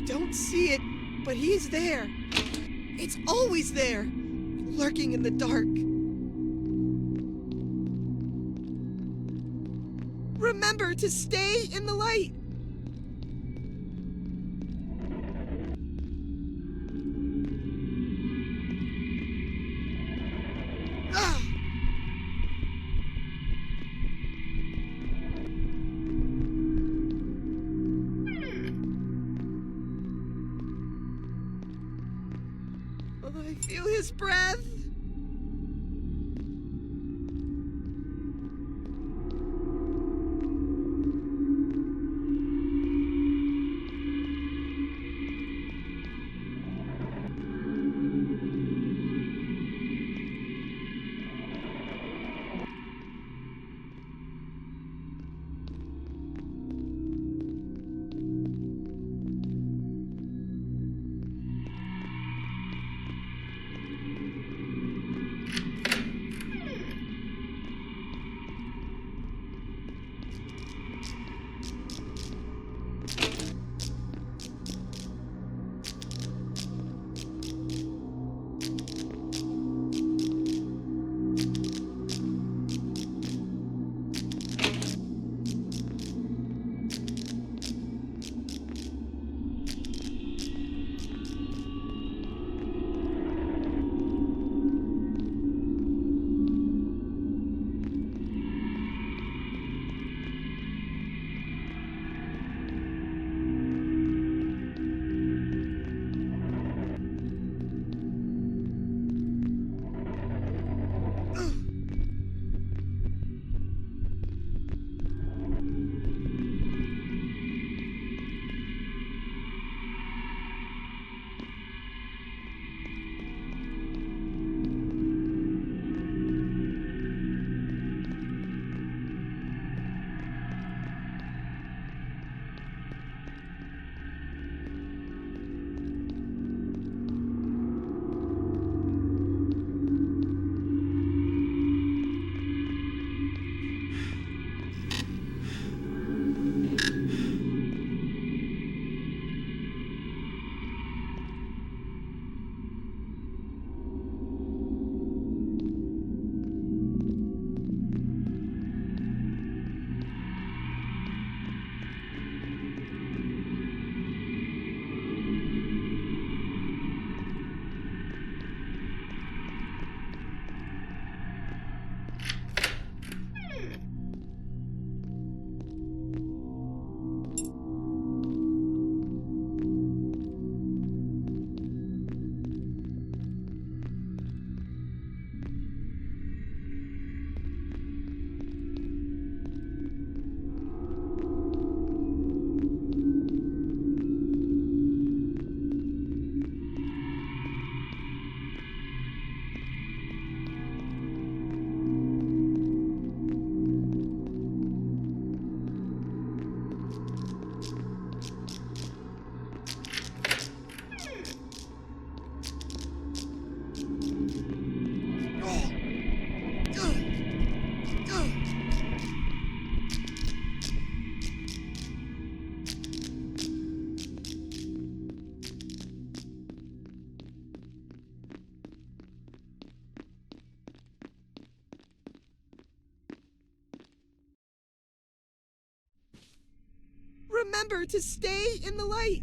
Don't see it, but he's there. It's always there, lurking in the dark. Remember to stay in the light. Ah! I feel his breath. remember to stay in the light.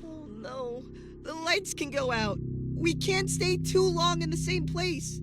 Oh no, the lights can go out. We can't stay too long in the same place.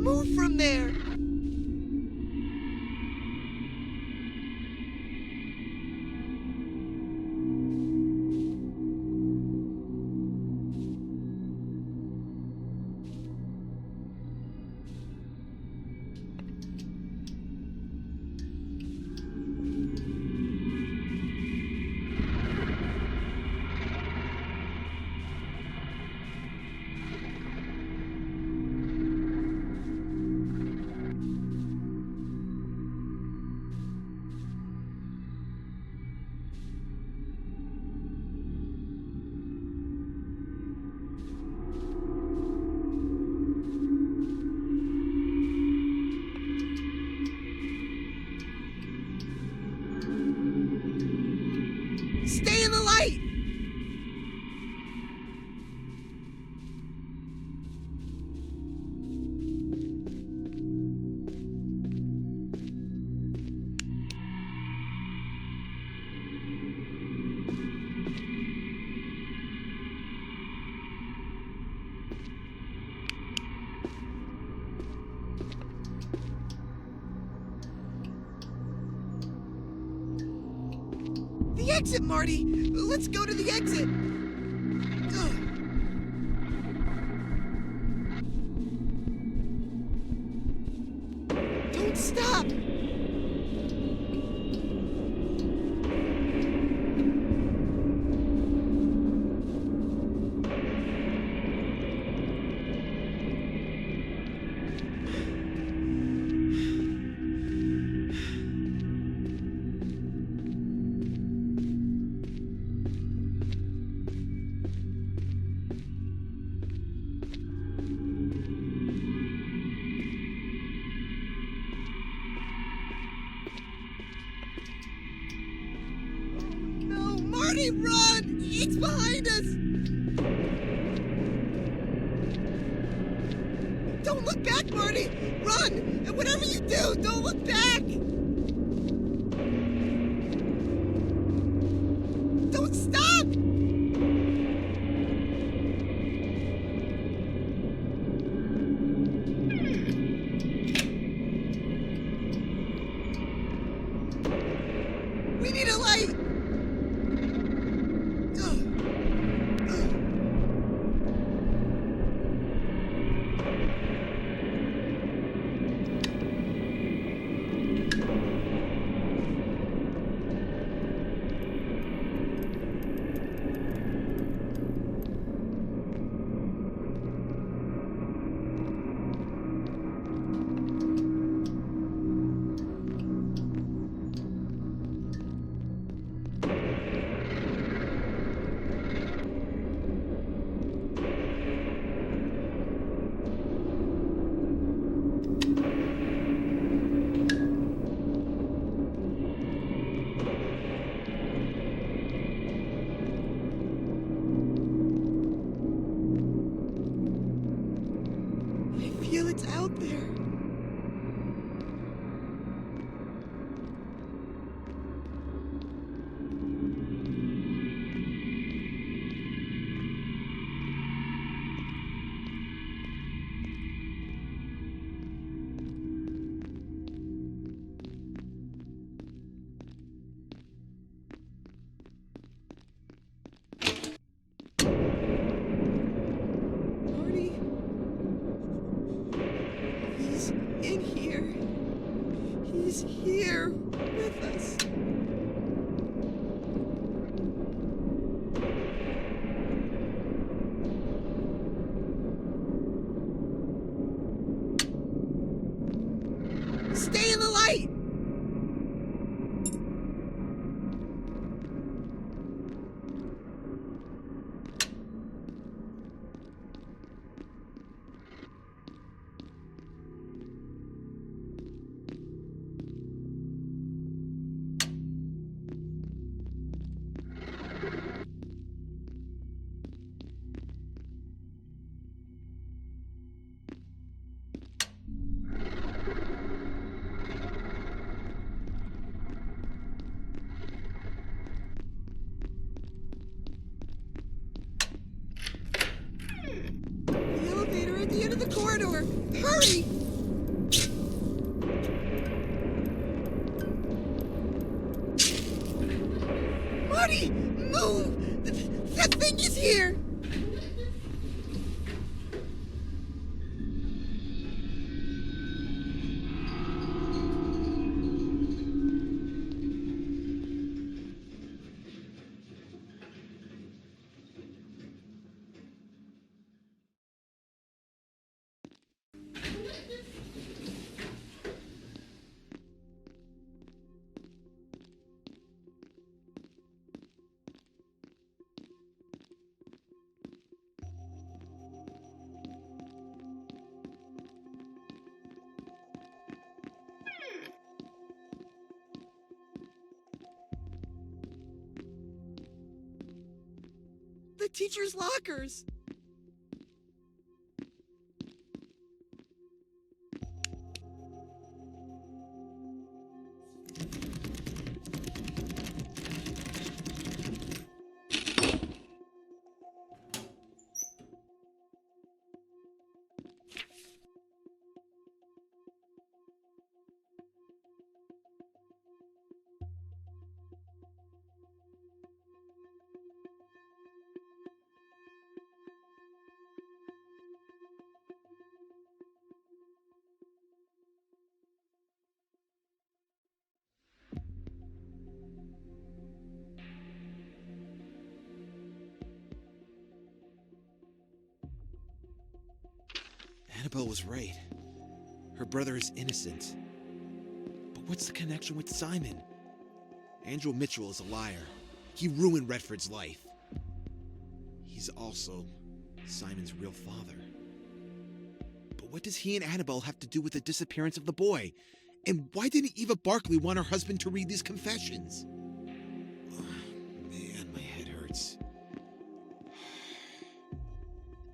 Move from there! Stay in the light! The exit, Marty! Let's go to the exit! Ugh. Don't stop! No, Marty, run! It's behind us! Don't look back, Marty! Run! And whatever you do, don't look back! Don't stop! We need a light! with us. Stay in the light! The elevator at the end of the corridor! Hurry! Marty! Move! That thing is here! The teacher's lockers! Annabelle was right. Her brother is innocent. But what's the connection with Simon? Andrew Mitchell is a liar. He ruined Redford's life. He's also Simon's real father. But what does he and Annabelle have to do with the disappearance of the boy? And why didn't Eva Barkley want her husband to read these confessions? Oh, man, my head hurts.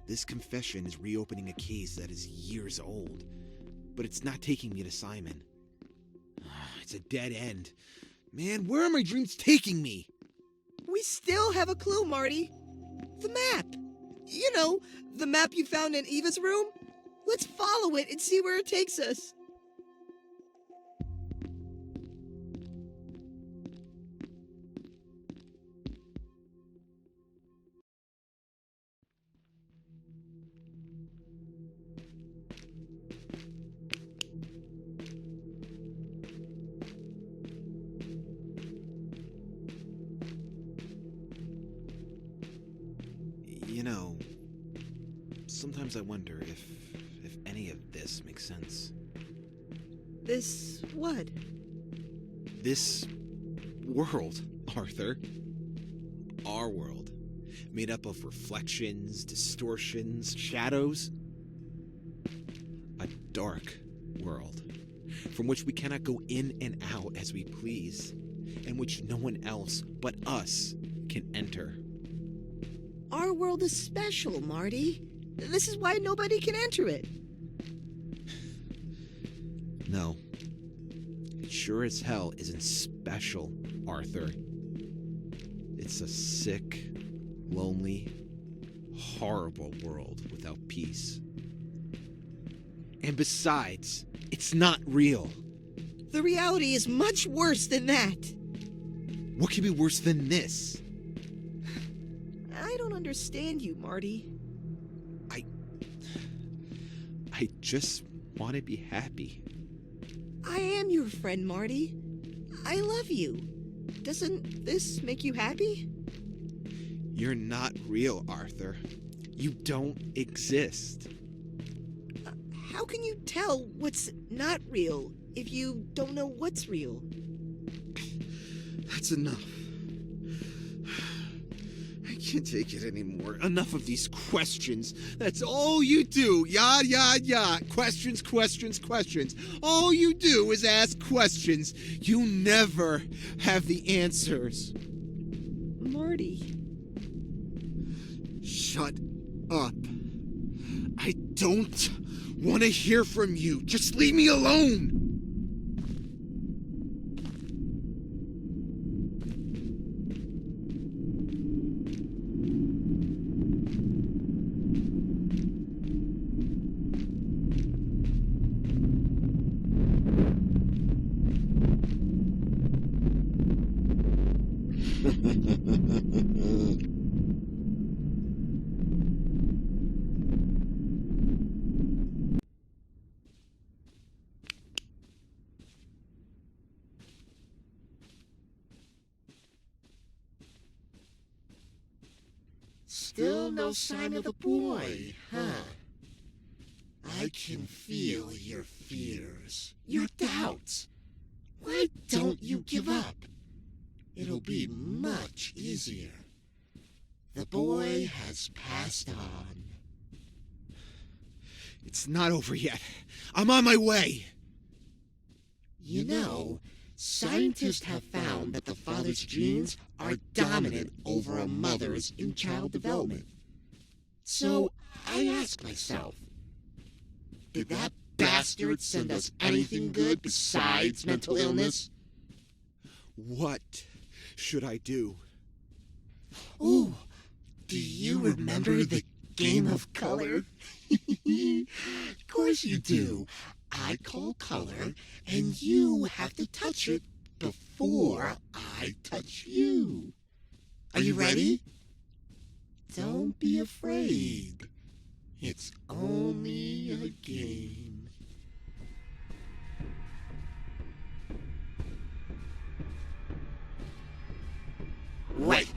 This confession is reopening a case that is years old, but it's not taking me to Simon. It's a dead end. Man, where are my dreams taking me? We still have a clue, Marty. The map. You know, the map you found in Eva's room? Let's follow it and see where it takes us. You know, sometimes I wonder if any of this makes sense. This what? This world, Arthur. Our world. Made up of reflections, distortions, shadows. A dark world. From which we cannot go in and out as we please. And which no one else but us can enter. Our world is special, Marty. This is why nobody can enter it. No. It sure as hell isn't special, Arthur. It's a sick, lonely, horrible world without peace. And besides, it's not real. The reality is much worse than that. What could be worse than this? I don't understand you, Marty. I just want to be happy. I am your friend, Marty. I love you. Doesn't this make you happy? You're not real, Arthur. You don't exist. How can you tell what's not real if you don't know what's real? That's enough. I can't take it anymore. Enough of these questions. That's all you do. Yada, yada, yada. Questions, questions, questions. All you do is ask questions. You never have the answers. Marty. Shut up. I don't want to hear from you. Just leave me alone. Still no sign of the boy, huh? I can feel your fears, your doubts. Why don't you give up? It'll be much easier. The boy has passed on. It's not over yet. I'm on my way. You know, scientists have found that the father's genes are dominant over a mother's in child development. So I ask myself, did that bastard send us anything good besides mental illness? What should I do? Ooh, do you remember the game of color? Of course you do. I call color, and you have to touch it before I touch you. Are you ready? Don't be afraid. It's only a game. Right.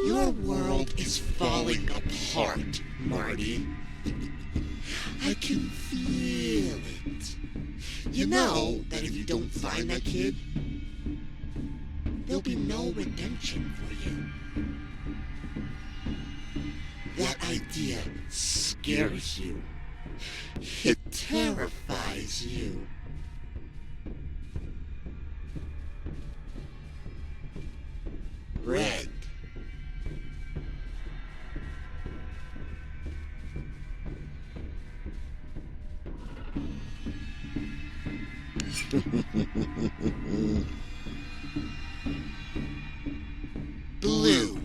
Your world is falling apart, Marty. I can feel it. You know that if you don't find that kid, there'll be no redemption for you. That idea scares you. It terrifies you. Red. Blue.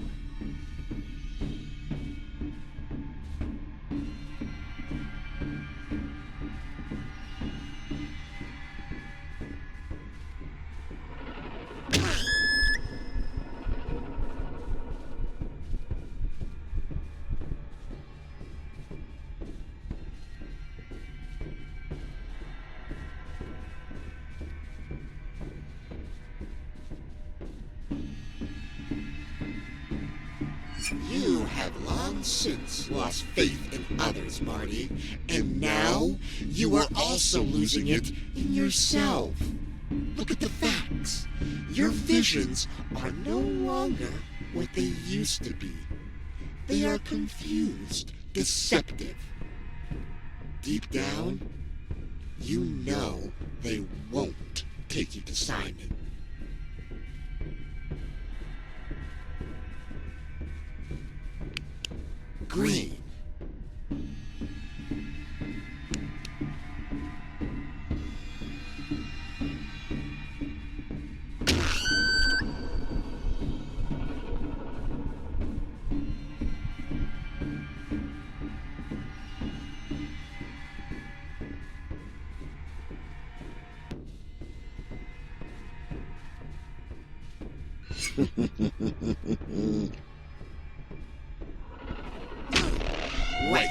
You have long since lost faith in others, Marty, and now you are also losing it in yourself. Look at the facts. Your visions are no longer what they used to be. They are confused, deceptive. Deep down, you know they won't take you to Simon. agree. Wait.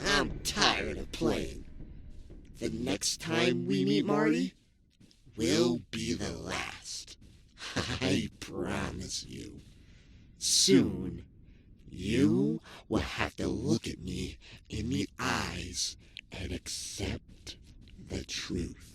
I'm tired of playing. The next time we meet Marty will be the last. I promise you. Soon, you will have to look at me in the eyes and accept the truth.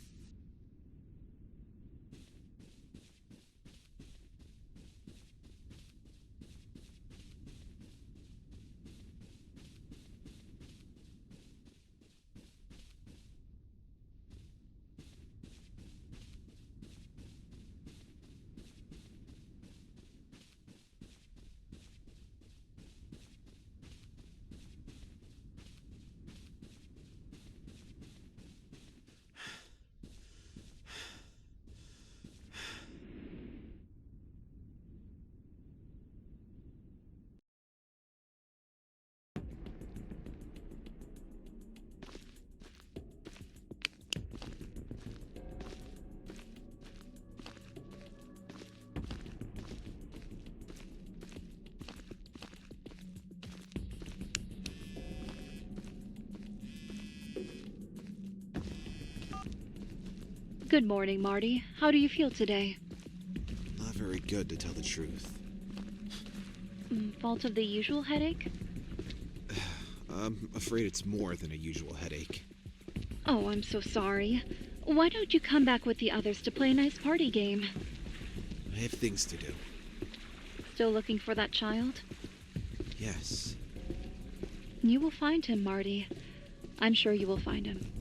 Good morning, Marty. How do you feel today? Not very good, to tell the truth. Fault of the usual headache? I'm afraid it's more than a usual headache. Oh, I'm so sorry. Why don't you come back with the others to play a nice party game? I have things to do. Still looking for that child? Yes. You will find him, Marty. I'm sure you will find him.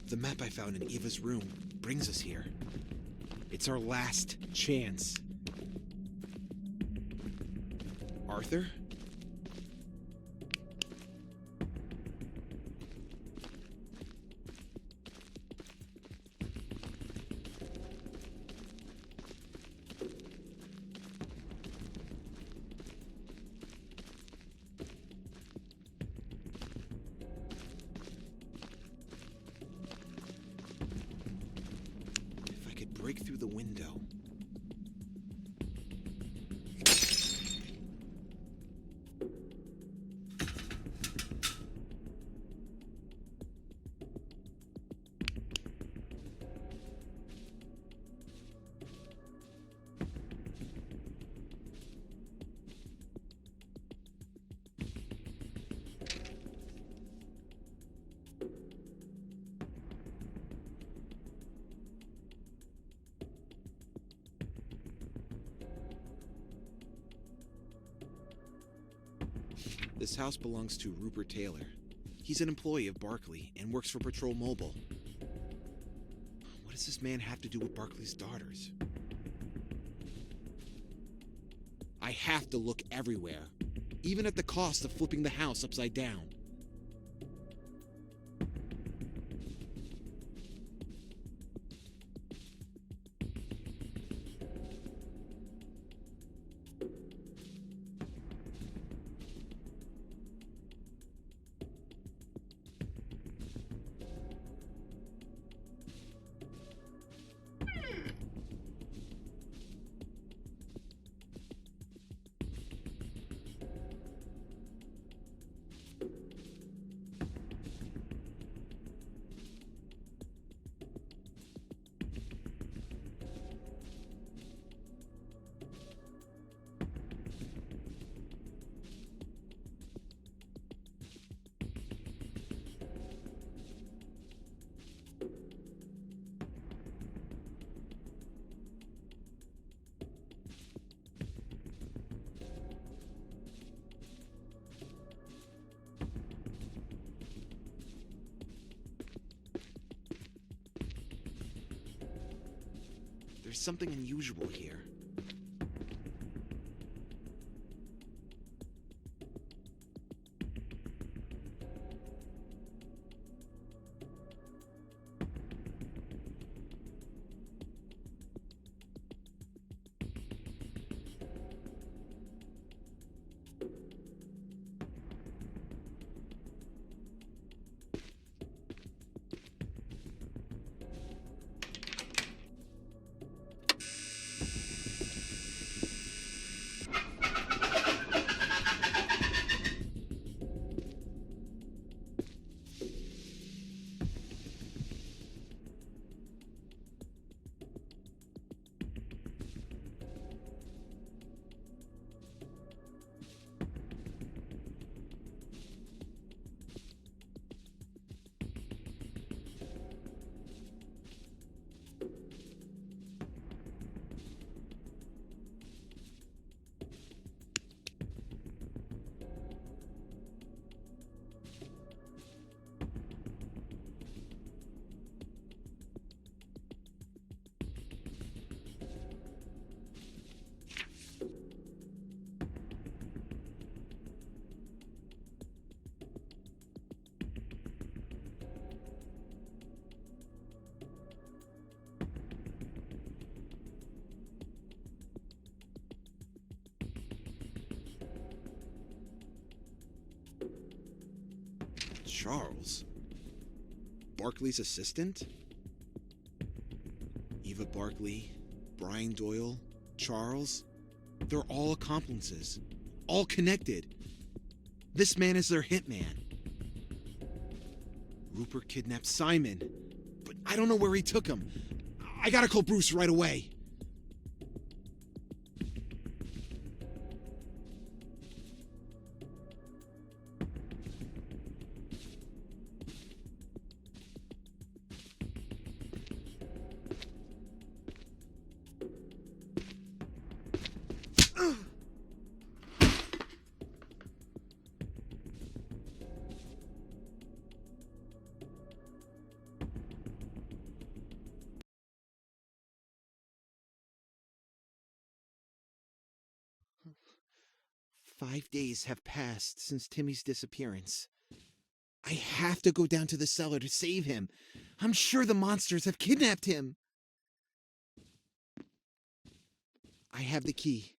The map I found in Eva's room brings us here. It's our last chance. Arthur? Break through the window. This house belongs to Rupert Taylor. He's an employee of Barkley and works for Patrol Mobile. What does this man have to do with Barkley's daughters? I have to look everywhere, even at the cost of flipping the house upside down. There's something unusual here. Charles? Barkley's assistant? Eva Barkley, Brian Doyle, Charles? They're all accomplices. All connected. This man is their hitman. Rupert kidnapped Simon, but I don't know where he took him. I gotta call Bruce right away. "5 days have passed since Timmy's disappearance. I have to go down to the cellar to save him. I'm sure the monsters have kidnapped him. I have the key,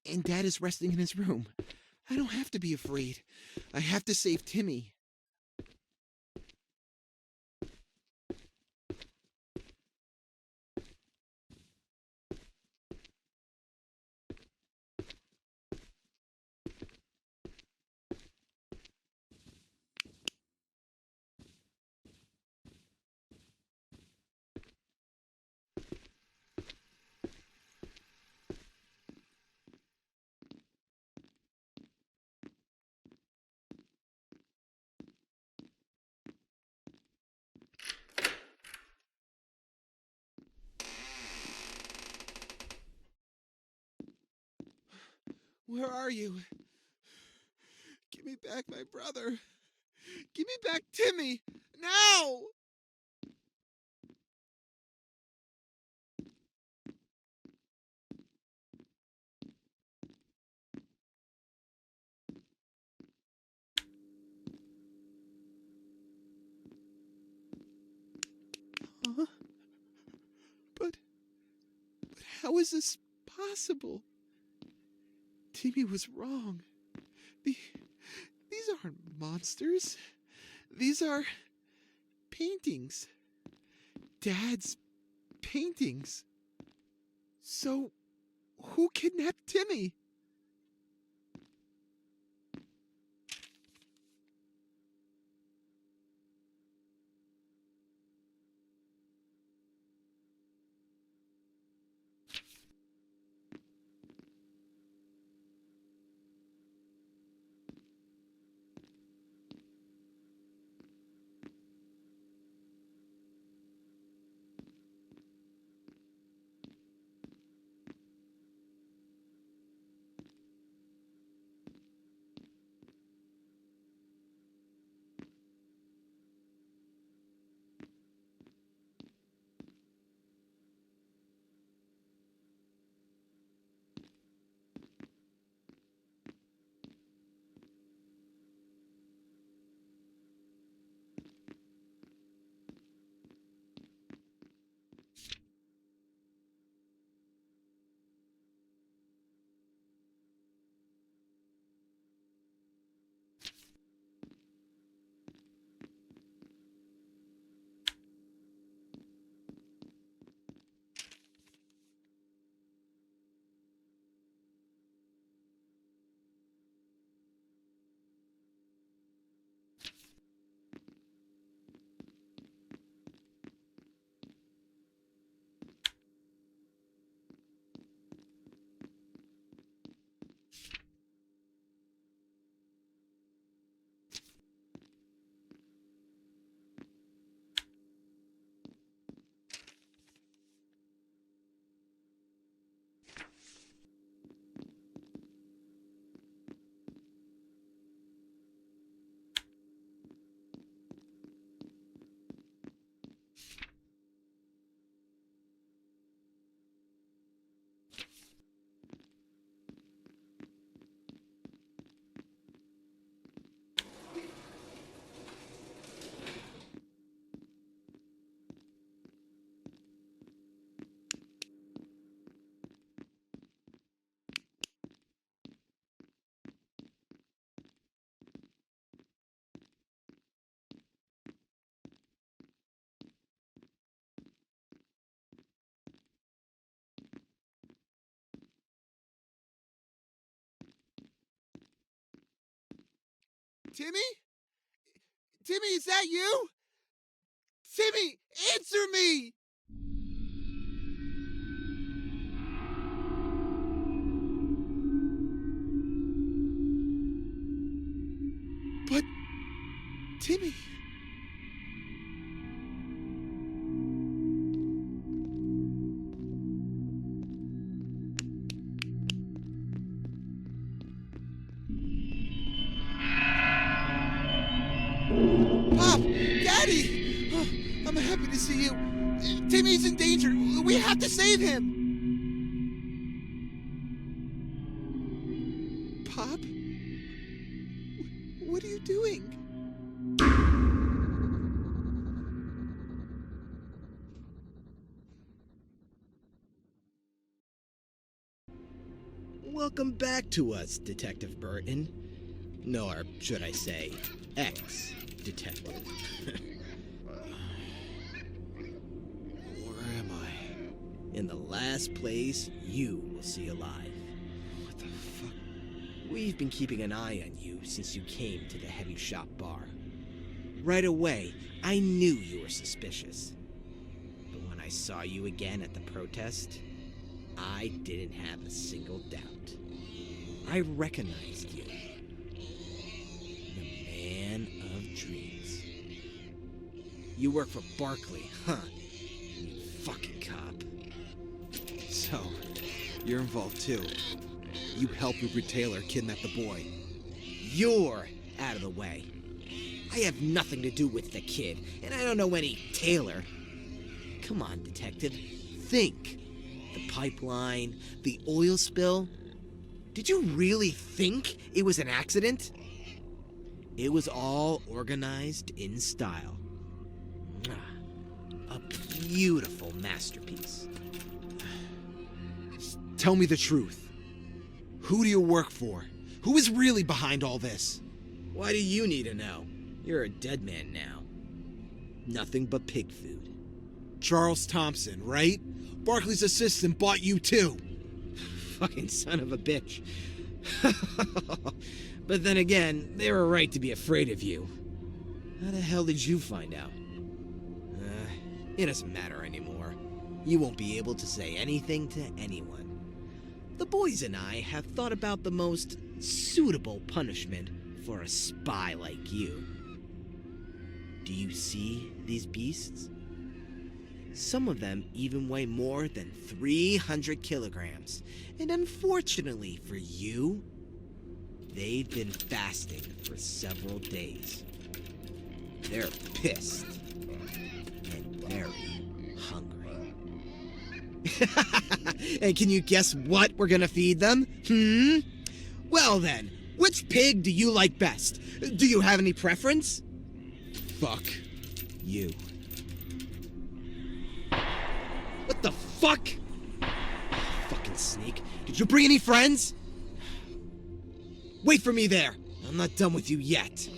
and Dad is resting in his room. I don't have to be afraid. I have to save Timmy." Where are you? Give me back my brother. Give me back Timmy. Now! How is this possible? Timmy was wrong. These aren't monsters. These are paintings. Dad's paintings. So, who kidnapped Timmy? Timmy? Timmy, is that you? Timmy, answer me! But, Timmy... Pop! Daddy! Oh, I'm happy to see you. Timmy's in danger. We have to save him. Pop? What are you doing? Welcome back to us, Detective Burton. No, or should I say, ex-detective. Where am I? In the last place you will see alive. What the fuck? We've been keeping an eye on you since you came to the Heavy Shop bar. Right away, I knew you were suspicious. But when I saw you again at the protest, I didn't have a single doubt. I recognized you. The man of dreams. You work for Barkley, huh? You fucking cop. So, you're involved too. You helped Rupert Taylor kidnap the boy. You're out of the way. I have nothing to do with the kid, and I don't know any Taylor. Come on, detective. Think. The pipeline, the oil spill. Did you really think it was an accident? It was all organized in style. A beautiful masterpiece. Tell me the truth. Who do you work for? Who is really behind all this? Why do you need to know? You're a dead man now. Nothing but pig food. Charles Thompson, right? Barkley's assistant bought you too. Fucking son of a bitch. But then again, they were right to be afraid of you. How the hell did you find out? It doesn't matter anymore. You won't be able to say anything to anyone. The boys and I have thought about the most suitable punishment for a spy like you. Do you see these beasts? Some of them even weigh more than 300 kilograms. And unfortunately for you, they've been fasting for several days. They're pissed and very hungry. And can you guess what we're gonna feed them? Well then, which pig do you like best? Do you have any preference? Fuck you. What the fuck? Fucking sneak. Did you bring any friends? Wait for me there. I'm not done with you yet.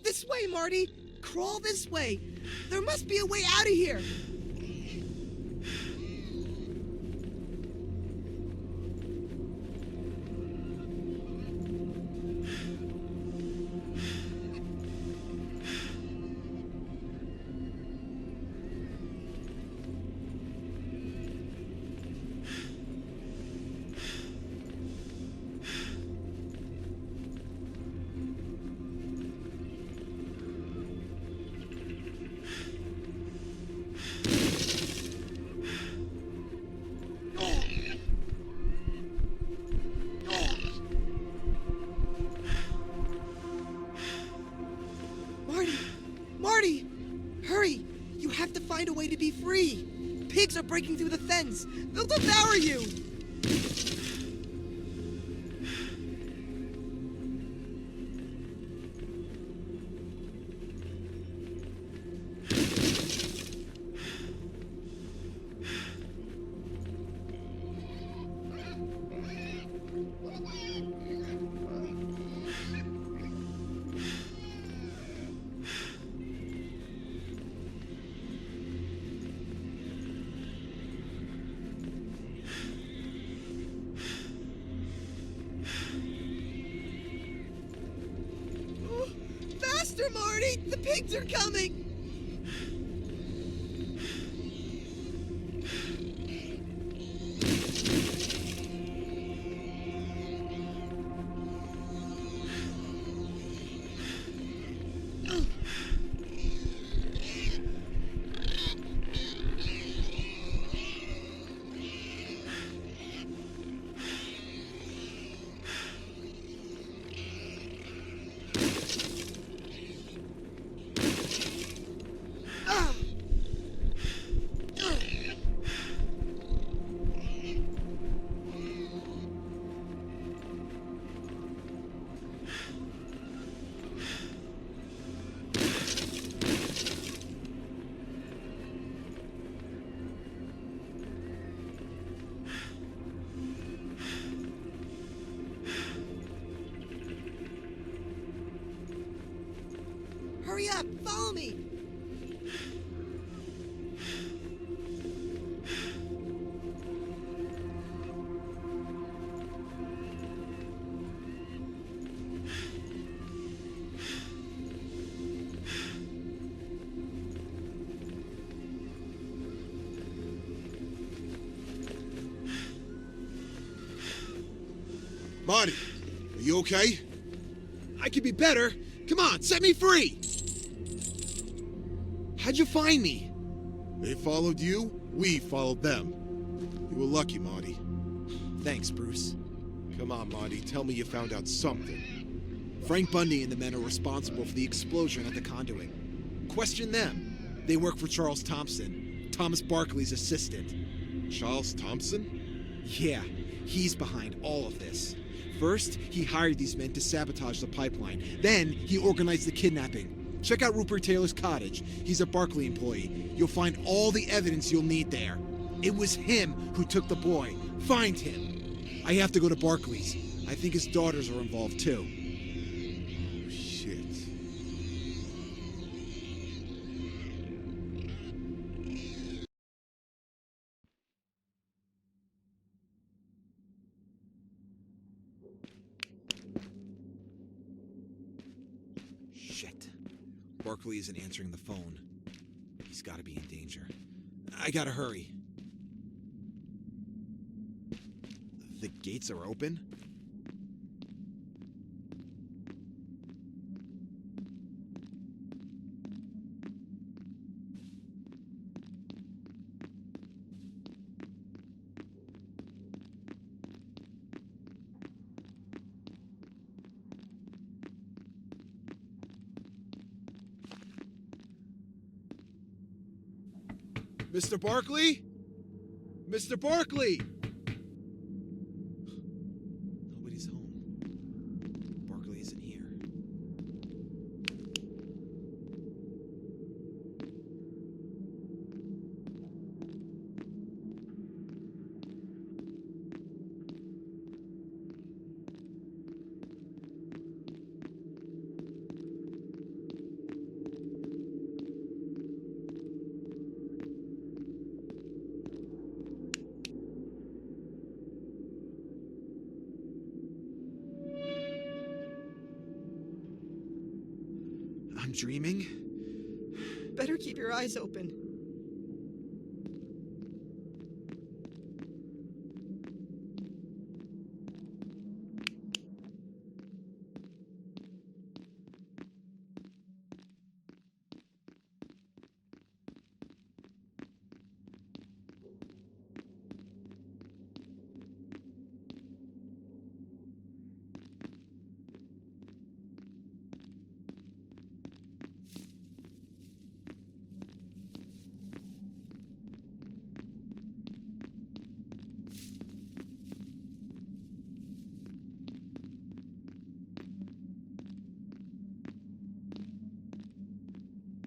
This way, Marty! Crawl this way! There must be a way out of here! Marty! Hurry! You have to find a way to be free! Pigs are breaking through the fence! They'll devour you! Faster, Marty! The pigs are coming! Hurry up! Follow me! Marty, are you okay? I could be better. Come on, set me free! How'd you find me? They followed you, we followed them. You were lucky, Marty. Thanks, Bruce. Come on, Marty, tell me you found out something. Frank Bundy and the men are responsible for the explosion at the conduit. Question them. They work for Charles Thompson, Thomas Barkley's assistant. Charles Thompson? Yeah, he's behind all of this. First, he hired these men to sabotage the pipeline. Then, he organized the kidnapping. Check out Rupert Taylor's cottage. He's a Barkley employee. You'll find all the evidence you'll need there. It was him who took the boy. Find him. I have to go to Barkley's. I think his daughters are involved too. Oh, shit. Shit. Barkley isn't answering the phone. He's gotta be in danger. I gotta hurry. The gates are open? Mr. Barkley? Mr. Barkley! Nobody's home. Barkley isn't here. I'm dreaming? Better keep your eyes open.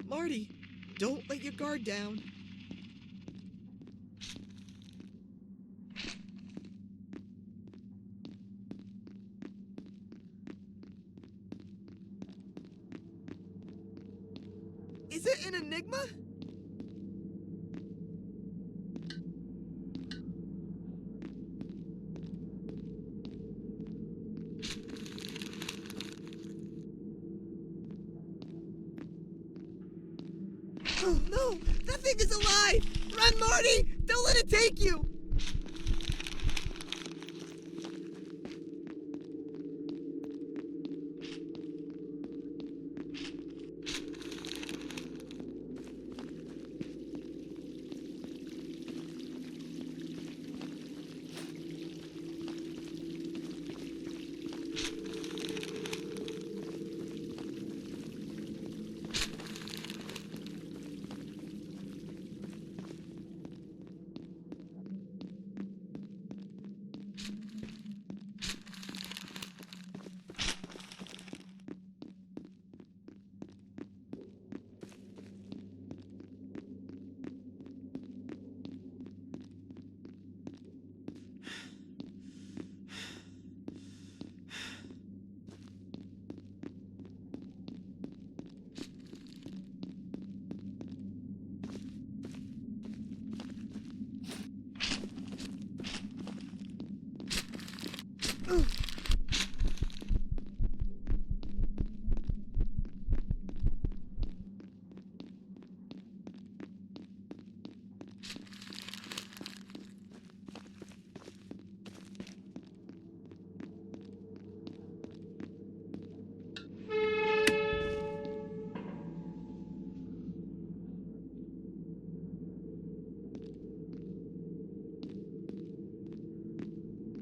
Marty, don't let your guard down. Is it an enigma? Oh no! That thing is alive! Run, Marty! Don't let it take you!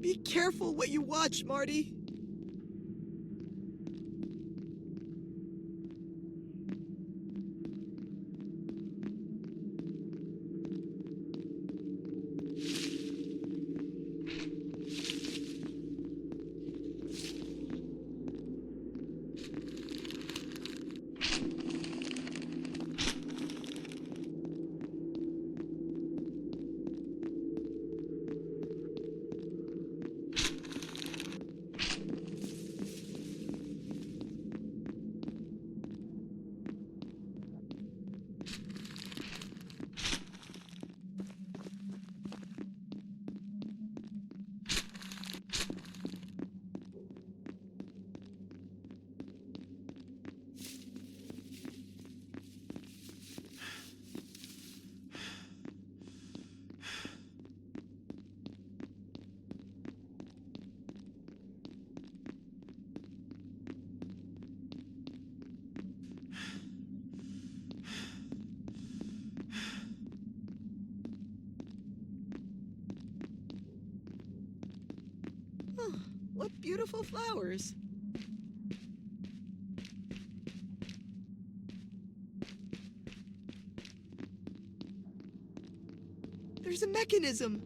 Be careful what you watch, Marty. Oh, what beautiful flowers. There's a mechanism.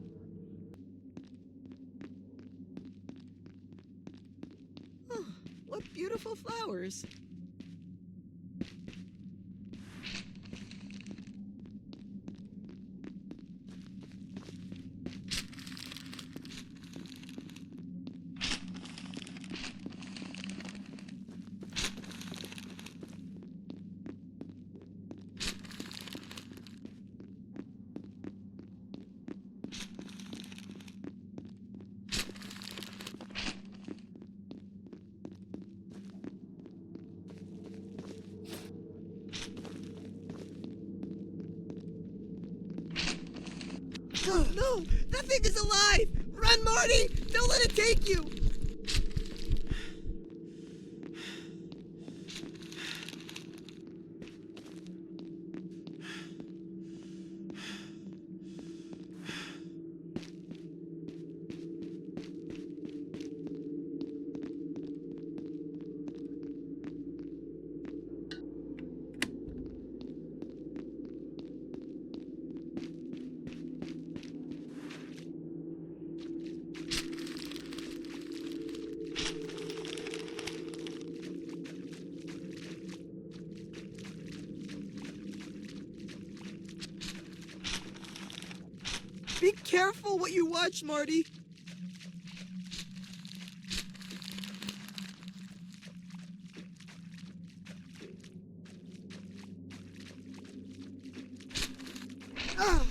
Oh, what beautiful flowers. Oh, no! That thing is alive! Run, Marty! Don't let it take you! Be careful what you watch, Marty. Ah!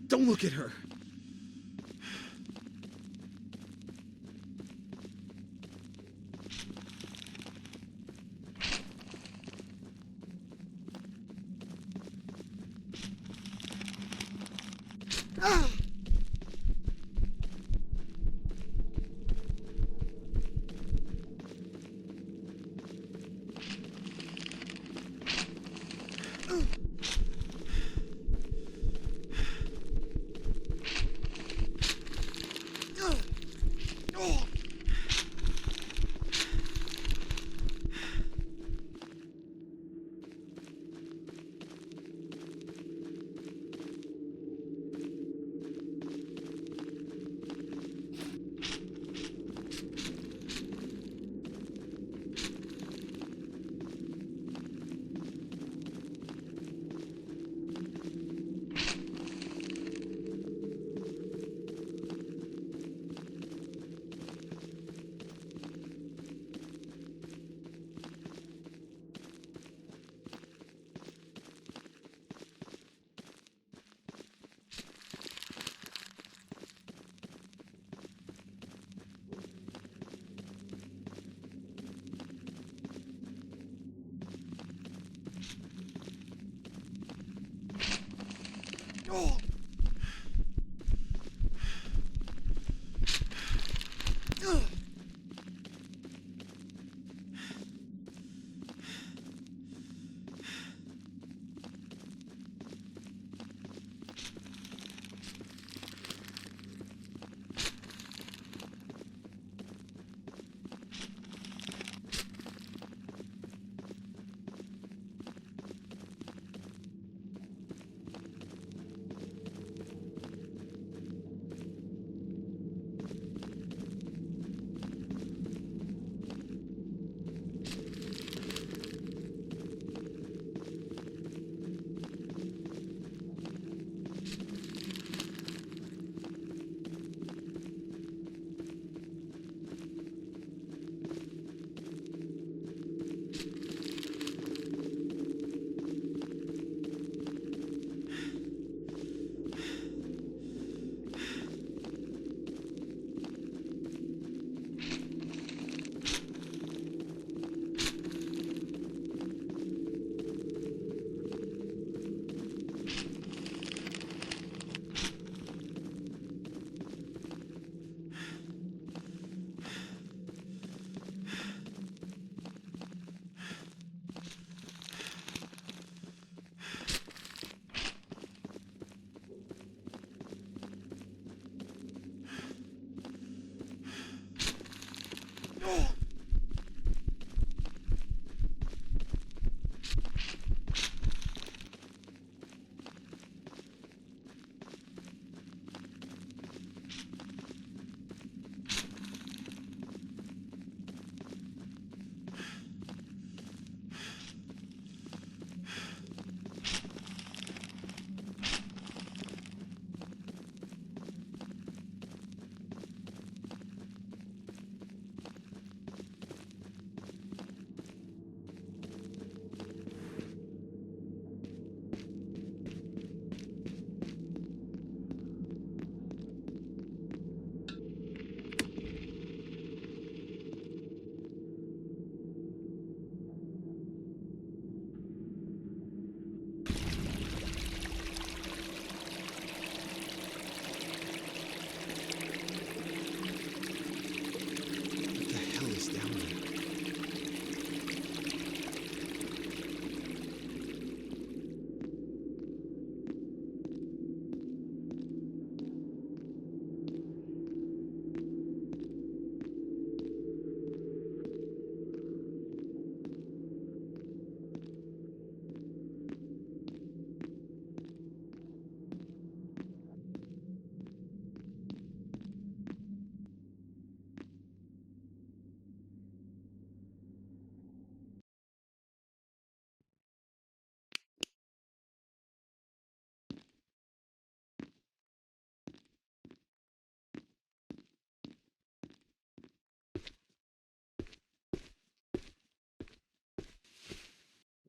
Don't look at her. Ah!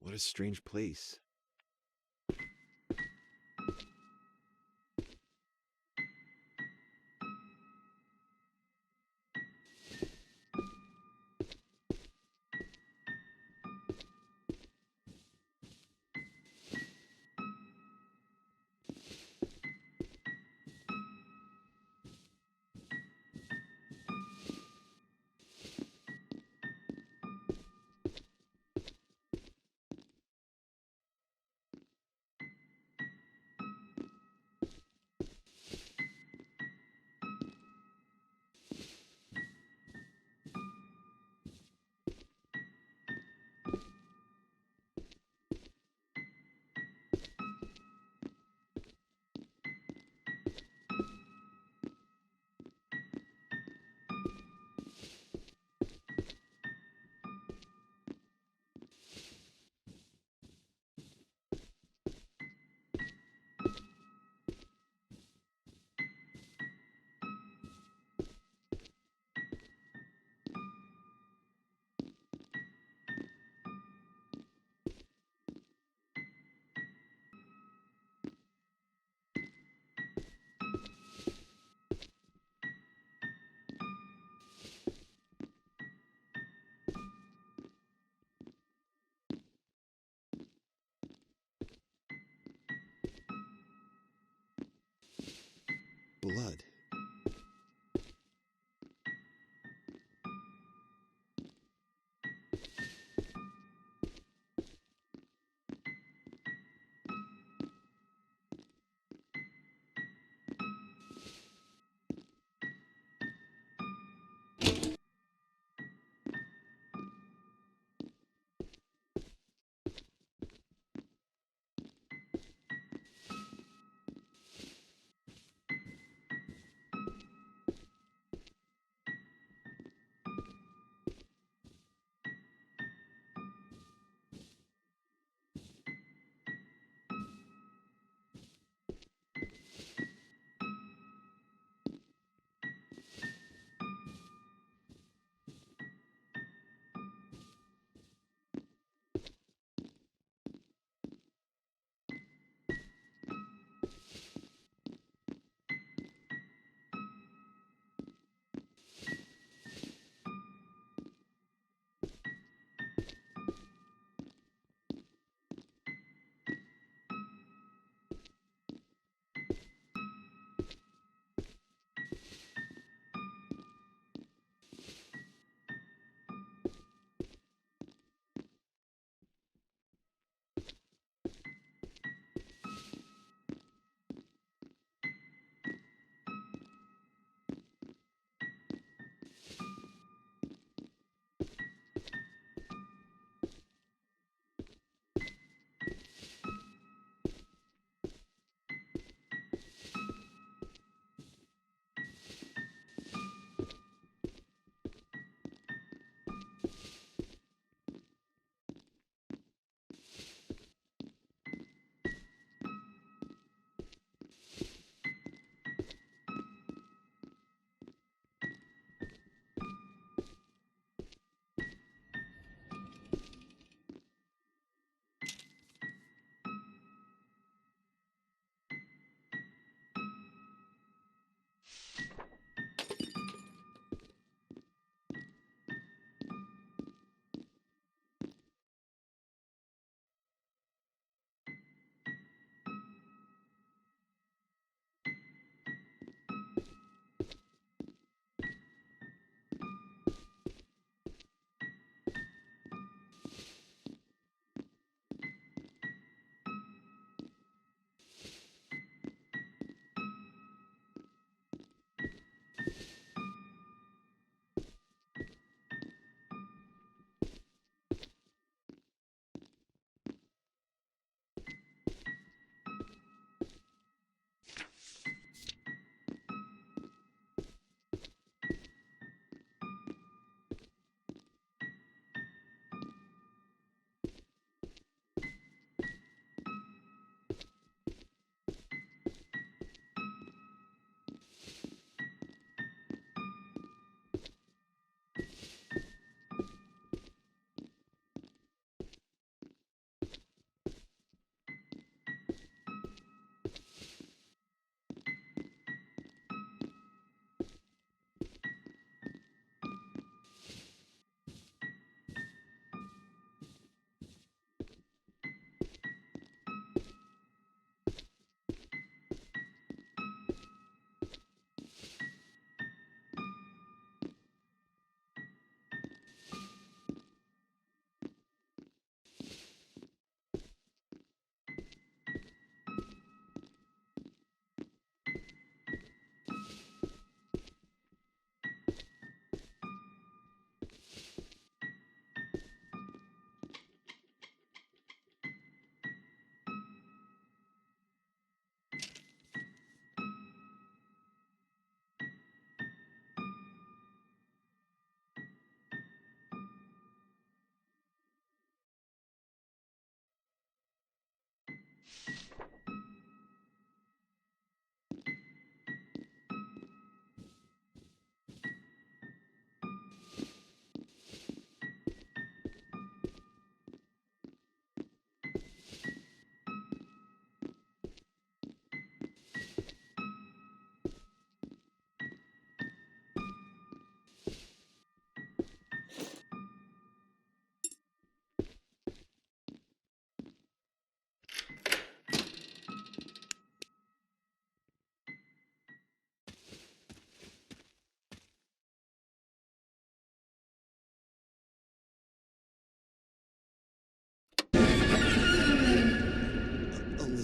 What a strange place. blood.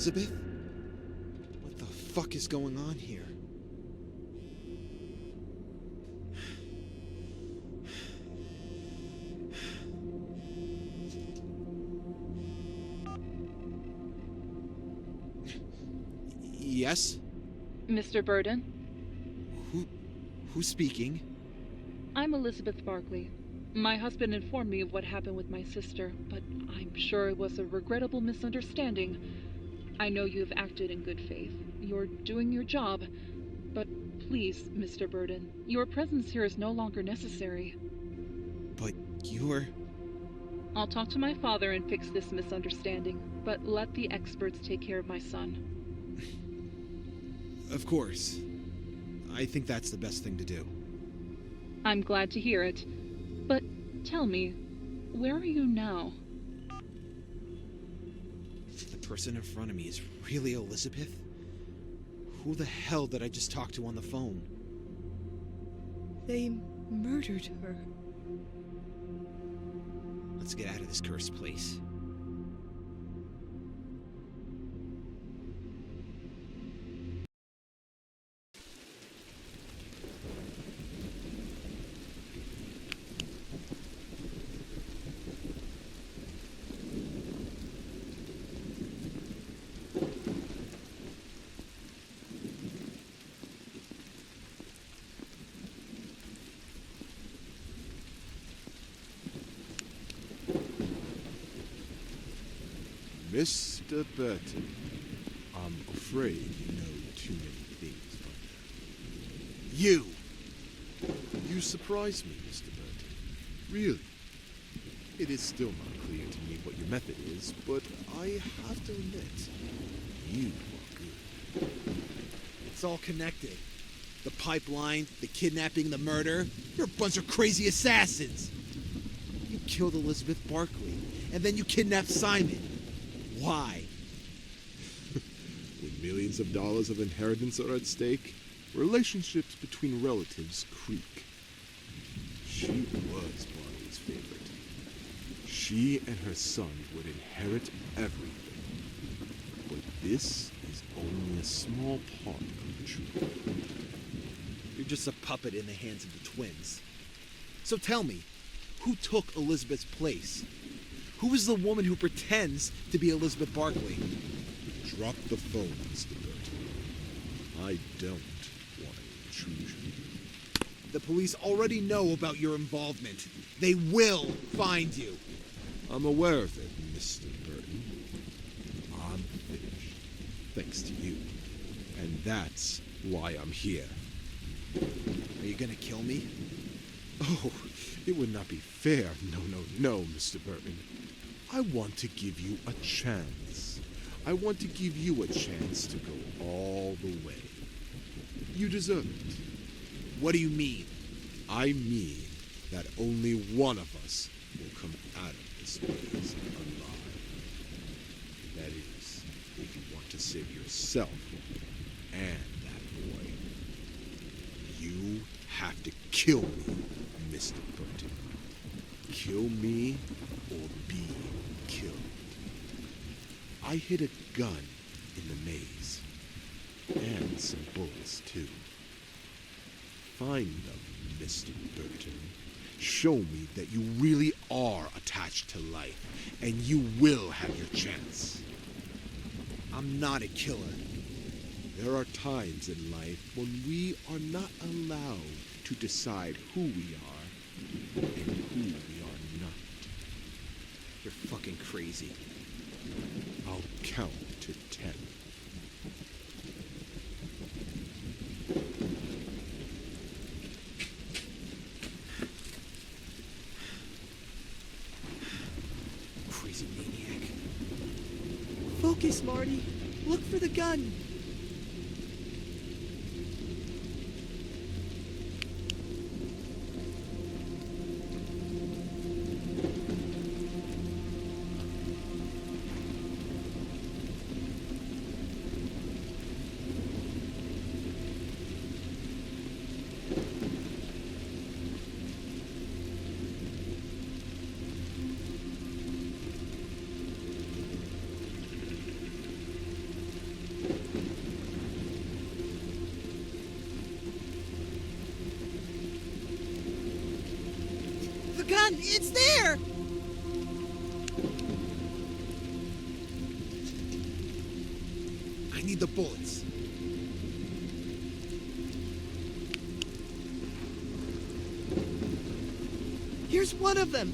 Elizabeth? What the fuck is going on here? Yes? Mr. Burton? Who's speaking? I'm Elizabeth Barkley. My husband informed me of what happened with my sister, but I'm sure it was a regrettable misunderstanding. I know you have acted in good faith. You're doing your job. But please, Mr. Burton, your presence here is no longer necessary. But you're... I'll talk to my father and fix this misunderstanding, but let the experts take care of my son. Of course. I think that's the best thing to do. I'm glad to hear it. But tell me, where are you now? The person in front of me is really Elizabeth? Who the hell did I just talk to on the phone? They murdered her. Let's get out of this cursed place. Mr. Burton, I'm afraid you know too many things by now. You! You surprise me, Mr. Burton. Really. It is still not clear to me what your method is, but I have to admit, you are good. It's all connected. The pipeline, the kidnapping, the murder. You're a bunch of crazy assassins! You killed Elizabeth Barkley, and then you kidnapped Simon. Why? When millions of dollars of inheritance are at stake, relationships between relatives creak. She was Barkley's favorite. She and her son would inherit everything. But this is only a small part of the truth. You're just a puppet in the hands of the twins. So tell me, who took Elizabeth's place? Who is the woman who pretends to be Elizabeth Barkley? Drop the phone, Mr. Burton. I don't want an intrusion. The police already know about your involvement. They will find you. I'm aware of it, Mr. Burton. I'm finished, thanks to you. And that's why I'm here. Are you gonna kill me? Oh, it would not be fair. No, Mr. Burton. I want to give you a chance. I want to give you a chance to go all the way. You deserve it. What do you mean? I mean that only one of us will come out of this maze alive. That is, if you want to save yourself and that boy. You have to kill me, Mr. Burton. Kill me or be killed. I hid a gun in the maze. And some bullets, too. Find them, Mr. Burton. Show me that you really are attached to life, and you will have your chance. I'm not a killer. There are times in life when we are not allowed to decide who we are and who we are not. You're fucking crazy. I'll count to 10. Crazy maniac. Focus, Marty. Look for the gun. on! It's there! I need the bullets. Here's one of them!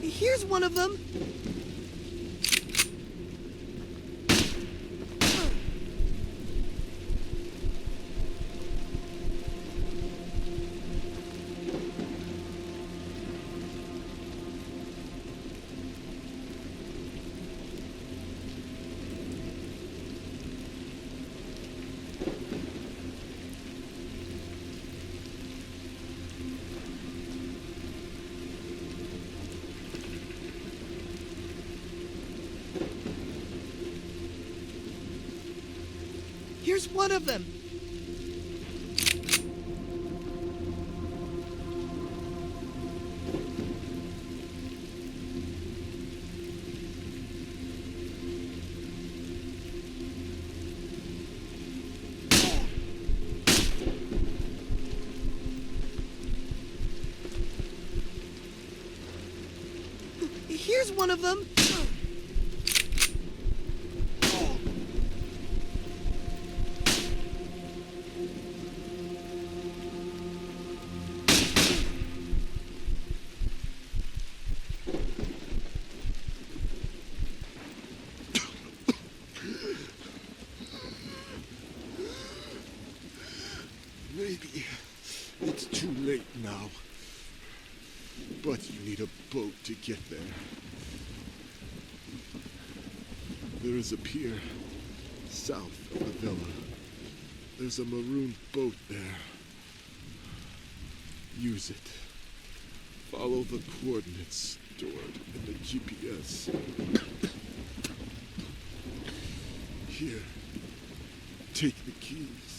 Here's one of them! Here's one of them! Here's one of them! Maybe it's too late now. But you need a boat to get there. There is a pier south of the villa. There's a maroon boat there. Use it. Follow the coordinates stored in the GPS. Here, take the keys.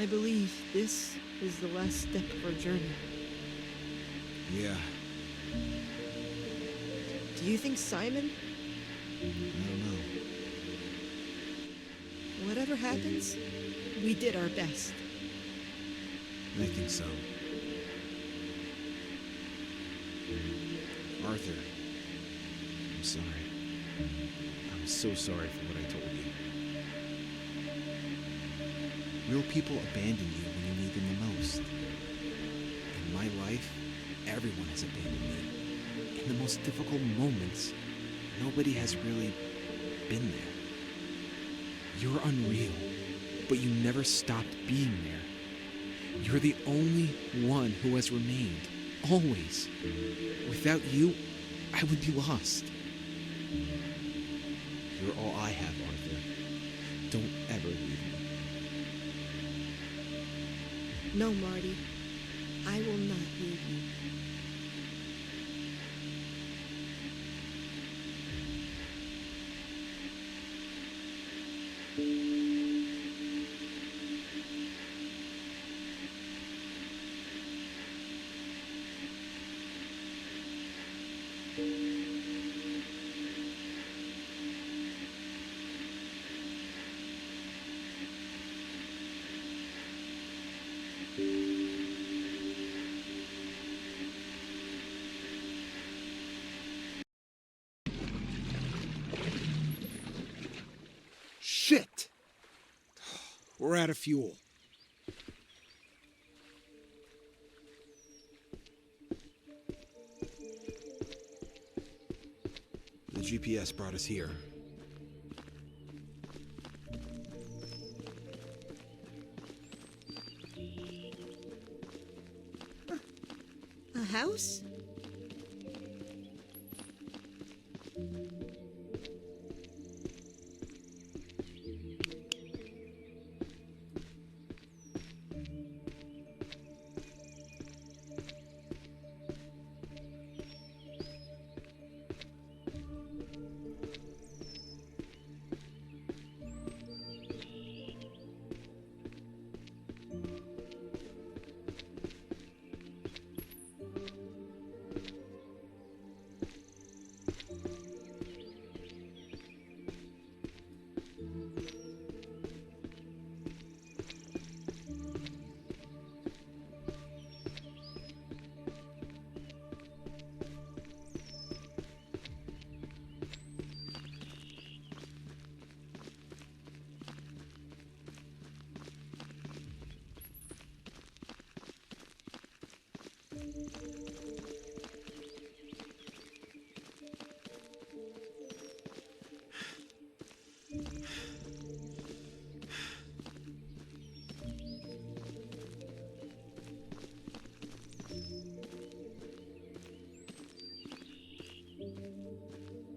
I believe this is the last step of our journey. Yeah, Do you think Simon, I don't know. whatever happens, we did our best? I think so. Arthur, I'm sorry. I'm so sorry for what I told you. Real people abandon you when you need them the most. In my life, everyone has abandoned me. In the most difficult moments, nobody has really been there. You're unreal, but you never stopped being there. You're the only one who has remained, always. Without you, I would be lost. You're all I have, Arthur. Don't ever leave me. No, Marty. I will not leave you. Shit! We're out of fuel. The GPS brought us here. A house?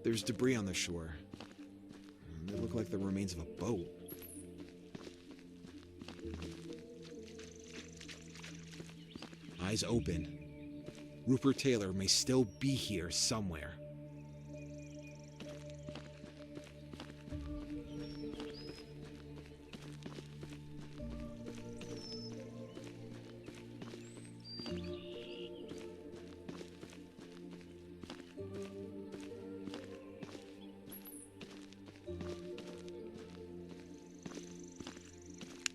There's debris on the shore. They look like the remains of a boat. Eyes open. Rupert Taylor may still be here somewhere.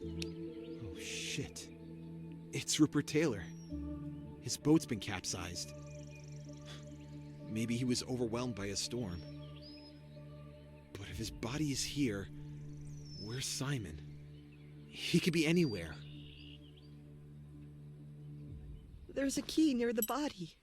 Oh shit. It's Rupert Taylor. His boat's been capsized. Maybe he was overwhelmed by a storm. But if his body is here, where's Simon? He could be anywhere. There's a key near the body.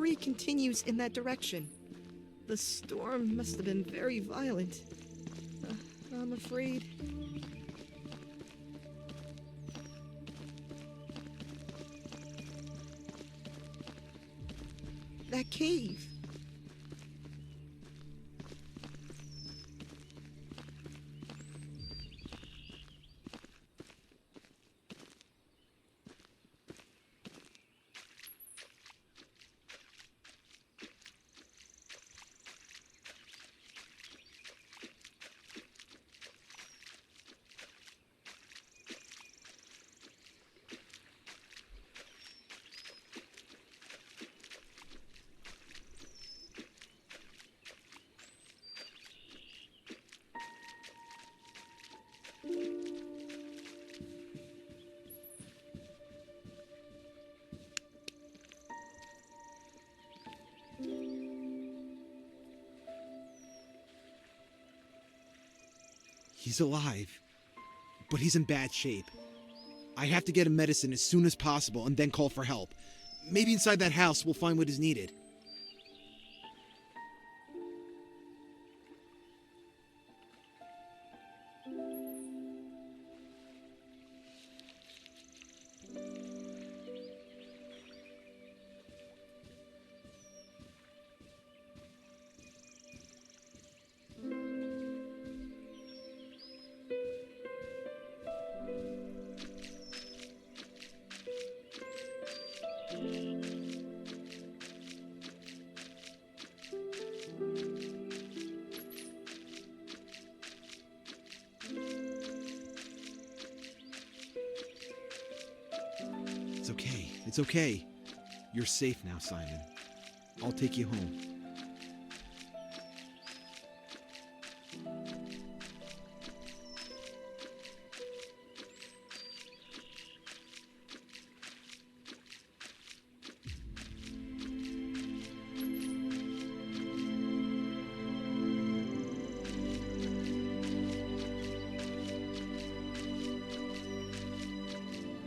street continues in that direction. The storm must have been very violent. I'm afraid. That cave. He's alive, but he's in bad shape. I have to get him medicine as soon as possible and then call for help. Maybe inside that house we'll find what is needed. It's okay. You're safe now, Simon. I'll take you home.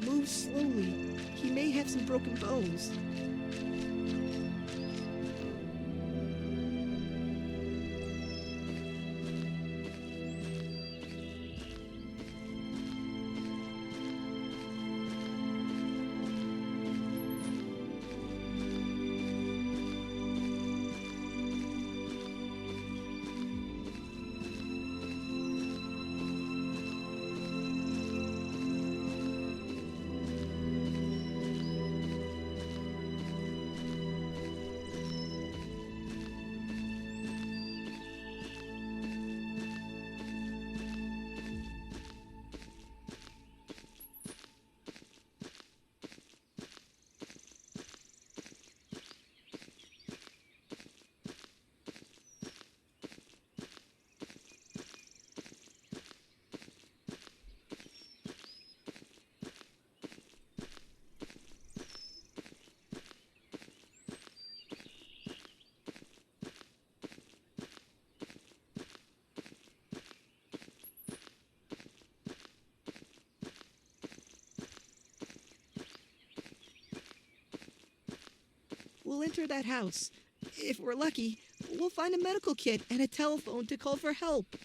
Move slowly. He may have some broken bones. We'll enter that house. If we're lucky, we'll find a medical kit and a telephone to call for help.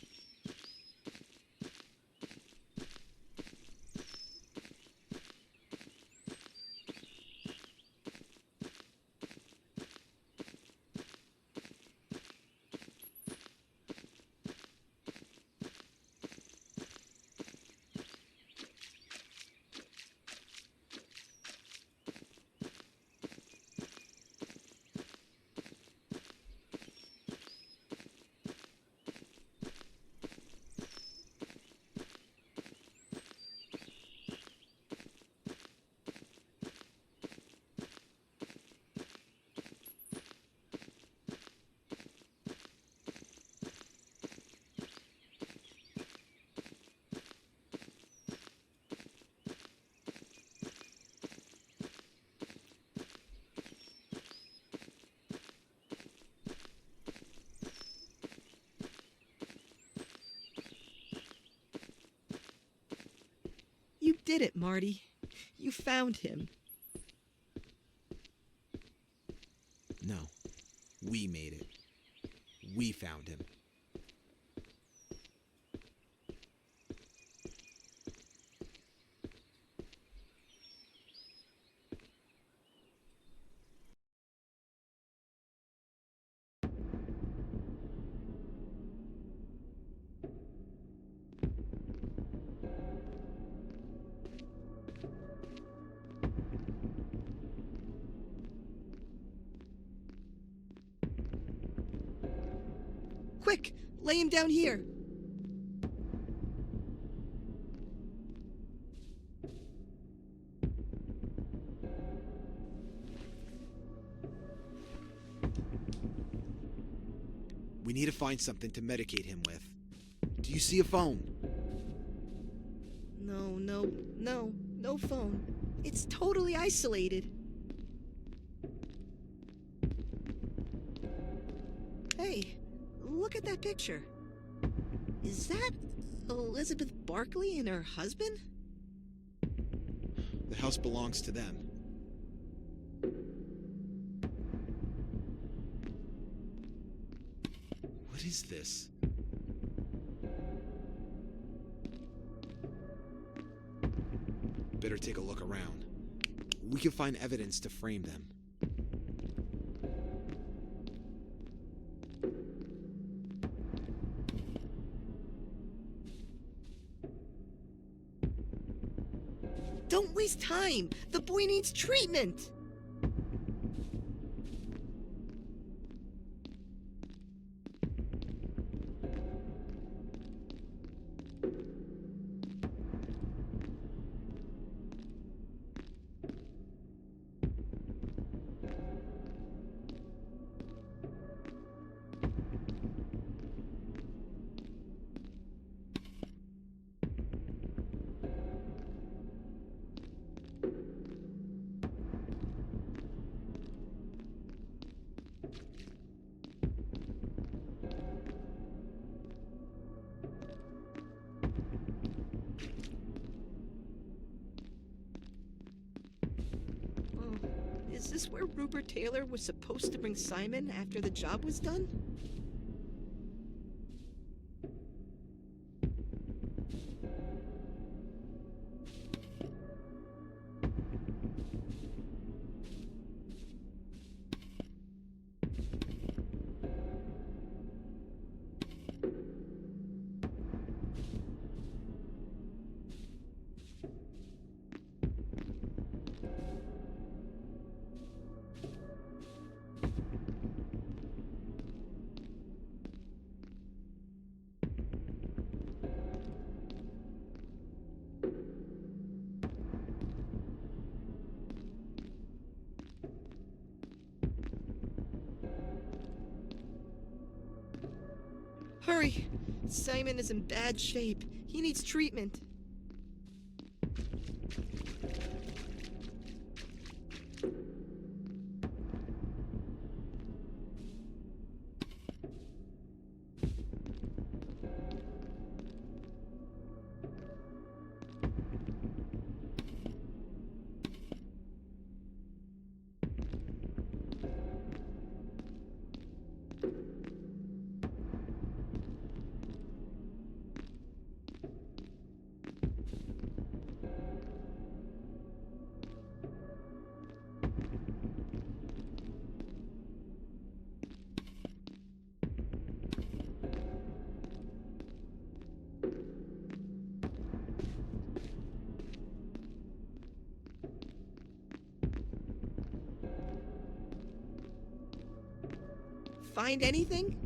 You did it, Marty. You found him. No. We made it. We found him. Quick, lay him down here. We need to find something to medicate him with. Do you see a phone? No phone. It's totally isolated. Hey, look at that picture. Is that Elizabeth Barkley and her husband? The house belongs to them. What is this? Better take a look around. We can find evidence to frame them. Don't waste time. The boy needs treatment. Is this where Rupert Taylor was supposed to bring Simon after the job was done? Hurry! Simon is in bad shape. He needs treatment. Find anything?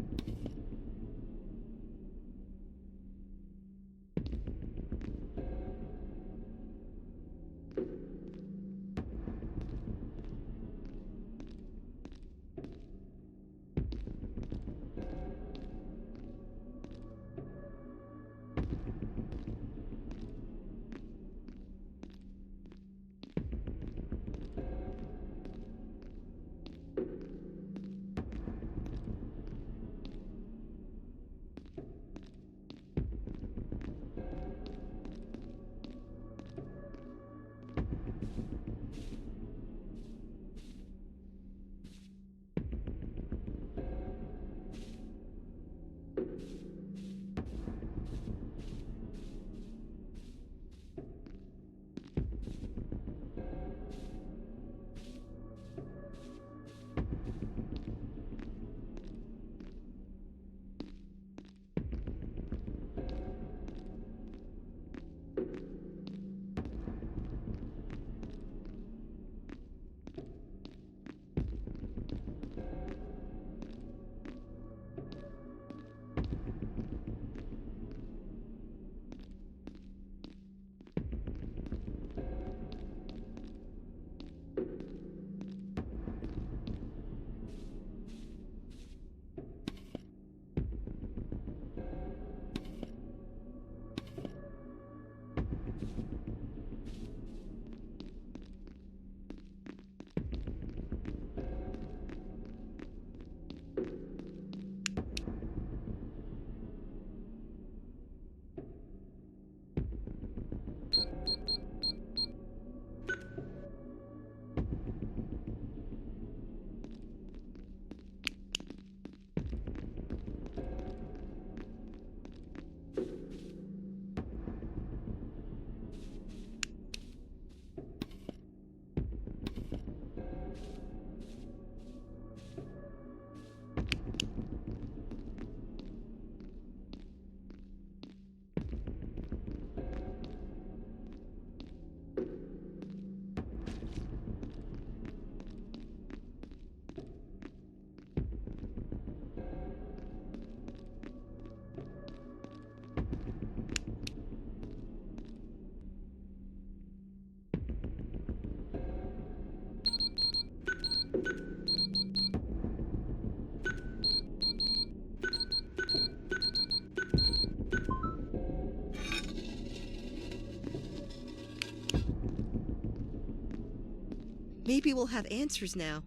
Maybe we'll have answers now.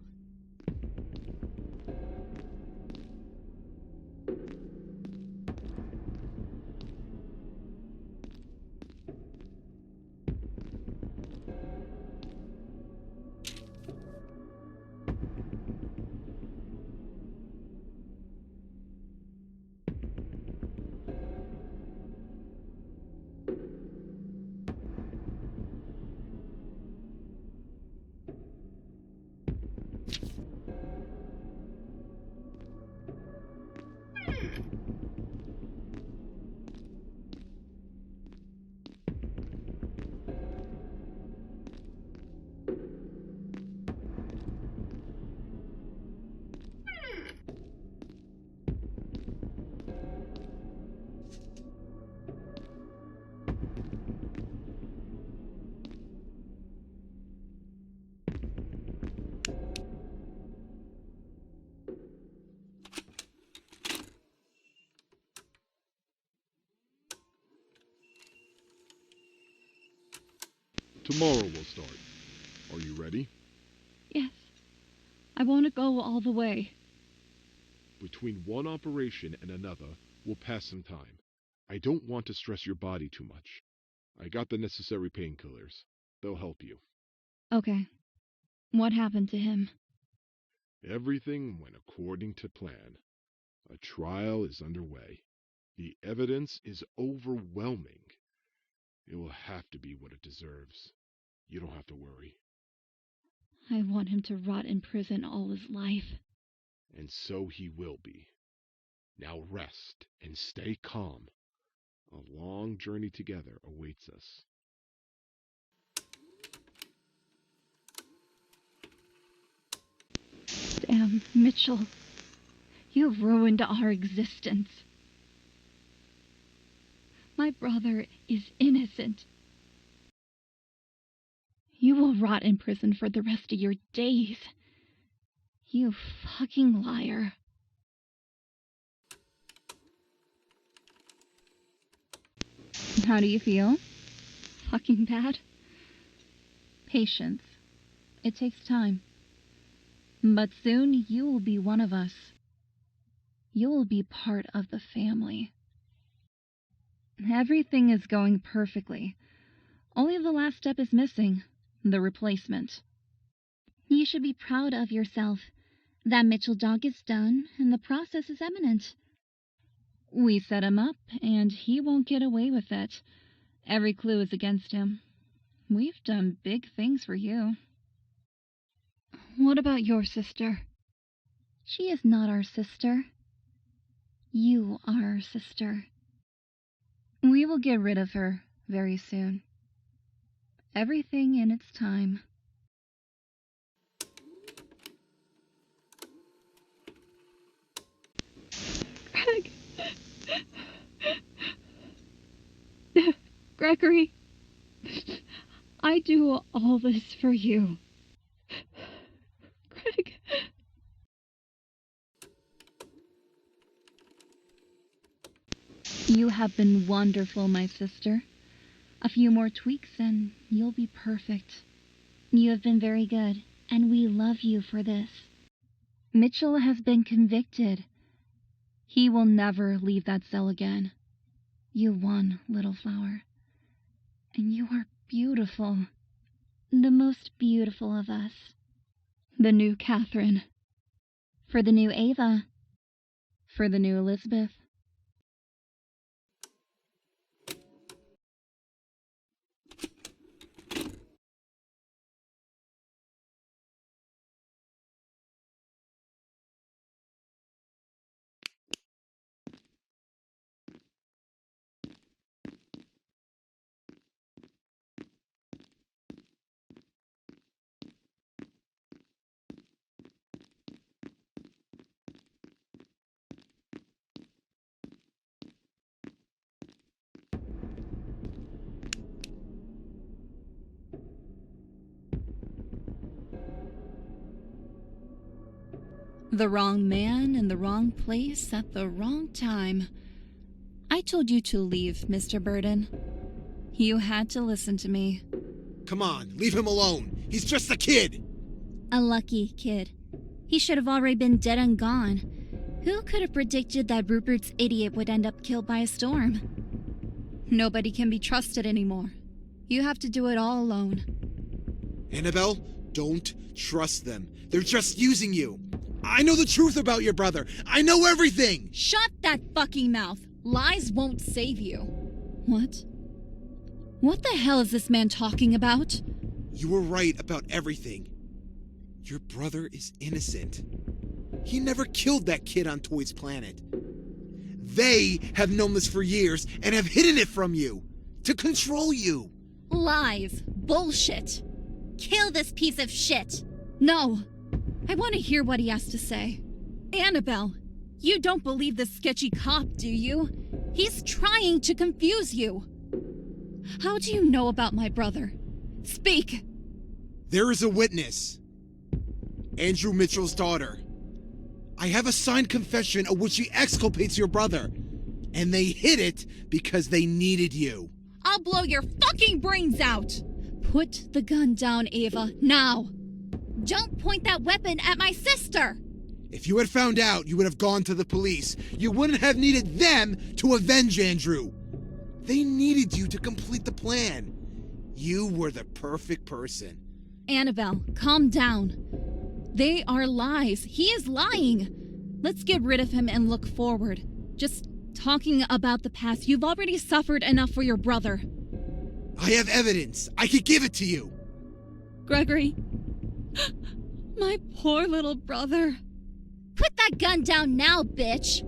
Tomorrow we'll start. Are you ready? Yes. I want to go all the way. Between one operation and another, we'll pass some time. I don't want to stress your body too much. I got the necessary painkillers. They'll help you. Okay. What happened to him? Everything went according to plan. A trial is underway. The evidence is overwhelming. It will have to be what it deserves. You don't have to worry. I want him to rot in prison all his life. And so he will be. Now rest and stay calm. A long journey together awaits us. Damn, Mitchell. You've ruined our existence. My brother is innocent. You will rot in prison for the rest of your days. You fucking liar. How do you feel? Fucking bad? Patience. It takes time. But soon you will be one of us. You will be part of the family. Everything is going perfectly. Only the last step is missing, the replacement. You should be proud of yourself. That Mitchell dog is done, and the process is imminent. We set him up, and he won't get away with it. Every clue is against him. We've done big things for you. What about your sister? She is not our sister. You are our sister. We will get rid of her very soon. Everything in its time. Greg. Gregory. I do all this for you. Greg. You have been wonderful, my sister. A few more tweaks and you'll be perfect. You have been very good, and we love you for this. Mitchell has been convicted. He will never leave that cell again. You won, little flower. And you are beautiful. The most beautiful of us. The new Catherine. For the new Ava. For the new Elizabeth. The wrong man in the wrong place at the wrong time. I told you to leave, Mr. Burton. You had to listen to me. Come on, leave him alone. He's just a kid. A lucky kid. He should have already been dead and gone. Who could have predicted that Rupert's idiot would end up killed by a storm? Nobody can be trusted anymore. You have to do it all alone. Annabelle, don't trust them. They're just using you. I know the truth about your brother. I know everything. Shut that fucking mouth. Lies won't save you. What? What the hell is this man talking about? You were right about everything. Your brother is innocent. He never killed that kid on Toy's planet. They have known this for years and have hidden it from you to control you. Lies. Bullshit. Kill this piece of shit! No. I want to hear what he has to say. Annabelle, you don't believe this sketchy cop, do you? He's trying to confuse you. How do you know about my brother? Speak! There is a witness. Andrew Mitchell's daughter. I have a signed confession of which she exculpates your brother. And they hid it because they needed you. I'll blow your fucking brains out! Put the gun down, Ava, now! Don't point that weapon at my sister! If you had found out, you would have gone to the police. You wouldn't have needed them to avenge Andrew. They needed you to complete the plan. You were the perfect person. Annabelle, calm down. They are lies. He is lying. Let's get rid of him and look forward. Just talking about the past, you've already suffered enough for your brother. I have evidence. I could give it to you. Gregory. My poor little brother. Put that gun down now, bitch!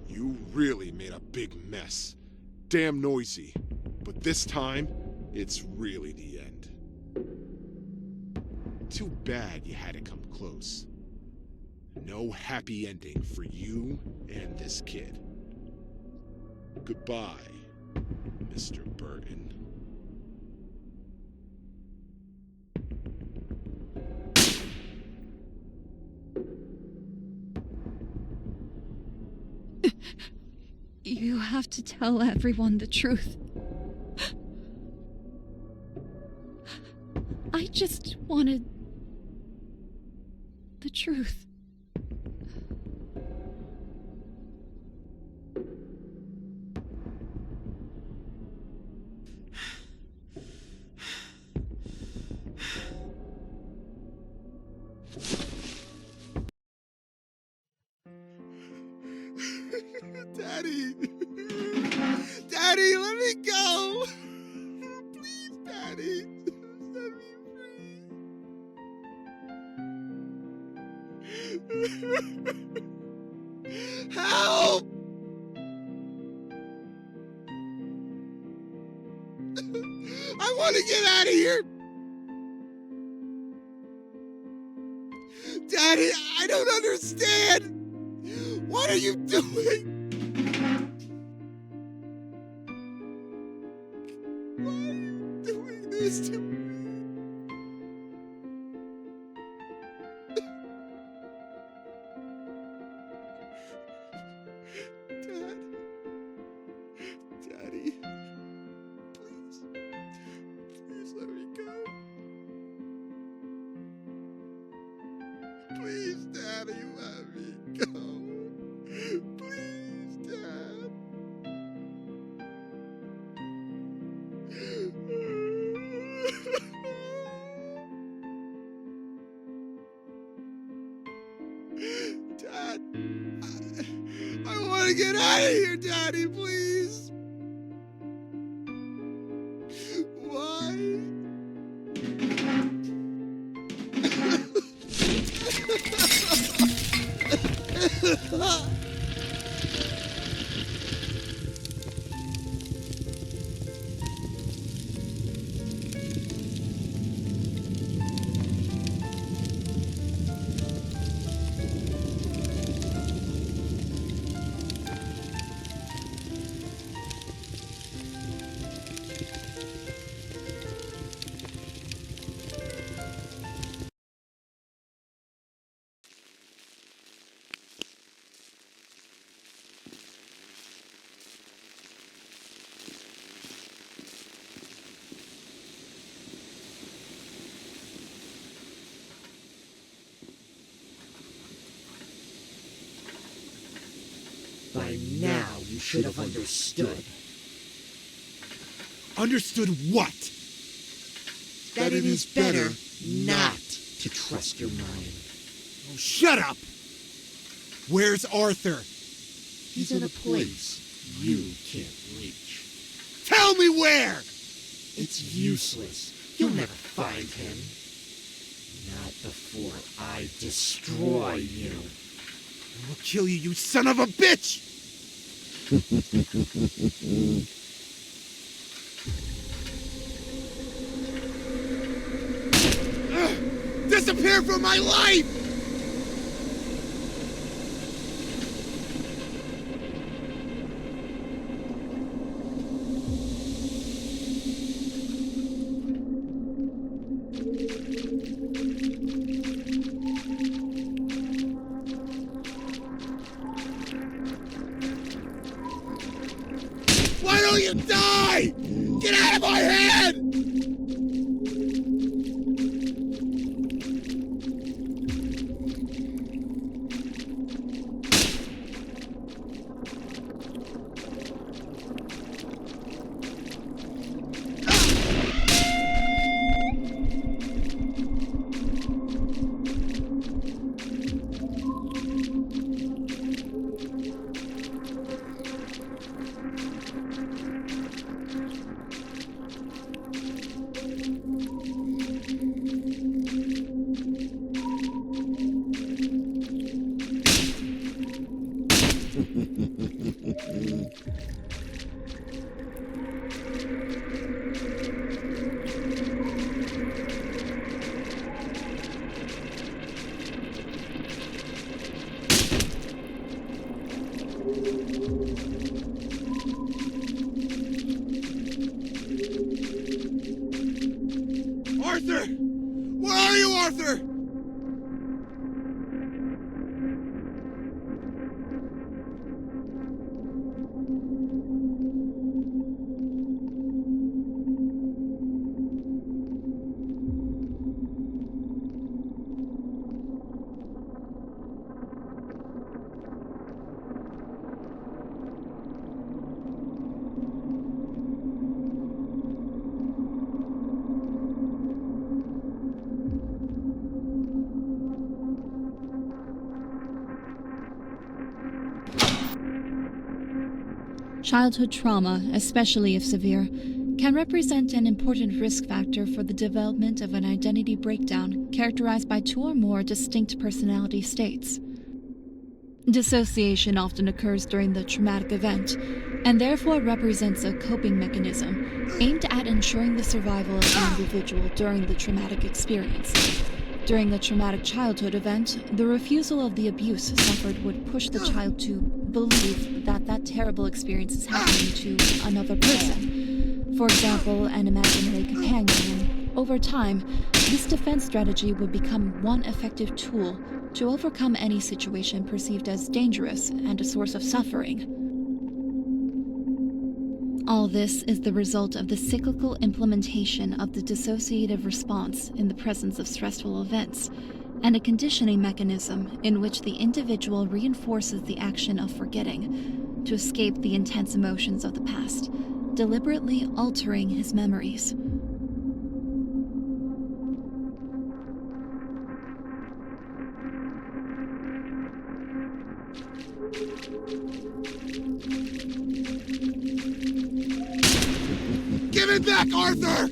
You really made a big mess. Damn noisy. But this time, it's really the end. Too bad you had to come close. No happy ending for you and this kid. Goodbye, Mr. Burton. You have to tell everyone the truth. I just wanted the truth. Daddy! Daddy, let me go! Please, Daddy! Set me free! Help! I want to get out of here! Daddy, I don't understand! What are you doing? Why are you doing this to me? Dad? Daddy? Please. Please let me go. Please, Daddy, let me go. Please, Dad. Dad, I want to get out of here, Daddy, please. Why? you should have understood. Understood what? That it is better not to trust your mind. Oh, shut up! Where's Arthur? He's in a place you can't reach. Tell me where! It's useless. You'll never find him. Not before I destroy you. I will kill you, you son of a bitch! Disappear from my life! Why don't you die? Get out of my head! Arthur! Where are you, Arthur? Childhood trauma, especially if severe, can represent an important risk factor for the development of an identity breakdown characterized by two or more distinct personality states. Dissociation often occurs during the traumatic event, and therefore represents a coping mechanism aimed at ensuring the survival of the individual during the traumatic experience. During a traumatic childhood event, the refusal of the abuse suffered would push the child to believe that that terrible experience is happening to another person, for example, an imaginary companion, and over time, this defense strategy would become one effective tool to overcome any situation perceived as dangerous and a source of suffering. All this is the result of the cyclical implementation of the dissociative response in the presence of stressful events, and a conditioning mechanism in which the individual reinforces the action of forgetting to escape the intense emotions of the past, deliberately altering his memories. Give it back, Arthur!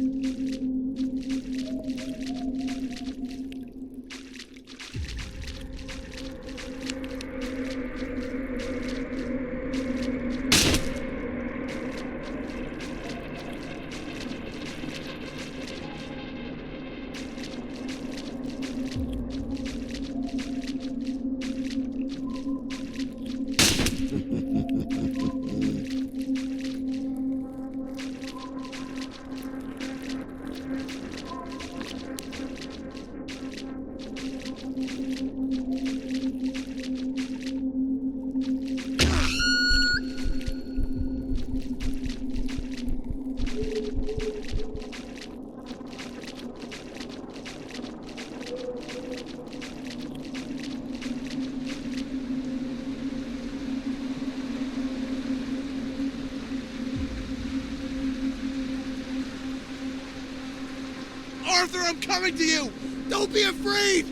Arthur, I'm coming to you! Don't be afraid!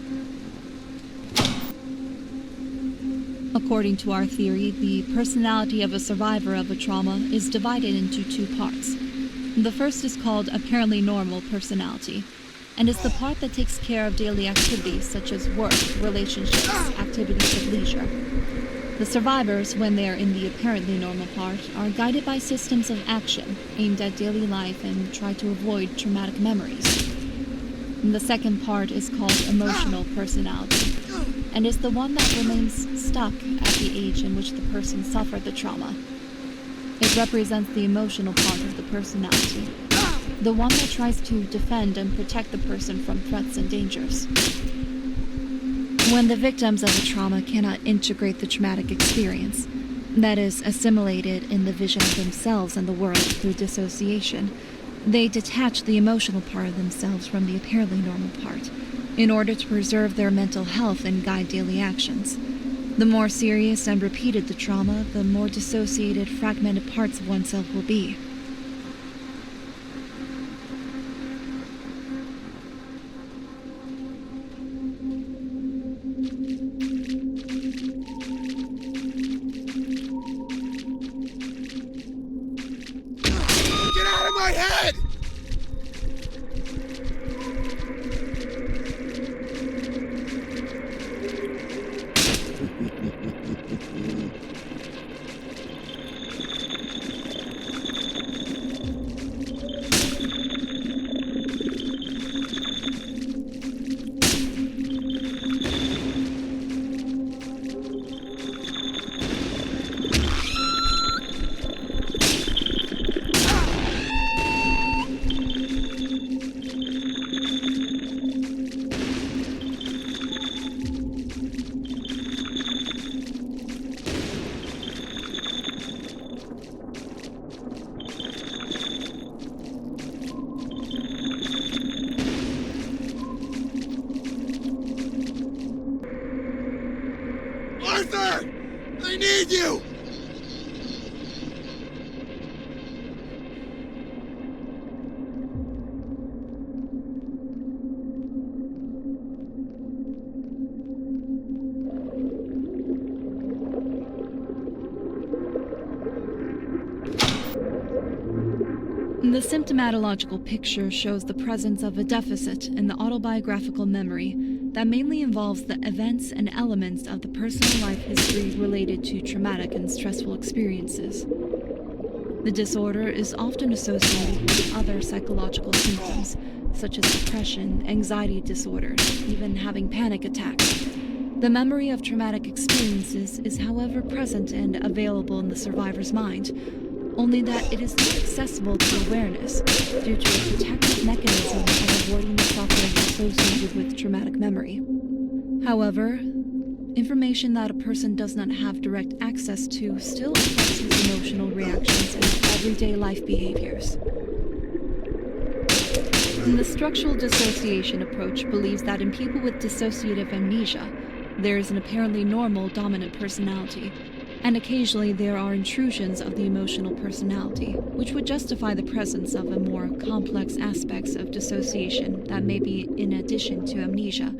According to our theory, the personality of a survivor of a trauma is divided into two parts. The first is called apparently normal personality, and is the part that takes care of daily activities such as work, relationships, activities of leisure. The survivors, when they are in the apparently normal part, are guided by systems of action aimed at daily life and try to avoid traumatic memories. The second part is called emotional personality, and is the one that remains stuck at the age in which the person suffered the trauma. It represents the emotional part of the personality, the one that tries to defend and protect the person from threats and dangers. When the victims of a trauma cannot integrate the traumatic experience, that is, assimilate it in the vision of themselves and the world through dissociation, they detach the emotional part of themselves from the apparently normal part, in order to preserve their mental health and guide daily actions. The more serious and repeated the trauma, the more dissociated, fragmented parts of oneself will be. Get out of my head! Arthur! I need you! The symptomatological picture shows the presence of a deficit in the autobiographical memory that mainly involves the events and elements of the personal life history related to traumatic and stressful experiences. The disorder is often associated with other psychological symptoms, such as depression, anxiety disorders, even having panic attacks. The memory of traumatic experiences is, however, present and available in the survivor's mind, only that it is not accessible to awareness due to a protective mechanism of avoiding the suffering associated with traumatic memory. However, information that a person does not have direct access to still affects his emotional reactions and everyday life behaviors. The structural dissociation approach believes that in people with dissociative amnesia, there is an apparently normal dominant personality, and occasionally there are intrusions of the emotional personality, which would justify the presence of a more complex aspects of dissociation that may be in addition to amnesia.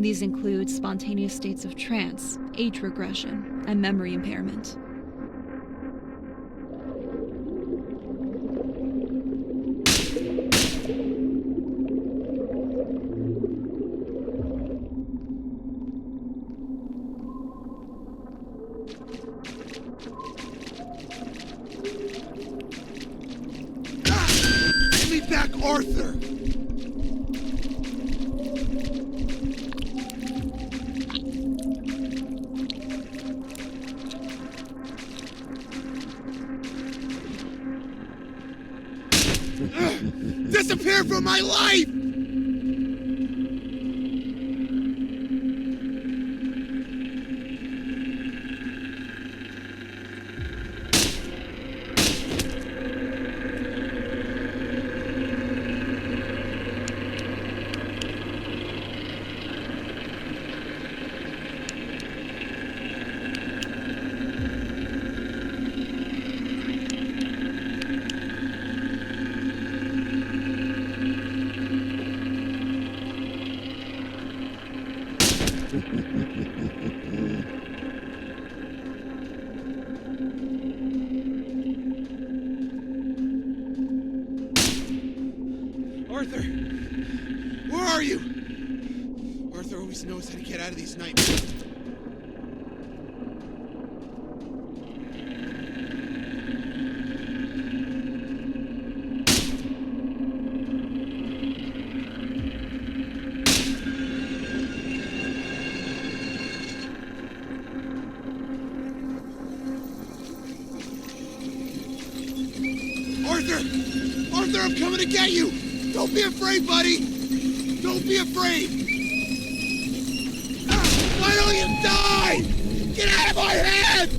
These include spontaneous states of trance, age regression, and memory impairment. Give me back Arthur! Disappear from my life! Arthur! Where are you? Arthur always knows how to get out of these nightmares. Arthur! Arthur, I'm coming to get you! Don't be afraid, buddy! Don't be afraid! Ah, why don't you die? Get out of my head!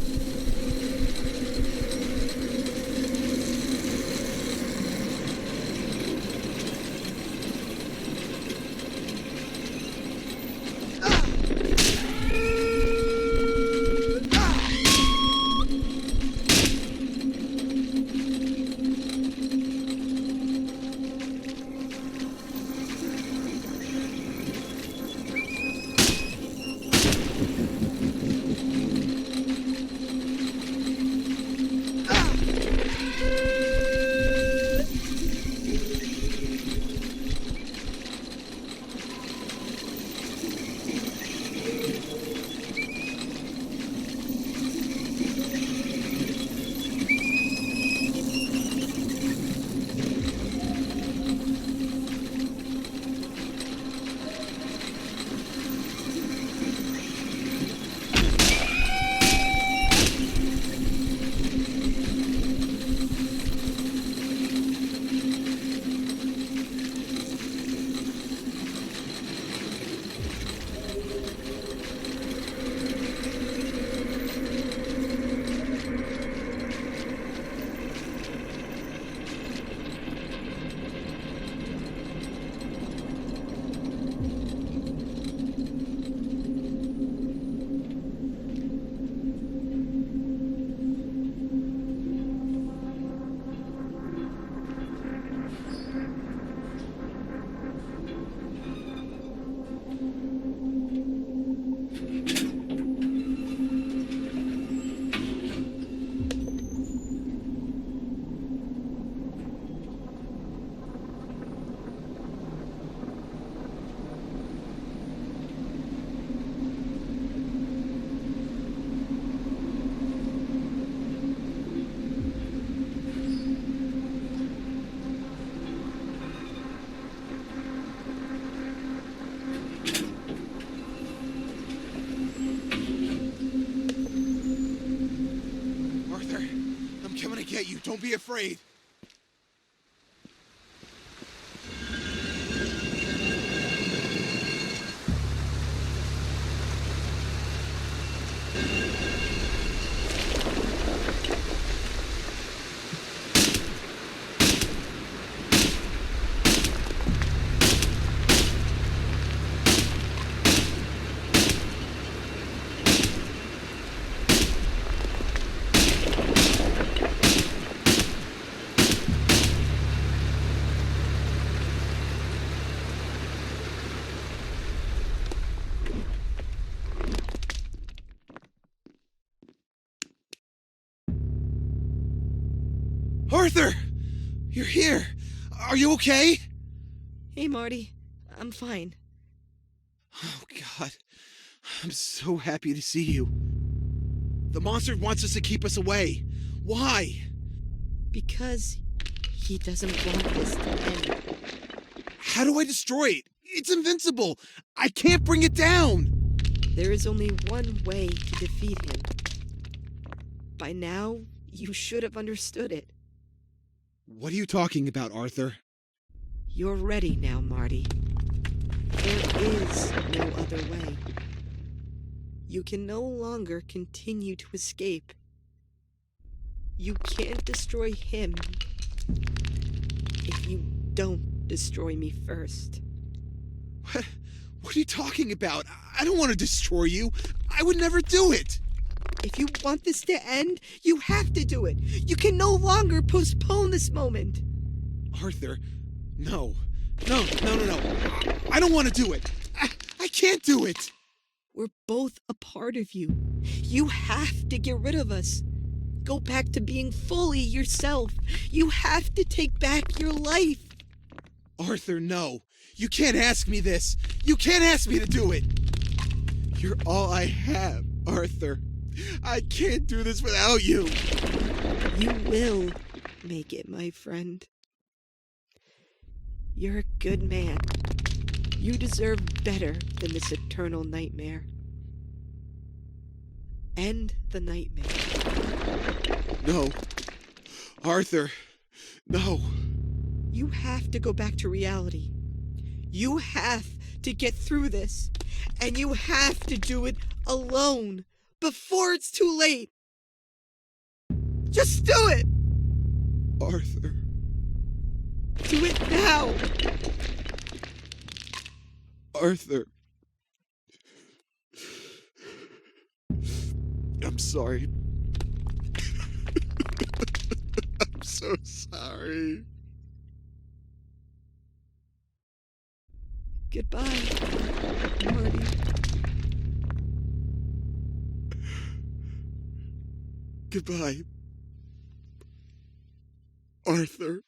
Don't be afraid. Arthur! You're here! Are you okay? Hey, Marty. I'm fine. Oh, God. I'm so happy to see you. The monster wants us to keep us away. Why? Because he doesn't want this to end. How do I destroy it? It's invincible. I can't bring it down. There is only one way to defeat him. By now, you should have understood it. What are you talking about, Arthur? You're ready now, Marty. There is no other way. You can no longer continue to escape. You can't destroy him if you don't destroy me first. What are you talking about? I don't want to destroy you. I would never do it. If you want this to end, you have to do it. You can no longer postpone this moment. Arthur, no. No. I don't want to do it. I can't do it. We're both a part of you. You have to get rid of us. Go back to being fully yourself. You have to take back your life. Arthur, no. You can't ask me this. You can't ask me to do it. You're all I have, Arthur. I can't do this without you. You will make it, my friend. You're a good man. You deserve better than this eternal nightmare. End the nightmare. No. Arthur, no. You have to go back to reality. You have to get through this. And you have to do it alone before it's too late. Just do it! Arthur. Do it now! Arthur. I'm sorry. I'm so sorry. Goodbye, Marty. Goodbye, Arthur.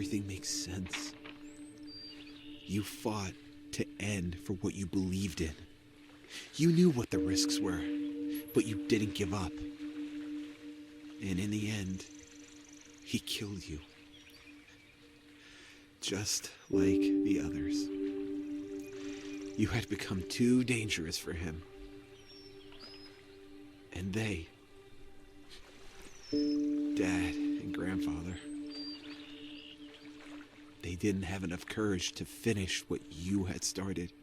everything makes sense. You fought to end for what you believed in. You knew what the risks were, but you didn't give up. And in the end, he killed you. Just like the others. You had become too dangerous for him. And they, Dad and Grandfather, they didn't have enough courage to finish what you had started.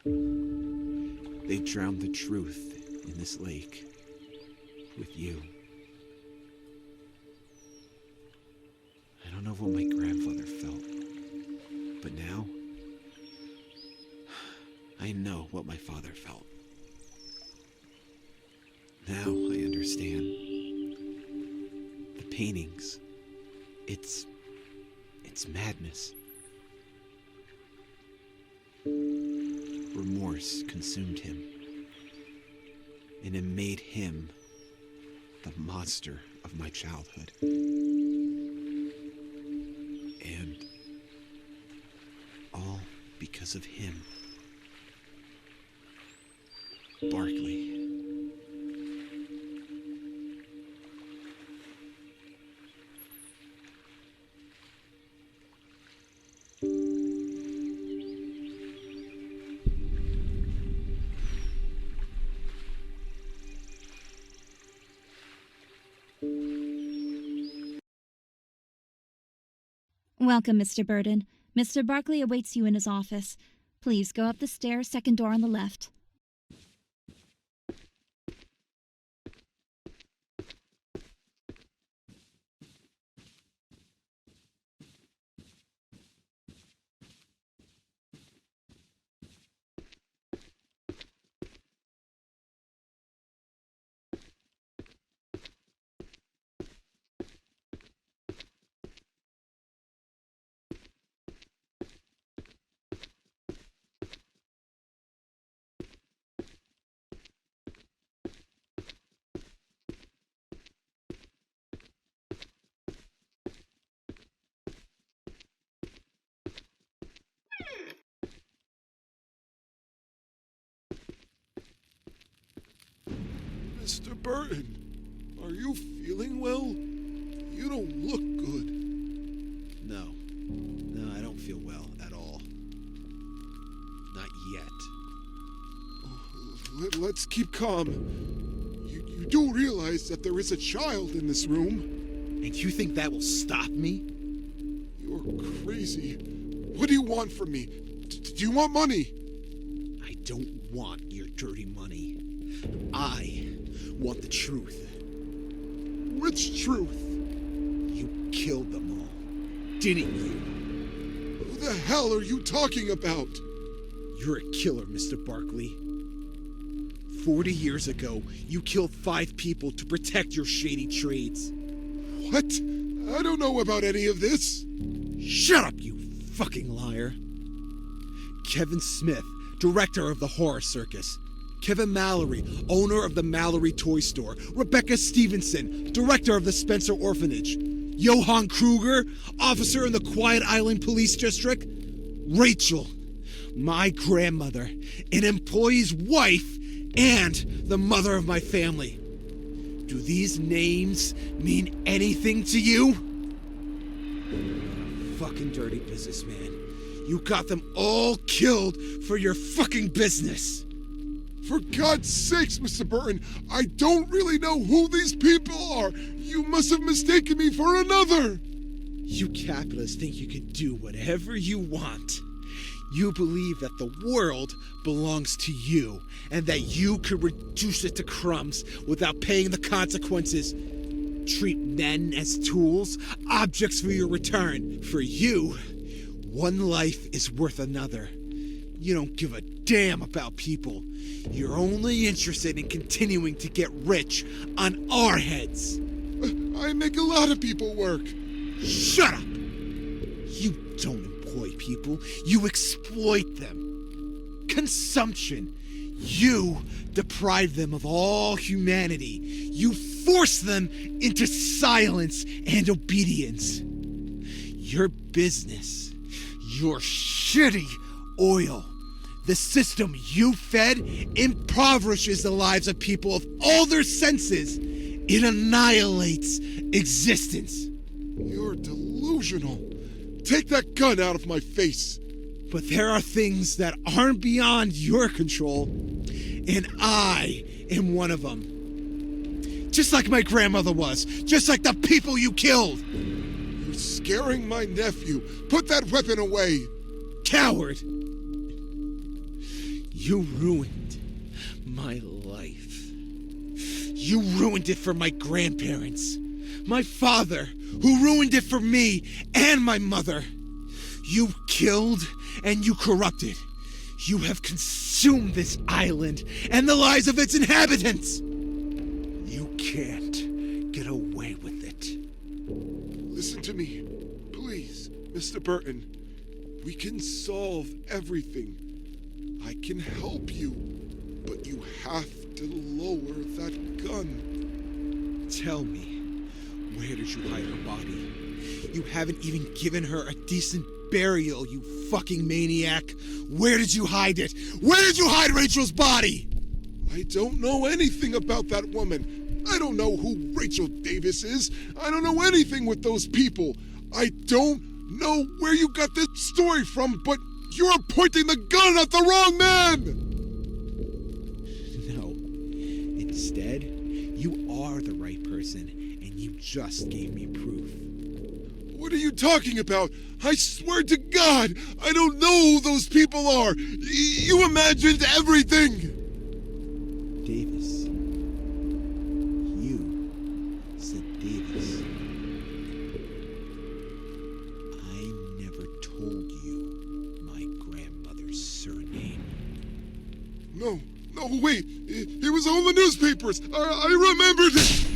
They drowned the truth in this lake with you. I don't know what my grandfather felt, but now I know what my father felt. Now I understand. The paintings, it's madness. Remorse consumed him, and it made him the monster of my childhood. And all because of him. Barkley. Welcome, Mr. Burton. Mr. Barkley awaits you in his office. Please go up the stairs, second door on the left. Mr. Burton, are you feeling well? You don't look good. No, I don't feel well at all. Not yet. Oh, let's keep calm. You do realize that there is a child in this room? And you think that will stop me? You're crazy. What do you want from me? Do you want money? I don't want your dirty money. I want the truth. Which truth? You killed them all, didn't you? Who the hell are you talking about? You're a killer, Mr. Barkley. 40 years ago, you killed 5 people to protect your shady trades. What? I don't know about any of this. Shut up, you fucking liar. Kevin Smith, director of the horror circus. Kevin Mallory, owner of the Mallory Toy Store. Rebecca Stevenson, director of the Spencer Orphanage. Johan Kruger, officer in the Quiet Island Police District. Rachel, my grandmother, an employee's wife, and the mother of my family. Do these names mean anything to you? Fucking dirty businessman. You got them all killed for your fucking business. For God's sakes, Mr. Burton, I don't really know who these people are. You must have mistaken me for another. You capitalists think you can do whatever you want. You believe that the world belongs to you and that you could reduce it to crumbs without paying the consequences. Treat men as tools, objects for your return. For you, one life is worth another. You don't give a damn about people. You're only interested in continuing to get rich on our heads. I make a lot of people work. Shut up! You don't employ people, you exploit them. Consumption. You deprive them of all humanity. You force them into silence and obedience. Your business. Your shitty oil. The system you fed impoverishes the lives of people of all their senses. It annihilates existence. You're delusional. Take that gun out of my face. But there are things that aren't beyond your control, and I am one of them. Just like my grandmother was, just like the people you killed. You're scaring my nephew. Put that weapon away. Coward! You ruined my life. You ruined it for my grandparents. My father, who ruined it for me and my mother. You killed and you corrupted. You have consumed this island and the lives of its inhabitants. You can't get away with it. Listen to me, please, Mr. Burton. We can solve everything. I can help you, but you have to lower that gun. Tell me, where did you hide her body? You haven't even given her a decent burial, you fucking maniac. Where did you hide it? Where did you hide Rachel's body? I don't know anything about that woman. I don't know who Rachel Davis is. I don't know anything with those people. I don't know where you got this story from, but you're pointing the gun at the wrong man! No. Instead, you are the right person, and you just gave me proof. What are you talking about? I swear to God, I don't know who those people are. You imagined everything. Davis. You said Davis. I never told you my grandmother's surname. No, wait. It was all in the newspapers. I remembered it.